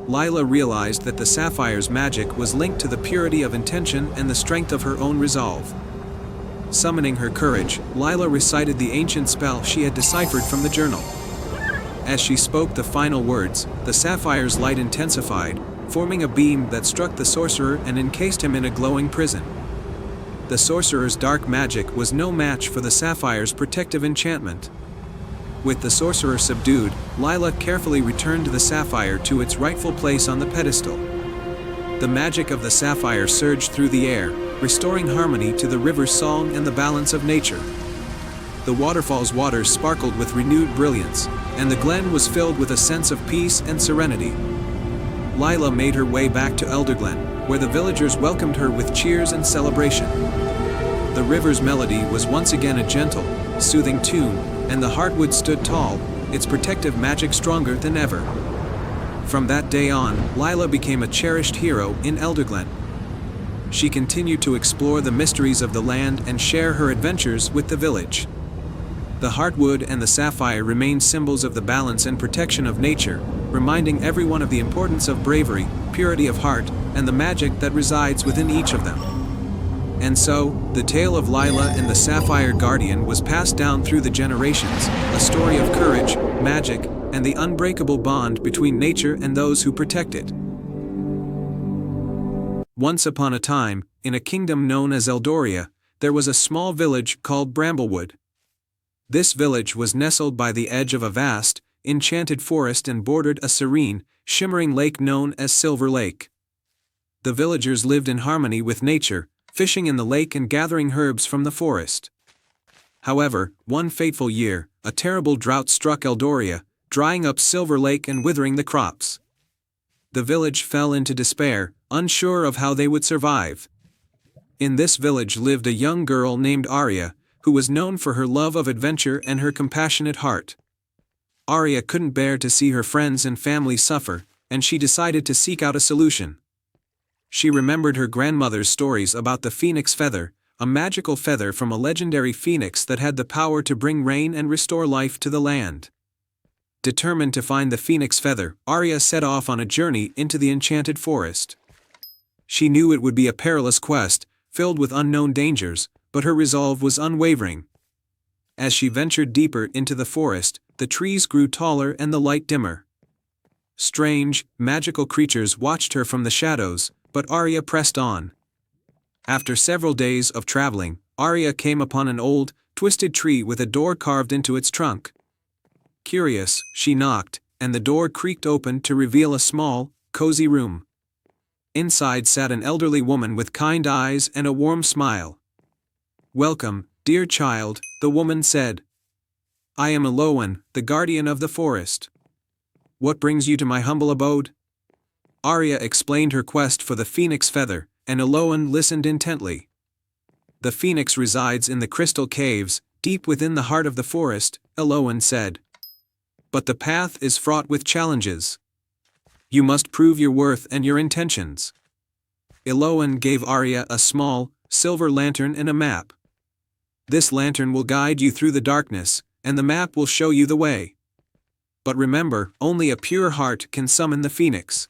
Lila realized that the sapphire's magic was linked to the purity of intention and the strength of her own resolve. Summoning her courage, Lila recited the ancient spell she had deciphered from the journal. As she spoke the final words, the sapphire's light intensified, forming a beam that struck the sorcerer and encased him in a glowing prison. The sorcerer's dark magic was no match for the sapphire's protective enchantment. With the sorcerer subdued, Lila carefully returned the sapphire to its rightful place on the pedestal. The magic of the sapphire surged through the air, restoring harmony to the river's song and the balance of nature. The waterfall's waters sparkled with renewed brilliance, and the glen was filled with a sense of peace and serenity. Lila made her way back to Elderglen, where the villagers welcomed her with cheers and celebration. The river's melody was once again a gentle, soothing tune, and the Heartwood stood tall, its protective magic stronger than ever. From that day on, Lila became a cherished hero in Elderglen. She continued to explore the mysteries of the land and share her adventures with the village. The Heartwood and the sapphire remained symbols of the balance and protection of nature, reminding everyone of the importance of bravery, purity of heart, and the magic that resides within each of them. And so, the tale of Lila and the Sapphire Guardian was passed down through the generations, a story of courage, magic, and the unbreakable bond between nature and those who protect it. Once upon a time, in a kingdom known as Eldoria, there was a small village called Bramblewood. This village was nestled by the edge of a vast, enchanted forest and bordered a serene, shimmering lake known as Silver Lake. The villagers lived in harmony with nature, fishing in the lake and gathering herbs from the forest. However, one fateful year, a terrible drought struck Eldoria, drying up Silver Lake and withering the crops. The village fell into despair, unsure of how they would survive. In this village lived a young girl named Arya, who was known for her love of adventure and her compassionate heart. Arya couldn't bear to see her friends and family suffer, and she decided to seek out a solution. She remembered her grandmother's stories about the phoenix feather, a magical feather from a legendary phoenix that had the power to bring rain and restore life to the land. Determined to find the phoenix feather, Arya set off on a journey into the enchanted forest. She knew it would be a perilous quest, filled with unknown dangers, but her resolve was unwavering. As she ventured deeper into the forest, the trees grew taller and the light dimmer. Strange, magical creatures watched her from the shadows, but Arya pressed on. After several days of traveling, Arya came upon an old, twisted tree with a door carved into its trunk. Curious, she knocked, and the door creaked open to reveal a small, cozy room. Inside sat an elderly woman with kind eyes and a warm smile. "Welcome, dear child," the woman said. "I am Elowen, the guardian of the forest. What brings you to my humble abode?" Arya explained her quest for the phoenix feather, and Elowen listened intently. "The phoenix resides in the crystal caves, deep within the heart of the forest," Elowen said. "But the path is fraught with challenges. You must prove your worth and your intentions." Elowen gave Arya a small, silver lantern and a map. "This lantern will guide you through the darkness, and the map will show you the way. But remember, only a pure heart can summon the phoenix."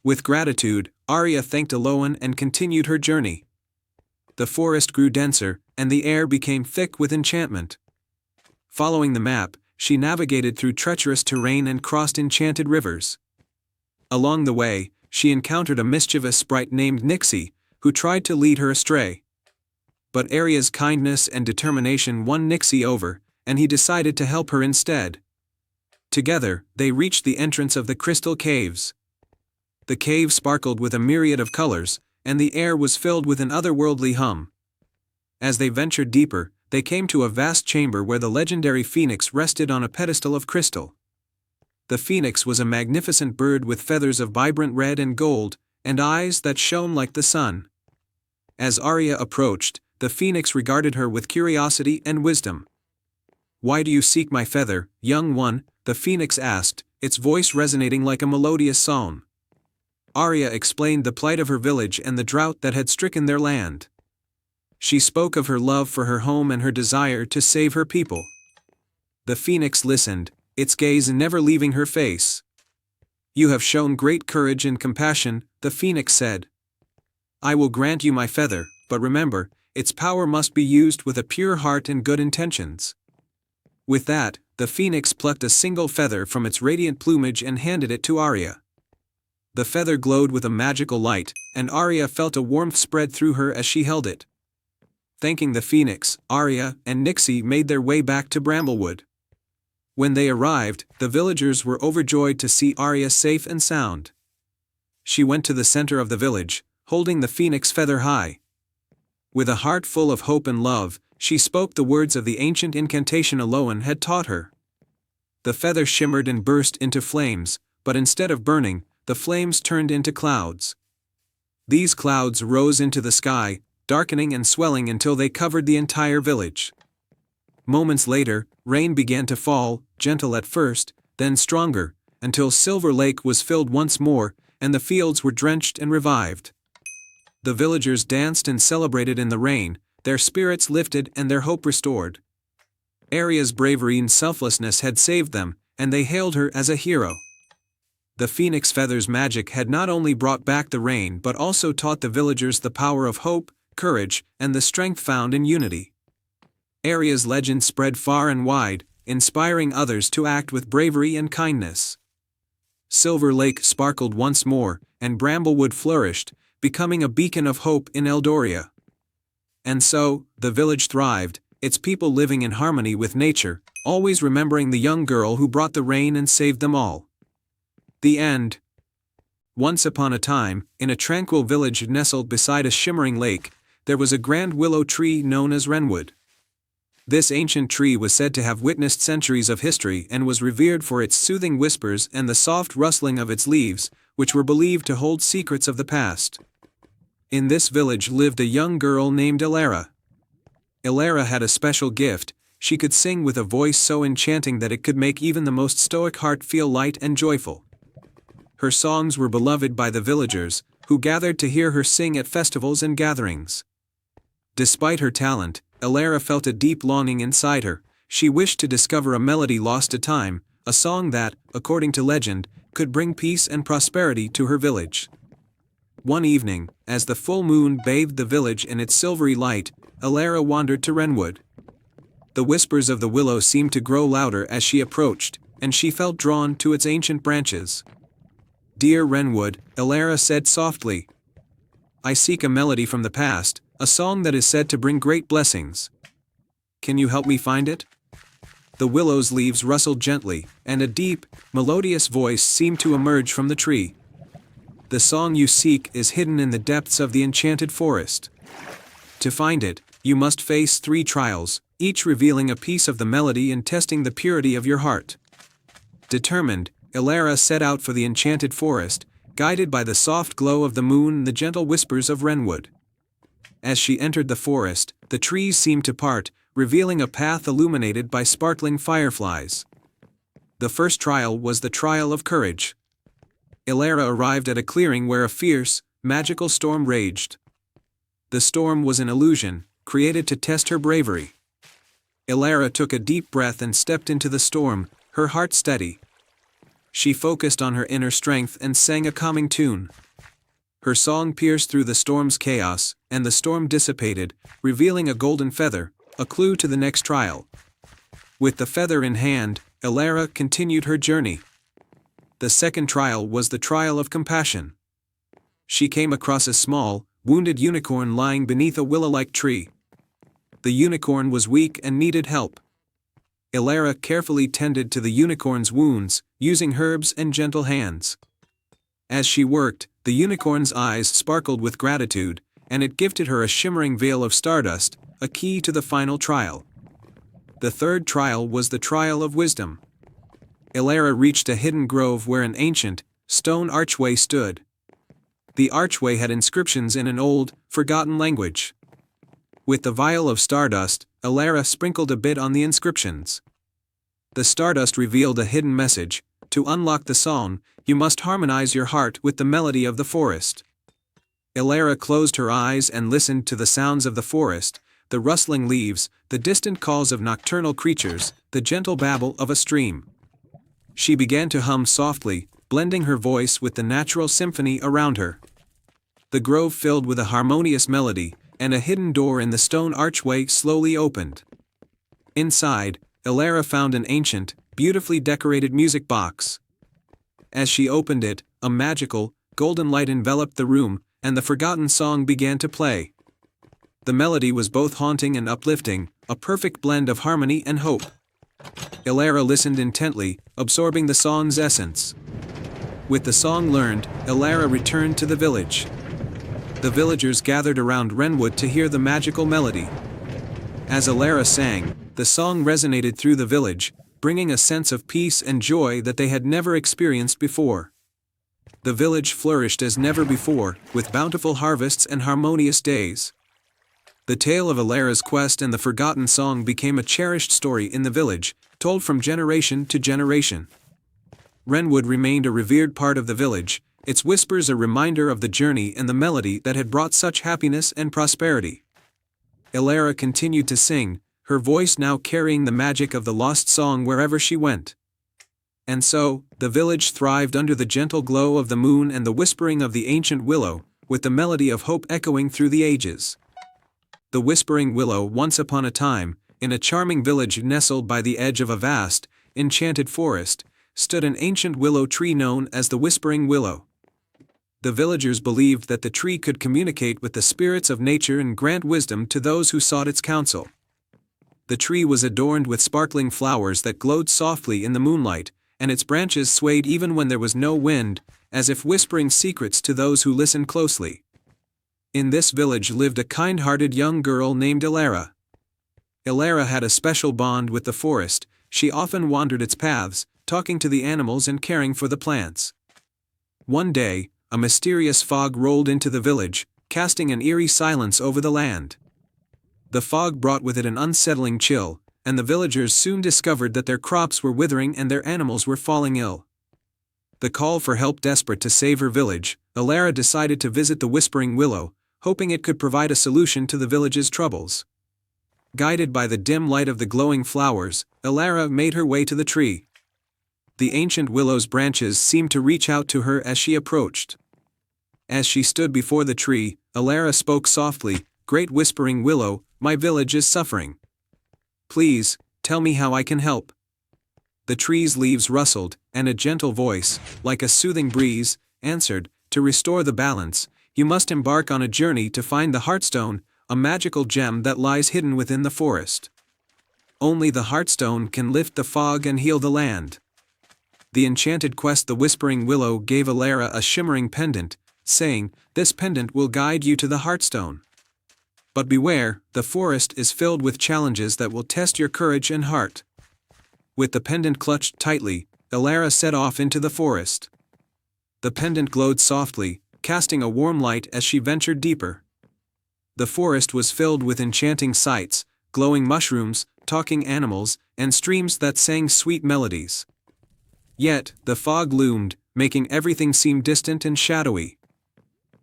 With gratitude, Arya thanked Elowen and continued her journey. The forest grew denser, and the air became thick with enchantment. Following the map, she navigated through treacherous terrain and crossed enchanted rivers. Along the way, she encountered a mischievous sprite named Nixie, who tried to lead her astray. But Arya's kindness and determination won Nixie over, and he decided to help her instead. Together, they reached the entrance of the crystal caves. The cave sparkled with a myriad of colors, and the air was filled with an otherworldly hum. As they ventured deeper, they came to a vast chamber where the legendary phoenix rested on a pedestal of crystal. The phoenix was a magnificent bird with feathers of vibrant red and gold, and eyes that shone like the sun. As Arya approached, the phoenix regarded her with curiosity and wisdom. "Why do you seek my feather, young one?" the phoenix asked, its voice resonating like a melodious song. Arya explained the plight of her village and the drought that had stricken their land. She spoke of her love for her home and her desire to save her people. The phoenix listened, its gaze never leaving her face. "You have shown great courage and compassion," the phoenix said. "I will grant you my feather, but remember, its power must be used with a pure heart and good intentions." With that, the phoenix plucked a single feather from its radiant plumage and handed it to Arya. The feather glowed with a magical light, and Arya felt a warmth spread through her as she held it. Thanking the phoenix, Arya and Nixie made their way back to Bramblewood. When they arrived, the villagers were overjoyed to see Arya safe and sound. She went to the center of the village, holding the phoenix feather high. With a heart full of hope and love, she spoke the words of the ancient incantation Elowen had taught her. The feather shimmered and burst into flames, but instead of burning, the flames turned into clouds. These clouds rose into the sky, darkening and swelling until they covered the entire village. Moments later, rain began to fall, gentle at first, then stronger, until Silver Lake was filled once more, and the fields were drenched and revived. The villagers danced and celebrated in the rain, their spirits lifted and their hope restored. Arya's bravery and selflessness had saved them, and they hailed her as a hero. The phoenix feather's magic had not only brought back the rain but also taught the villagers the power of hope, courage, and the strength found in unity. Arya's legend spread far and wide, inspiring others to act with bravery and kindness. Silver Lake sparkled once more, and Bramblewood flourished, becoming a beacon of hope in Eldoria. And so, the village thrived, its people living in harmony with nature, always remembering the young girl who brought the rain and saved them all. The end. Once upon a time, in a tranquil village nestled beside a shimmering lake, there was a grand willow tree known as Wrenwood. This ancient tree was said to have witnessed centuries of history and was revered for its soothing whispers and the soft rustling of its leaves, which were believed to hold secrets of the past. In this village lived a young girl named Elara. Elara had a special gift. She could sing with a voice so enchanting that it could make even the most stoic heart feel light and joyful. Her songs were beloved by the villagers, who gathered to hear her sing at festivals and gatherings. Despite her talent, Elara felt a deep longing inside her. She wished to discover a melody lost to time, a song that, according to legend, could bring peace and prosperity to her village. One evening, as the full moon bathed the village in its silvery light, Elara wandered to Wrenwood. The whispers of the willow seemed to grow louder as she approached, and she felt drawn to its ancient branches. "Dear Wrenwood," Elara said softly, "I seek a melody from the past, a song that is said to bring great blessings. Can you help me find it?" The willow's leaves rustled gently, and a deep, melodious voice seemed to emerge from the tree. "The song you seek is hidden in the depths of the enchanted forest. To find it, you must face 3 trials, each revealing a piece of the melody and testing the purity of your heart." Determined, Elara set out for the enchanted forest, guided by the soft glow of the moon and the gentle whispers of Wrenwood. As she entered the forest, the trees seemed to part, revealing a path illuminated by sparkling fireflies. The first trial was the trial of courage. Elara arrived at a clearing where a fierce, magical storm raged. The storm was an illusion, created to test her bravery. Elara took a deep breath and stepped into the storm, her heart steady. She focused on her inner strength and sang a calming tune. Her song pierced through the storm's chaos, and the storm dissipated, revealing a golden feather, a clue to the next trial. With the feather in hand, Elara continued her journey. The second trial was the trial of compassion. She came across a small, wounded unicorn lying beneath a willow-like tree. The unicorn was weak and needed help. Elara carefully tended to the unicorn's wounds, using herbs and gentle hands. As she worked, the unicorn's eyes sparkled with gratitude, and it gifted her a shimmering veil of stardust, a key to the final trial. The third trial was the trial of wisdom. Elara reached a hidden grove where an ancient, stone archway stood. The archway had inscriptions in an old, forgotten language. With the vial of stardust, Elara sprinkled a bit on the inscriptions. The stardust revealed a hidden message: to unlock the song, you must harmonize your heart with the melody of the forest. Elara closed her eyes and listened to the sounds of the forest, the rustling leaves, the distant calls of nocturnal creatures, the gentle babble of a stream. She began to hum softly, blending her voice with the natural symphony around her. The grove filled with a harmonious melody, and a hidden door in the stone archway slowly opened. Inside, Elara found an ancient, beautifully decorated music box. As she opened it, a magical, golden light enveloped the room, and the forgotten song began to play. The melody was both haunting and uplifting, a perfect blend of harmony and hope. Elara listened intently, absorbing the song's essence. With the song learned, Elara returned to the village. The villagers gathered around Wrenwood to hear the magical melody. As Elara sang, the song resonated through the village, bringing a sense of peace and joy that they had never experienced before. The village flourished as never before, with bountiful harvests and harmonious days. The tale of Elara's quest and the forgotten song became a cherished story in the village, told from generation to generation. Wrenwood remained a revered part of the village, its whispers a reminder of the journey and the melody that had brought such happiness and prosperity. Elara continued to sing, her voice now carrying the magic of the lost song wherever she went. And so, the village thrived under the gentle glow of the moon and the whispering of the ancient willow, with the melody of hope echoing through the ages. The whispering willow. Once upon a time, in a charming village nestled by the edge of a vast, enchanted forest, stood an ancient willow tree known as the Whispering Willow. The villagers believed that the tree could communicate with the spirits of nature and grant wisdom to those who sought its counsel. The tree was adorned with sparkling flowers that glowed softly in the moonlight, and its branches swayed even when there was no wind, as if whispering secrets to those who listened closely. In this village lived a kind-hearted young girl named Ilara. Ilara had a special bond with the forest. She often wandered its paths, talking to the animals and caring for the plants. One day, a mysterious fog rolled into the village, casting an eerie silence over the land. The fog brought with it an unsettling chill, and the villagers soon discovered that their crops were withering and their animals were falling ill. The call for help desperate to save her village, Ilara decided to visit the Whispering Willow, hoping it could provide a solution to the village's troubles. Guided by the dim light of the glowing flowers, Ilara made her way to the tree. The ancient willow's branches seemed to reach out to her as she approached. As she stood before the tree, Ilara spoke softly, "Great Whispering Willow, my village is suffering. Please, tell me how I can help." The tree's leaves rustled, and a gentle voice, like a soothing breeze, answered, "To restore the balance, you must embark on a journey to find the Heartstone, a magical gem that lies hidden within the forest. Only the Heartstone can lift the fog and heal the land." The enchanted quest. The Whispering Willow gave Ilara a shimmering pendant, saying, "This pendant will guide you to the Heartstone. But beware, the forest is filled with challenges that will test your courage and heart." With the pendant clutched tightly, Ilara set off into the forest. The pendant glowed softly, casting a warm light as she ventured deeper. The forest was filled with enchanting sights, glowing mushrooms, talking animals, and streams that sang sweet melodies. Yet, the fog loomed, making everything seem distant and shadowy.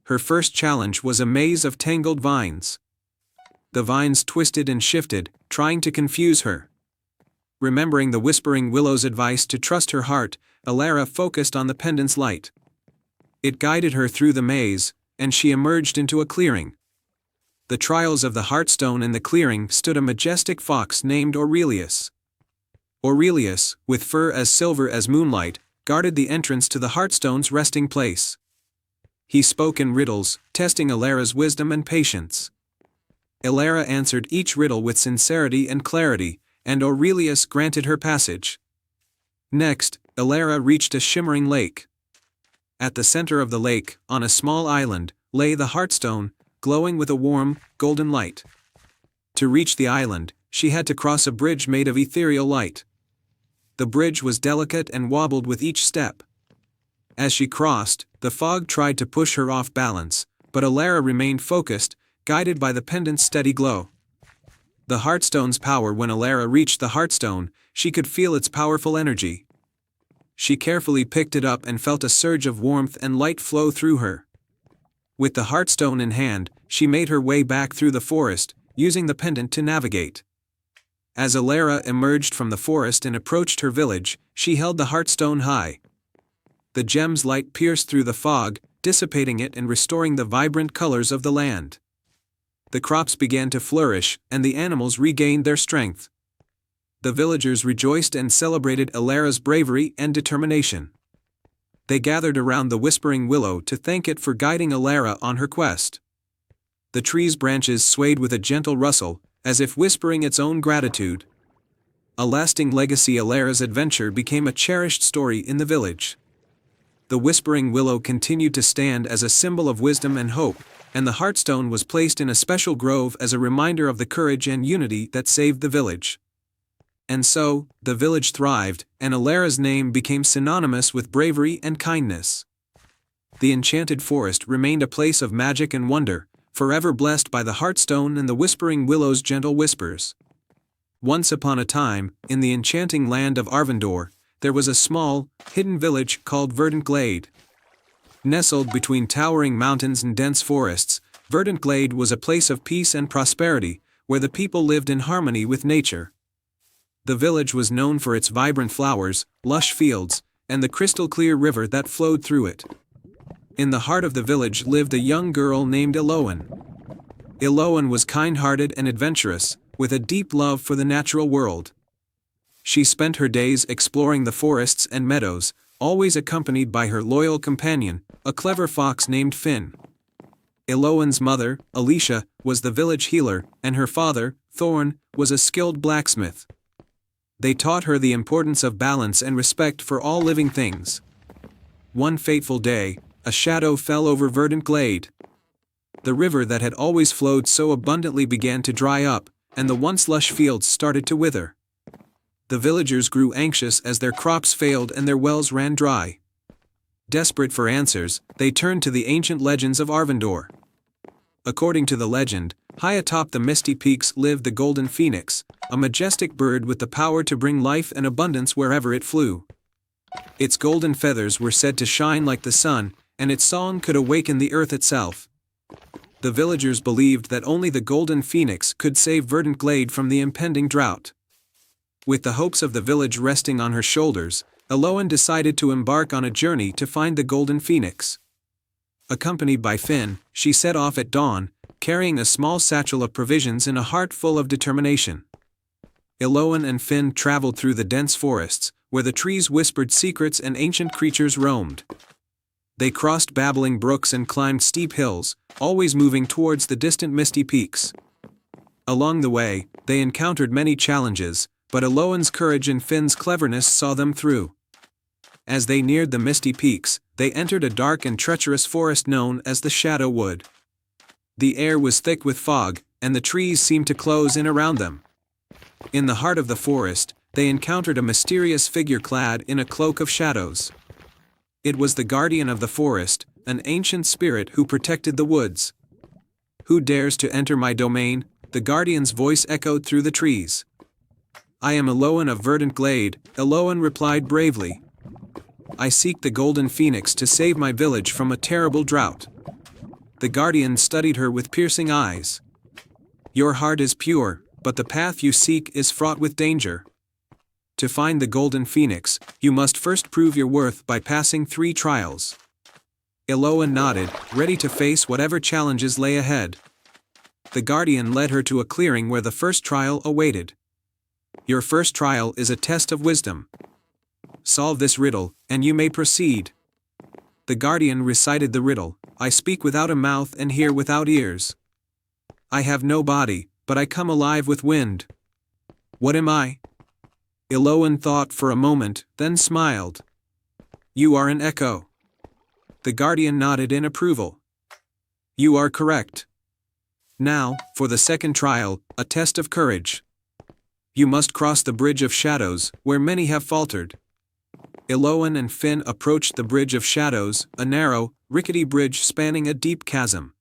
Her first challenge was a maze of tangled vines. The vines twisted and shifted, trying to confuse her. Remembering the Whispering Willow's advice to trust her heart, Ilara focused on the pendant's light. It guided her through the maze, and she emerged into a clearing. The trials of the Heartstone. In the clearing stood a majestic fox named Aurelius. Aurelius, with fur as silver as moonlight, guarded the entrance to the Heartstone's resting place. He spoke in riddles, testing Ilara's wisdom and patience. Ilara answered each riddle with sincerity and clarity, and Aurelius granted her passage. Next, Ilara reached a shimmering lake. At the center of the lake, on a small island, lay the Heartstone, glowing with a warm, golden light. To reach the island, she had to cross a bridge made of ethereal light. The bridge was delicate and wobbled with each step. As she crossed, the fog tried to push her off balance, but Ilara remained focused, guided by the pendant's steady glow. The Heartstone's power. When Ilara reached the Heartstone, she could feel its powerful energy. She carefully picked it up and felt a surge of warmth and light flow through her. With the Heartstone in hand, she made her way back through the forest, using the pendant to navigate. As Ilara emerged from the forest and approached her village, she held the Heartstone high. The gem's light pierced through the fog, dissipating it and restoring the vibrant colors of the land. The crops began to flourish, and the animals regained their strength. The villagers rejoiced and celebrated Ilara's bravery and determination. They gathered around the Whispering Willow to thank it for guiding Ilara on her quest. The tree's branches swayed with a gentle rustle, as if whispering its own gratitude. A lasting legacy. Ilara's adventure became a cherished story in the village. The Whispering Willow continued to stand as a symbol of wisdom and hope, and the Heartstone was placed in a special grove as a reminder of the courage and unity that saved the village. And so, the village thrived, and Ilara's name became synonymous with bravery and kindness. The enchanted forest remained a place of magic and wonder, forever blessed by the Heartstone and the Whispering Willow's gentle whispers. Once upon a time, in the enchanting land of Arvindor, there was a small, hidden village called Verdant Glade. Nestled between towering mountains and dense forests, Verdant Glade was a place of peace and prosperity, where the people lived in harmony with nature. The village was known for its vibrant flowers, lush fields, and the crystal-clear river that flowed through it. In the heart of the village lived a young girl named Iloan. Iloan was kind-hearted and adventurous, with a deep love for the natural world. She spent her days exploring the forests and meadows, always accompanied by her loyal companion, a clever fox named Finn. Iloan's mother, Alicia, was the village healer, and her father, Thorn, was a skilled blacksmith. They taught her the importance of balance and respect for all living things. One fateful day, a shadow fell over Verdant Glade. The river that had always flowed so abundantly began to dry up, and the once lush fields started to wither. The villagers grew anxious as their crops failed and their wells ran dry. Desperate for answers, they turned to the ancient legends of Arvindor. According to the legend, high atop the misty peaks lived the golden phoenix, a majestic bird with the power to bring life and abundance wherever it flew. Its golden feathers were said to shine like the sun, and its song could awaken the earth itself. The villagers believed that only the golden phoenix could save Verdant Glade from the impending drought. With the hopes of the village resting on her shoulders, Eloan decided to embark on a journey to find the golden phoenix. Accompanied by Finn, she set off at dawn, carrying a small satchel of provisions and a heart full of determination. Eloan and Finn traveled through the dense forests, where the trees whispered secrets and ancient creatures roamed. They crossed babbling brooks and climbed steep hills, always moving towards the distant misty peaks. Along the way, they encountered many challenges, but Eloan's courage and Finn's cleverness saw them through. As they neared the misty peaks, they entered a dark and treacherous forest known as the Shadow Wood. The air was thick with fog, and the trees seemed to close in around them. In the heart of the forest, they encountered a mysterious figure clad in a cloak of shadows. It was the guardian of the forest, an ancient spirit who protected the woods. "Who dares to enter my domain?" the guardian's voice echoed through the trees. "I am Eloan of Verdant Glade," Eloan replied bravely. "I seek the golden phoenix to save my village from a terrible drought." The guardian studied her with piercing eyes. "Your heart is pure, but the path you seek is fraught with danger. To find the golden phoenix, you must first prove your worth by passing 3 trials." Eloan nodded, ready to face whatever challenges lay ahead. The guardian led her to a clearing where the first trial awaited. "Your first trial is a test of wisdom. Solve this riddle, and you may proceed." The guardian recited the riddle: "I speak without a mouth and hear without ears. I have no body, but I come alive with wind. What am I?" Eloan thought for a moment, then smiled. "You are an echo." The guardian nodded in approval. "You are correct. Now, for the second trial, a test of courage. You must cross the Bridge of Shadows, where many have faltered." Eloan and Finn approached the Bridge of Shadows, a narrow, rickety bridge spanning a deep chasm.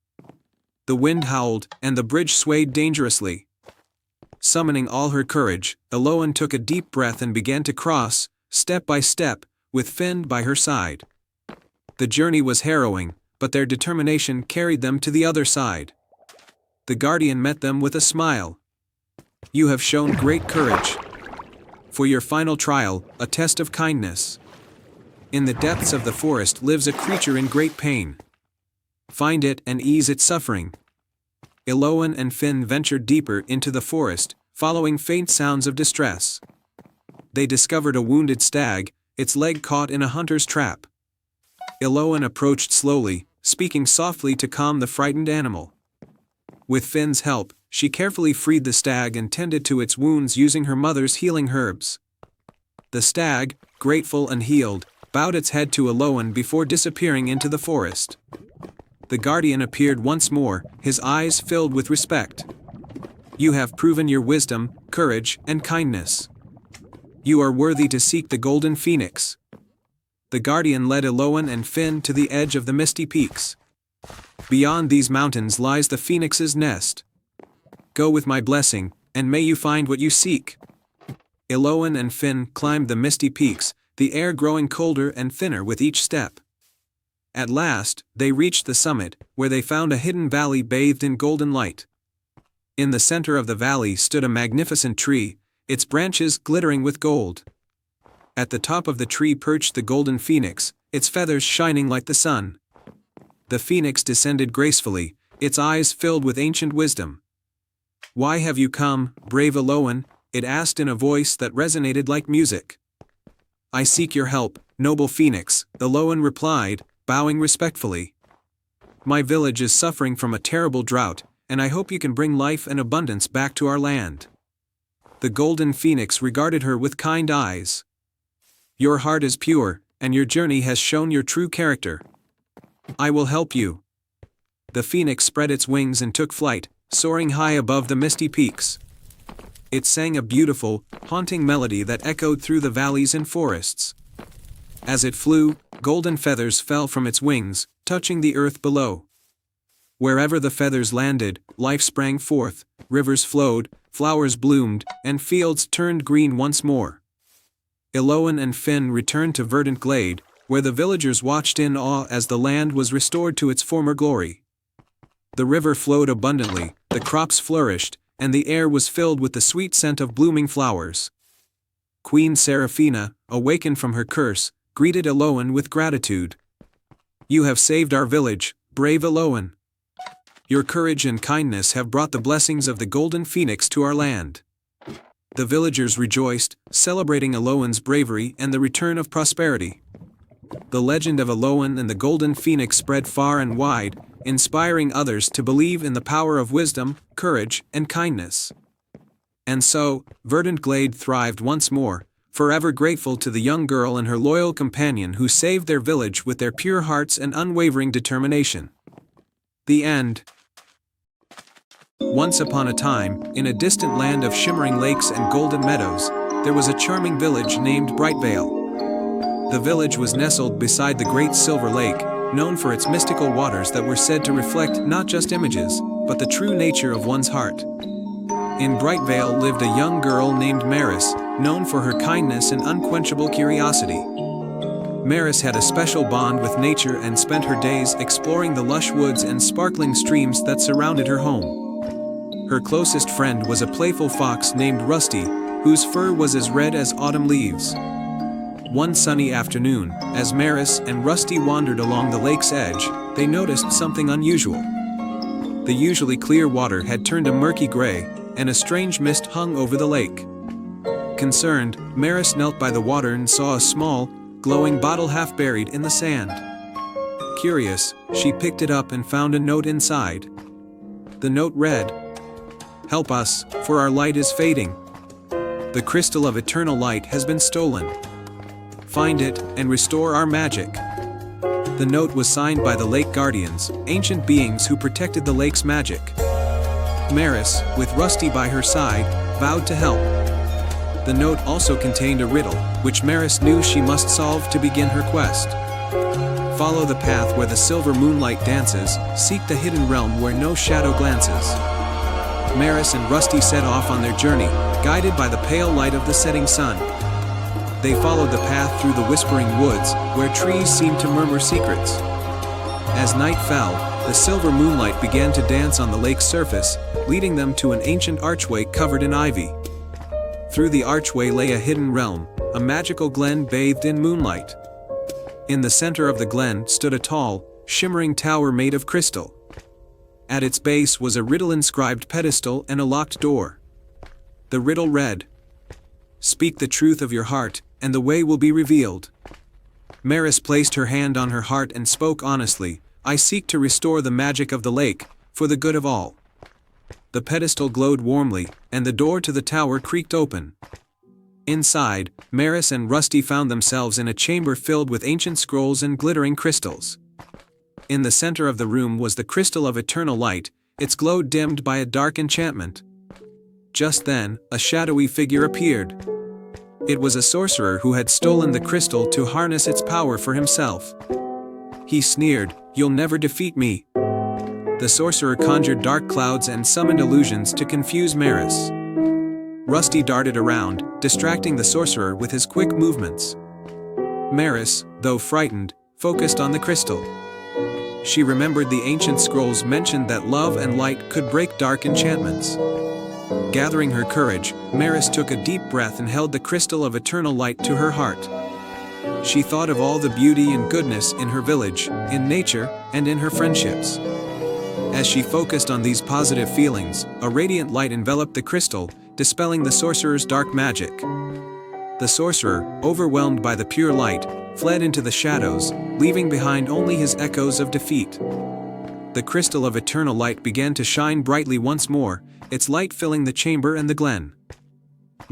The wind howled, and the bridge swayed dangerously. Summoning all her courage, Eloan took a deep breath and began to cross, step by step, with Finn by her side. The journey was harrowing, but their determination carried them to the other side. The guardian met them with a smile. "You have shown great courage. For your final trial, a test of kindness. In the depths of the forest lives a creature in great pain. Find it and ease its suffering." Eloan and Finn ventured deeper into the forest, following faint sounds of distress. They discovered a wounded stag, its leg caught in a hunter's trap. Eloan approached slowly, speaking softly to calm the frightened animal. With Finn's help, she carefully freed the stag and tended to its wounds using her mother's healing herbs. The stag, grateful and healed, bowed its head to Eloan before disappearing into the forest. The guardian appeared once more, his eyes filled with respect. "You have proven your wisdom, courage, and kindness. You are worthy to seek the golden phoenix." The guardian led Eloan and Finn to the edge of the misty peaks. "Beyond these mountains lies the phoenix's nest. Go with my blessing, and may you find what you seek." Eloan and Finn climbed the misty peaks, the air growing colder and thinner with each step. At last, they reached the summit, where they found a hidden valley bathed in golden light. In the center of the valley stood a magnificent tree, its branches glittering with gold. At the top of the tree perched the golden phoenix, its feathers shining like the sun. The phoenix descended gracefully, its eyes filled with ancient wisdom. "Why have you come, brave Eloan?" it asked in a voice that resonated like music. "I seek your help, noble phoenix," Eloan replied, bowing respectfully. "My village is suffering from a terrible drought, and I hope you can bring life and abundance back to our land." The golden phoenix regarded her with kind eyes. "Your heart is pure, and your journey has shown your true character. I will help you." The phoenix spread its wings and took flight, soaring high above the misty peaks. It sang a beautiful, haunting melody that echoed through the valleys and forests. As it flew, golden feathers fell from its wings, touching the earth below. Wherever the feathers landed, life sprang forth, rivers flowed, flowers bloomed, and fields turned green once more. Eloan and Finn returned to Verdant Glade, where the villagers watched in awe as the land was restored to its former glory. The river flowed abundantly, the crops flourished, and the air was filled with the sweet scent of blooming flowers. Queen Seraphina, awakened from her curse, greeted Eloan with gratitude. "You have saved our village, brave Eloan. Your courage and kindness have brought the blessings of the Golden Phoenix to our land." The villagers rejoiced, celebrating Eloan's bravery and the return of prosperity. The legend of Eloan and the Golden Phoenix spread far and wide, inspiring others to believe in the power of wisdom, courage, and kindness. And so, Verdant Glade thrived once more, forever grateful to the young girl and her loyal companion who saved their village with their pure hearts and unwavering determination. The end. Once upon a time, in a distant land of shimmering lakes and golden meadows, there was a charming village named Brightvale. The village was nestled beside the Great Silver Lake, known for its mystical waters that were said to reflect not just images, but the true nature of one's heart. In Brightvale lived a young girl named Maris, known for her kindness and unquenchable curiosity. Maris had a special bond with nature and spent her days exploring the lush woods and sparkling streams that surrounded her home. Her closest friend was a playful fox named Rusty, whose fur was as red as autumn leaves. One sunny afternoon, as Maris and Rusty wandered along the lake's edge, they noticed something unusual. The usually clear water had turned a murky gray, and a strange mist hung over the lake. Concerned, Maris knelt by the water and saw a small, glowing bottle half buried in the sand. Curious, she picked it up and found a note inside. The note read, "Help us, for our light is fading. The crystal of eternal light has been stolen. Find it, and restore our magic." The note was signed by the Lake Guardians, ancient beings who protected the lake's magic. Maris, with Rusty by her side, vowed to help. The note also contained a riddle, which Maris knew she must solve to begin her quest. Follow the path where the silver moonlight dances, seek the hidden realm where no shadow glances. Maris and Rusty set off on their journey, guided by the pale light of the setting sun. They followed the path through the whispering woods, where trees seemed to murmur secrets. As night fell, the silver moonlight began to dance on the lake's surface, leading them to an ancient archway covered in ivy. Through the archway lay a hidden realm, a magical glen bathed in moonlight. In the center of the glen stood a tall, shimmering tower made of crystal. At its base was a riddle-inscribed pedestal and a locked door. The riddle read, "Speak the truth of your heart, and the way will be revealed." Maris placed her hand on her heart and spoke honestly, "I seek to restore the magic of the lake, for the good of all." The pedestal glowed warmly, and the door to the tower creaked open. Inside, Maris and Rusty found themselves in a chamber filled with ancient scrolls and glittering crystals. In the center of the room was the crystal of eternal light, its glow dimmed by a dark enchantment. Just then, a shadowy figure appeared. It was a sorcerer who had stolen the crystal to harness its power for himself. He sneered, "You'll never defeat me." The sorcerer conjured dark clouds and summoned illusions to confuse Maris. Rusty darted around, distracting the sorcerer with his quick movements. Maris, though frightened, focused on the crystal. She remembered the ancient scrolls mentioned that love and light could break dark enchantments. Gathering her courage, Maris took a deep breath and held the crystal of eternal light to her heart. She thought of all the beauty and goodness in her village, in nature, and in her friendships. As she focused on these positive feelings, a radiant light enveloped the crystal, dispelling the sorcerer's dark magic. The sorcerer, overwhelmed by the pure light, fled into the shadows, leaving behind only his echoes of defeat. The crystal of eternal light began to shine brightly once more, its light filling the chamber and the glen.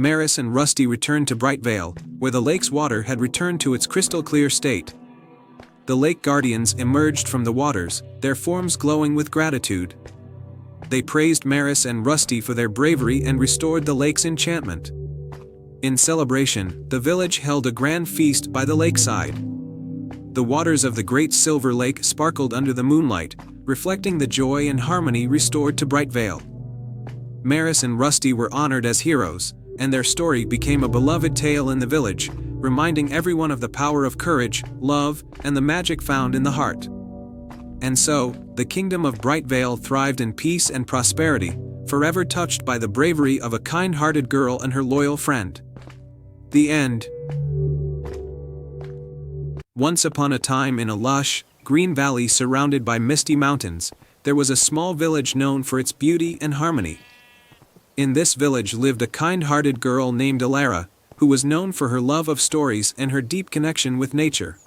Maris and Rusty returned to Brightvale, where the lake's water had returned to its crystal-clear state. The lake guardians emerged from the waters, their forms glowing with gratitude. They praised Maris and Rusty for their bravery and restored the lake's enchantment. In celebration, the village held a grand feast by the lakeside. The waters of the Great Silver Lake sparkled under the moonlight, reflecting the joy and harmony restored to Brightvale. Maris and Rusty were honored as heroes, and their story became a beloved tale in the village, reminding everyone of the power of courage, love, and the magic found in the heart. And so, the kingdom of Brightvale thrived in peace and prosperity, forever touched by the bravery of a kind-hearted girl and her loyal friend. The end. Once upon a time in a lush, green valley surrounded by misty mountains, there was a small village known for its beauty and harmony. In this village lived a kind-hearted girl named Elara, who was known for her love of stories and her deep connection with nature.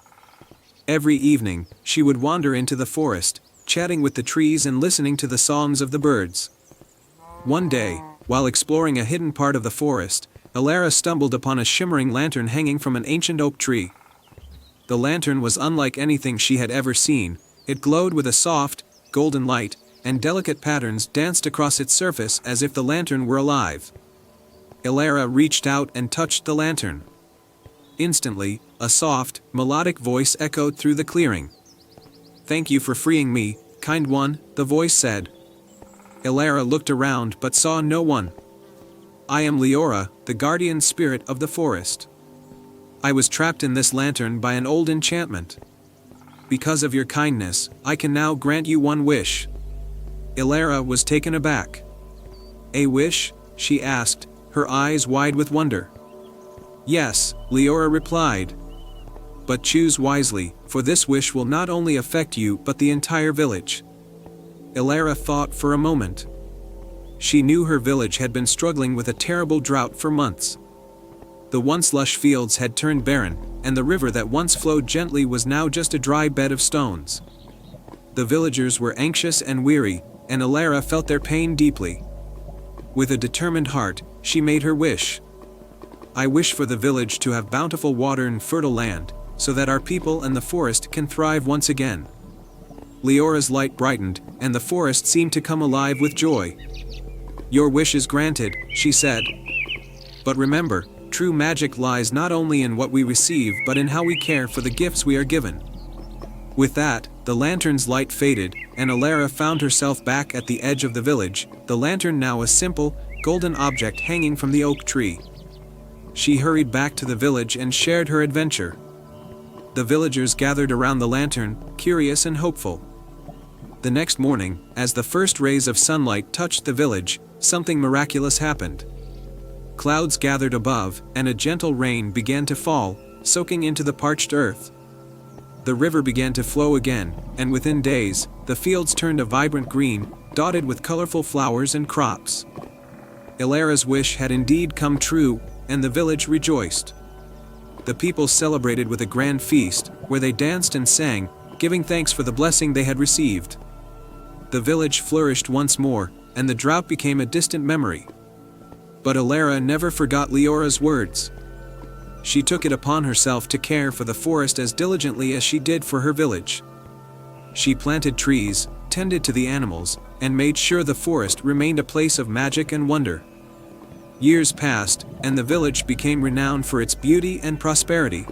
Every evening, she would wander into the forest, chatting with the trees and listening to the songs of the birds. One day, while exploring a hidden part of the forest, Elara stumbled upon a shimmering lantern hanging from an ancient oak tree. The lantern was unlike anything she had ever seen. It glowed with a soft, golden light, and delicate patterns danced across its surface as if the lantern were alive. Elara reached out and touched the lantern. Instantly, a soft, melodic voice echoed through the clearing. "Thank you for freeing me, kind one," the voice said. Elara looked around but saw no one. "I am Leora, the guardian spirit of the forest. I was trapped in this lantern by an old enchantment. Because of your kindness, I can now grant you one wish." Elara was taken aback. "A wish?" she asked, her eyes wide with wonder. "Yes," Leora replied. "But choose wisely, for this wish will not only affect you but the entire village." Elara thought for a moment. She knew her village had been struggling with a terrible drought for months. The once lush fields had turned barren, and the river that once flowed gently was now just a dry bed of stones. The villagers were anxious and weary, and Elara felt their pain deeply. With a determined heart, she made her wish. "I wish for the village to have bountiful water and fertile land, so that our people and the forest can thrive once again." Leora's light brightened, and the forest seemed to come alive with joy. "Your wish is granted," she said. "But remember, true magic lies not only in what we receive but in how we care for the gifts we are given." With that, the lantern's light faded, and Elara found herself back at the edge of the village, the lantern now a simple, golden object hanging from the oak tree. She hurried back to the village and shared her adventure. The villagers gathered around the lantern, curious and hopeful. The next morning, as the first rays of sunlight touched the village, something miraculous happened. Clouds gathered above, and a gentle rain began to fall, soaking into the parched earth. The river began to flow again, and within days, the fields turned a vibrant green, dotted with colorful flowers and crops. Elara's wish had indeed come true, and the village rejoiced. The people celebrated with a grand feast, where they danced and sang, giving thanks for the blessing they had received. The village flourished once more, and the drought became a distant memory. But Elara never forgot Leora's words. She took it upon herself to care for the forest as diligently as she did for her village. She planted trees, tended to the animals, and made sure the forest remained a place of magic and wonder. Years passed, and the village became renowned for its beauty and prosperity.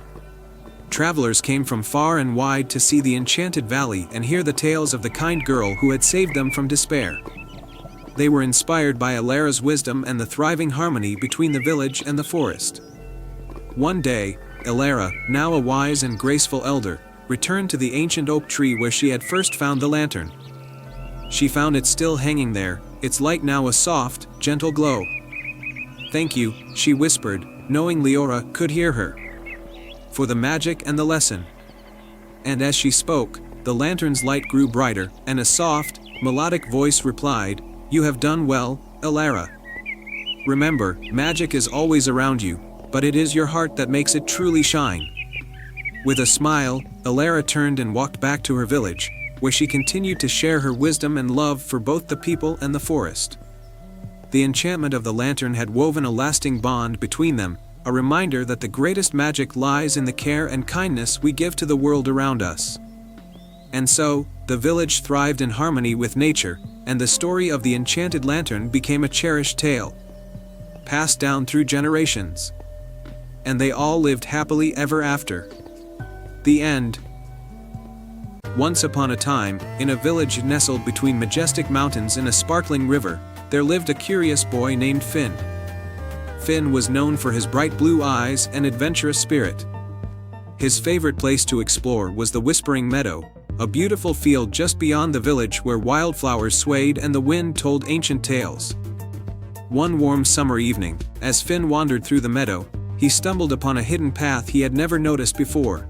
Travelers came from far and wide to see the enchanted valley and hear the tales of the kind girl who had saved them from despair. They were inspired by Elara's wisdom and the thriving harmony between the village and the forest. One day, Elara, now a wise and graceful elder, returned to the ancient oak tree where she had first found the lantern. She found it still hanging there, its light now a soft, gentle glow. "Thank you," she whispered, knowing Leora could hear her, "for the magic and the lesson." And as she spoke, the lantern's light grew brighter, and a soft, melodic voice replied, "You have done well, Elara. Remember, magic is always around you, but it is your heart that makes it truly shine." With a smile, Elara turned and walked back to her village, where she continued to share her wisdom and love for both the people and the forest. The enchantment of the lantern had woven a lasting bond between them, a reminder that the greatest magic lies in the care and kindness we give to the world around us. And so, the village thrived in harmony with nature, and the story of the enchanted lantern became a cherished tale, passed down through generations. And they all lived happily ever after. The end. Once upon a time, in a village nestled between majestic mountains and a sparkling river, there lived a curious boy named Finn. Finn was known for his bright blue eyes and adventurous spirit. His favorite place to explore was the Whispering Meadow, a beautiful field just beyond the village where wildflowers swayed and the wind told ancient tales. One warm summer evening, as Finn wandered through the meadow, he stumbled upon a hidden path he had never noticed before.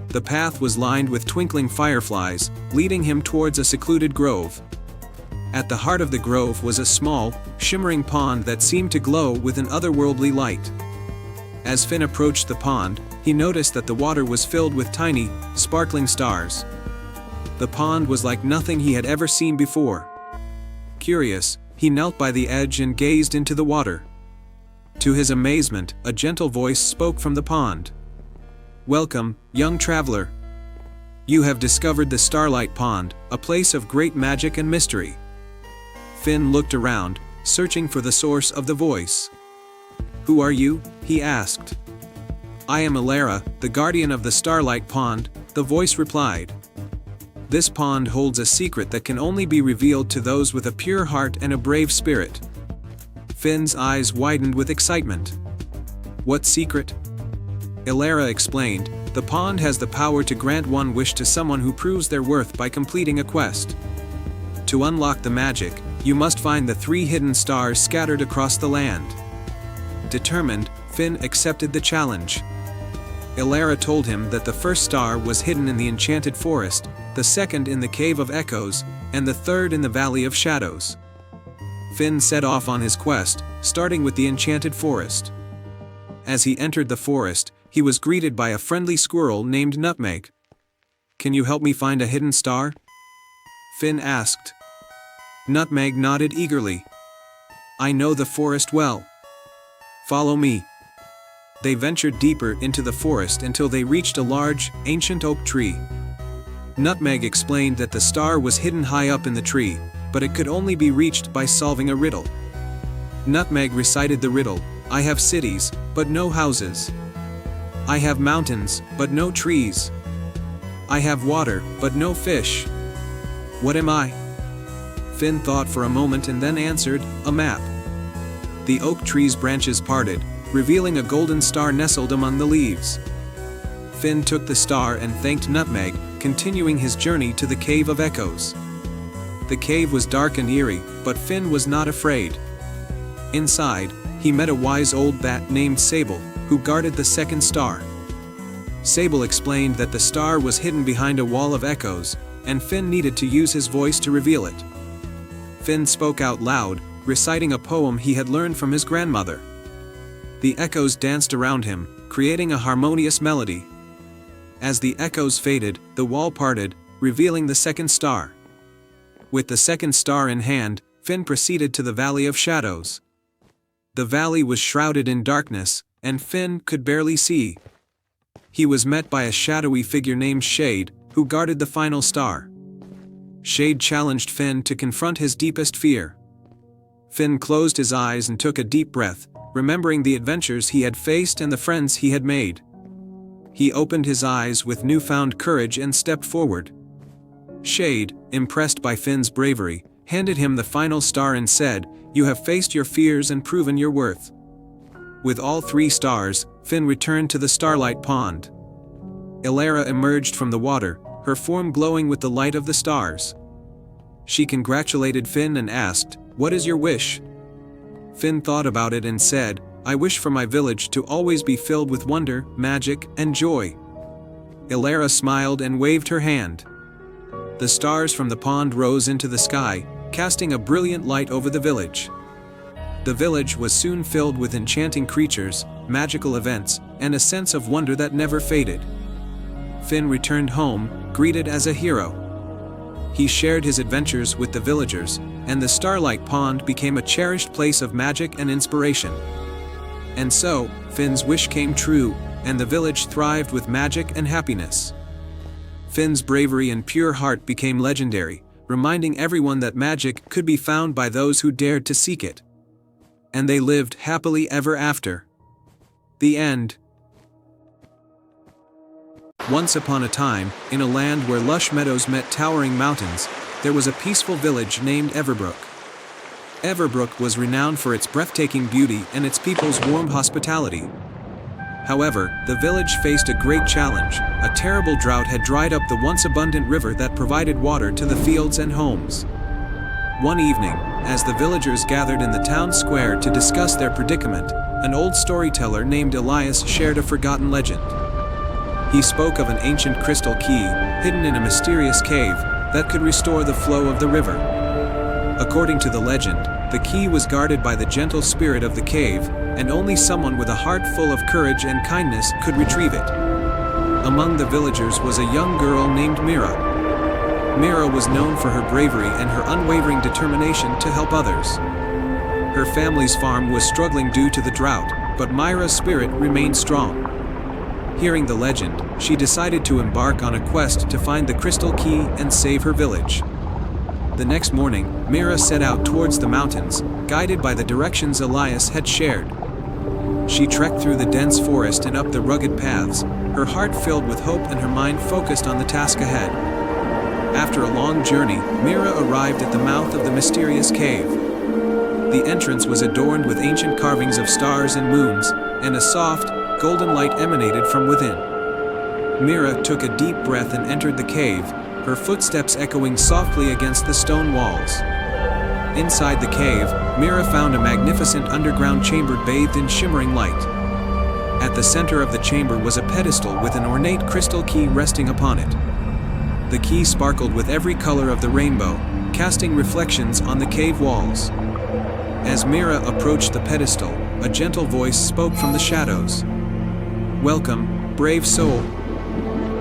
The path was lined with twinkling fireflies, leading him towards a secluded grove. At the heart of the grove was a small, shimmering pond that seemed to glow with an otherworldly light. As Finn approached the pond, he noticed that the water was filled with tiny, sparkling stars. The pond was like nothing he had ever seen before. Curious, he knelt by the edge and gazed into the water. To his amazement, a gentle voice spoke from the pond. "Welcome, young traveler. You have discovered the Starlight Pond, a place of great magic and mystery." Finn looked around, searching for the source of the voice. "Who are you?" he asked. "I am Elara, the guardian of the Starlight Pond," the voice replied. "This pond holds a secret that can only be revealed to those with a pure heart and a brave spirit." Finn's eyes widened with excitement. "What secret?" Elara explained, "The pond has the power to grant one wish to someone who proves their worth by completing a quest. To unlock the magic, you must find the 3 hidden stars scattered across the land." Determined, Finn accepted the challenge. Elara told him that the first star was hidden in the enchanted forest, the second in the Cave of Echoes, and the third in the Valley of Shadows. Finn set off on his quest, starting with the enchanted forest. As he entered the forest, he was greeted by a friendly squirrel named Nutmeg. "Can you help me find a hidden star?" Finn asked. Nutmeg nodded eagerly. "I know the forest well. Follow me." They ventured deeper into the forest until they reached a large, ancient oak tree. Nutmeg explained that the star was hidden high up in the tree, but it could only be reached by solving a riddle. Nutmeg recited the riddle: "I have cities, but no houses. I have mountains, but no trees. I have water, but no fish. What am I?" Finn thought for a moment and then answered, "A map." The oak tree's branches parted, revealing a golden star nestled among the leaves. Finn took the star and thanked Nutmeg, continuing his journey to the Cave of Echoes. The cave was dark and eerie, but Finn was not afraid. Inside, he met a wise old bat named Sable, who guarded the second star. Sable explained that the star was hidden behind a wall of echoes, and Finn needed to use his voice to reveal it. Finn spoke out loud, reciting a poem he had learned from his grandmother. The echoes danced around him, creating a harmonious melody. As the echoes faded, the wall parted, revealing the second star. With the second star in hand, Finn proceeded to the Valley of Shadows. The valley was shrouded in darkness, and Finn could barely see. He was met by a shadowy figure named Shade, who guarded the final star. Shade challenged Finn to confront his deepest fear. Finn closed his eyes and took a deep breath, remembering the adventures he had faced and the friends he had made. He opened his eyes with newfound courage and stepped forward. Shade, impressed by Finn's bravery, handed him the final star and said, "You have faced your fears and proven your worth." With all 3 stars, Finn returned to the Starlight Pond. Elara emerged from the water, her form glowing with the light of the stars. She congratulated Finn and asked, "What is your wish?" Finn thought about it and said, "I wish for my village to always be filled with wonder, magic, and joy." Elara smiled and waved her hand. The stars from the pond rose into the sky, casting a brilliant light over the village. The village was soon filled with enchanting creatures, magical events, and a sense of wonder that never faded. Finn returned home, greeted as a hero. He shared his adventures with the villagers, and the Starlight Pond became a cherished place of magic and inspiration. And so, Finn's wish came true, and the village thrived with magic and happiness. Finn's bravery and pure heart became legendary, reminding everyone that magic could be found by those who dared to seek it. And they lived happily ever after. The end. Once upon a time, in a land where lush meadows met towering mountains, there was a peaceful village named Everbrook. Everbrook was renowned for its breathtaking beauty and its people's warm hospitality. However, the village faced a great challenge. A terrible drought had dried up the once abundant river that provided water to the fields and homes. One evening, as the villagers gathered in the town square to discuss their predicament, an old storyteller named Elias shared a forgotten legend. He spoke of an ancient crystal key, hidden in a mysterious cave, that could restore the flow of the river. According to the legend, the key was guarded by the gentle spirit of the cave, and only someone with a heart full of courage and kindness could retrieve it. Among the villagers was a young girl named Mira. Mira was known for her bravery and her unwavering determination to help others. Her family's farm was struggling due to the drought, but Mira's spirit remained strong. Hearing the legend, she decided to embark on a quest to find the crystal key and save her village. The next morning, Mira set out towards the mountains, guided by the directions Elias had shared. She trekked through the dense forest and up the rugged paths, her heart filled with hope and her mind focused on the task ahead. After a long journey, Mira arrived at the mouth of the mysterious cave. The entrance was adorned with ancient carvings of stars and moons, and a soft, golden light emanated from within. Mira took a deep breath and entered the cave, her footsteps echoing softly against the stone walls. Inside the cave, Mira found a magnificent underground chamber bathed in shimmering light. At the center of the chamber was a pedestal with an ornate crystal key resting upon it. The key sparkled with every color of the rainbow, casting reflections on the cave walls. As Mira approached the pedestal, a gentle voice spoke from the shadows. "Welcome, brave soul.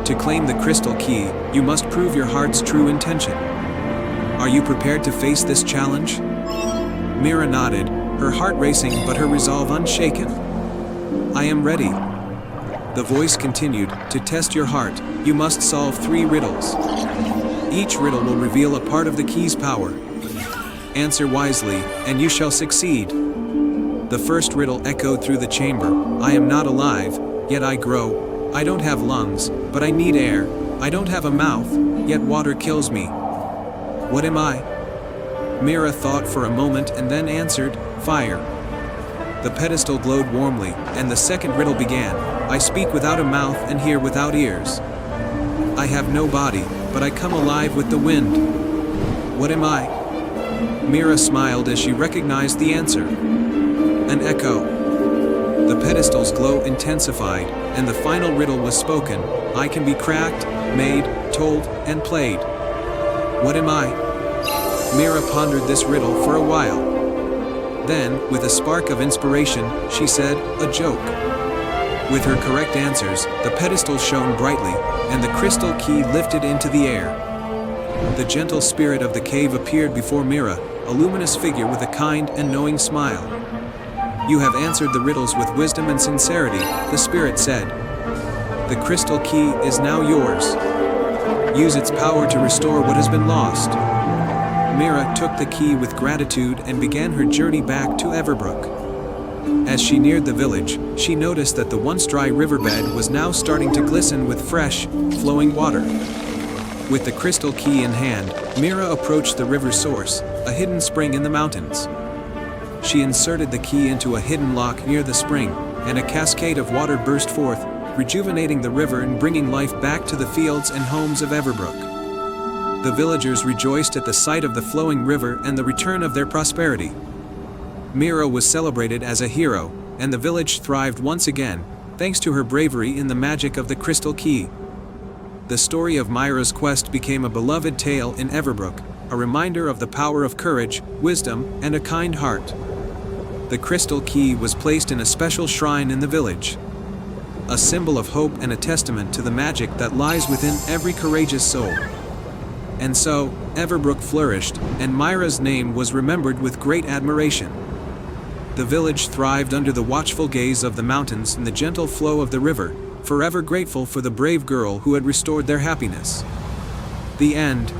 To claim the crystal key, you must prove your heart's true intention. Are you prepared to face this challenge?" Mira nodded, her heart racing but her resolve unshaken. "I am ready." The voice continued, "To test your heart, you must solve 3 riddles. Each riddle will reveal a part of the key's power. Answer wisely, and you shall succeed." The first riddle echoed through the chamber. "I am not alive, yet I grow. I don't have lungs, but I need air. I don't have a mouth, yet water kills me. What am I?" Mira thought for a moment and then answered, "Fire." The pedestal glowed warmly, and the second riddle began. "I speak without a mouth and hear without ears. I have no body, but I come alive with the wind. What am I?" Mira smiled as she recognized the answer. An echo. The pedestal's glow intensified, and the final riddle was spoken. "I can be cracked, made, told, and played. What am I?" Mira pondered this riddle for a while. Then, with a spark of inspiration, she said, "A joke." With her correct answers, the pedestal shone brightly, and the crystal key lifted into the air. The gentle spirit of the cave appeared before Mira, a luminous figure with a kind and knowing smile. "You have answered the riddles with wisdom and sincerity," the spirit said. "The crystal key is now yours. Use its power to restore what has been lost." Mira took the key with gratitude and began her journey back to Everbrook. As she neared the village, she noticed that the once dry riverbed was now starting to glisten with fresh, flowing water. With the crystal key in hand, Mira approached the river's source, a hidden spring in the mountains. She inserted the key into a hidden lock near the spring, and a cascade of water burst forth, rejuvenating the river and bringing life back to the fields and homes of Everbrook. The villagers rejoiced at the sight of the flowing river and the return of their prosperity. Mira was celebrated as a hero, and the village thrived once again, thanks to her bravery in the magic of the crystal key. The story of Mira's quest became a beloved tale in Everbrook, a reminder of the power of courage, wisdom, and a kind heart. The crystal key was placed in a special shrine in the village, a symbol of hope and a testament to the magic that lies within every courageous soul. And so, Everbrook flourished, and Myra's name was remembered with great admiration. The village thrived under the watchful gaze of the mountains and the gentle flow of the river, forever grateful for the brave girl who had restored their happiness. The end.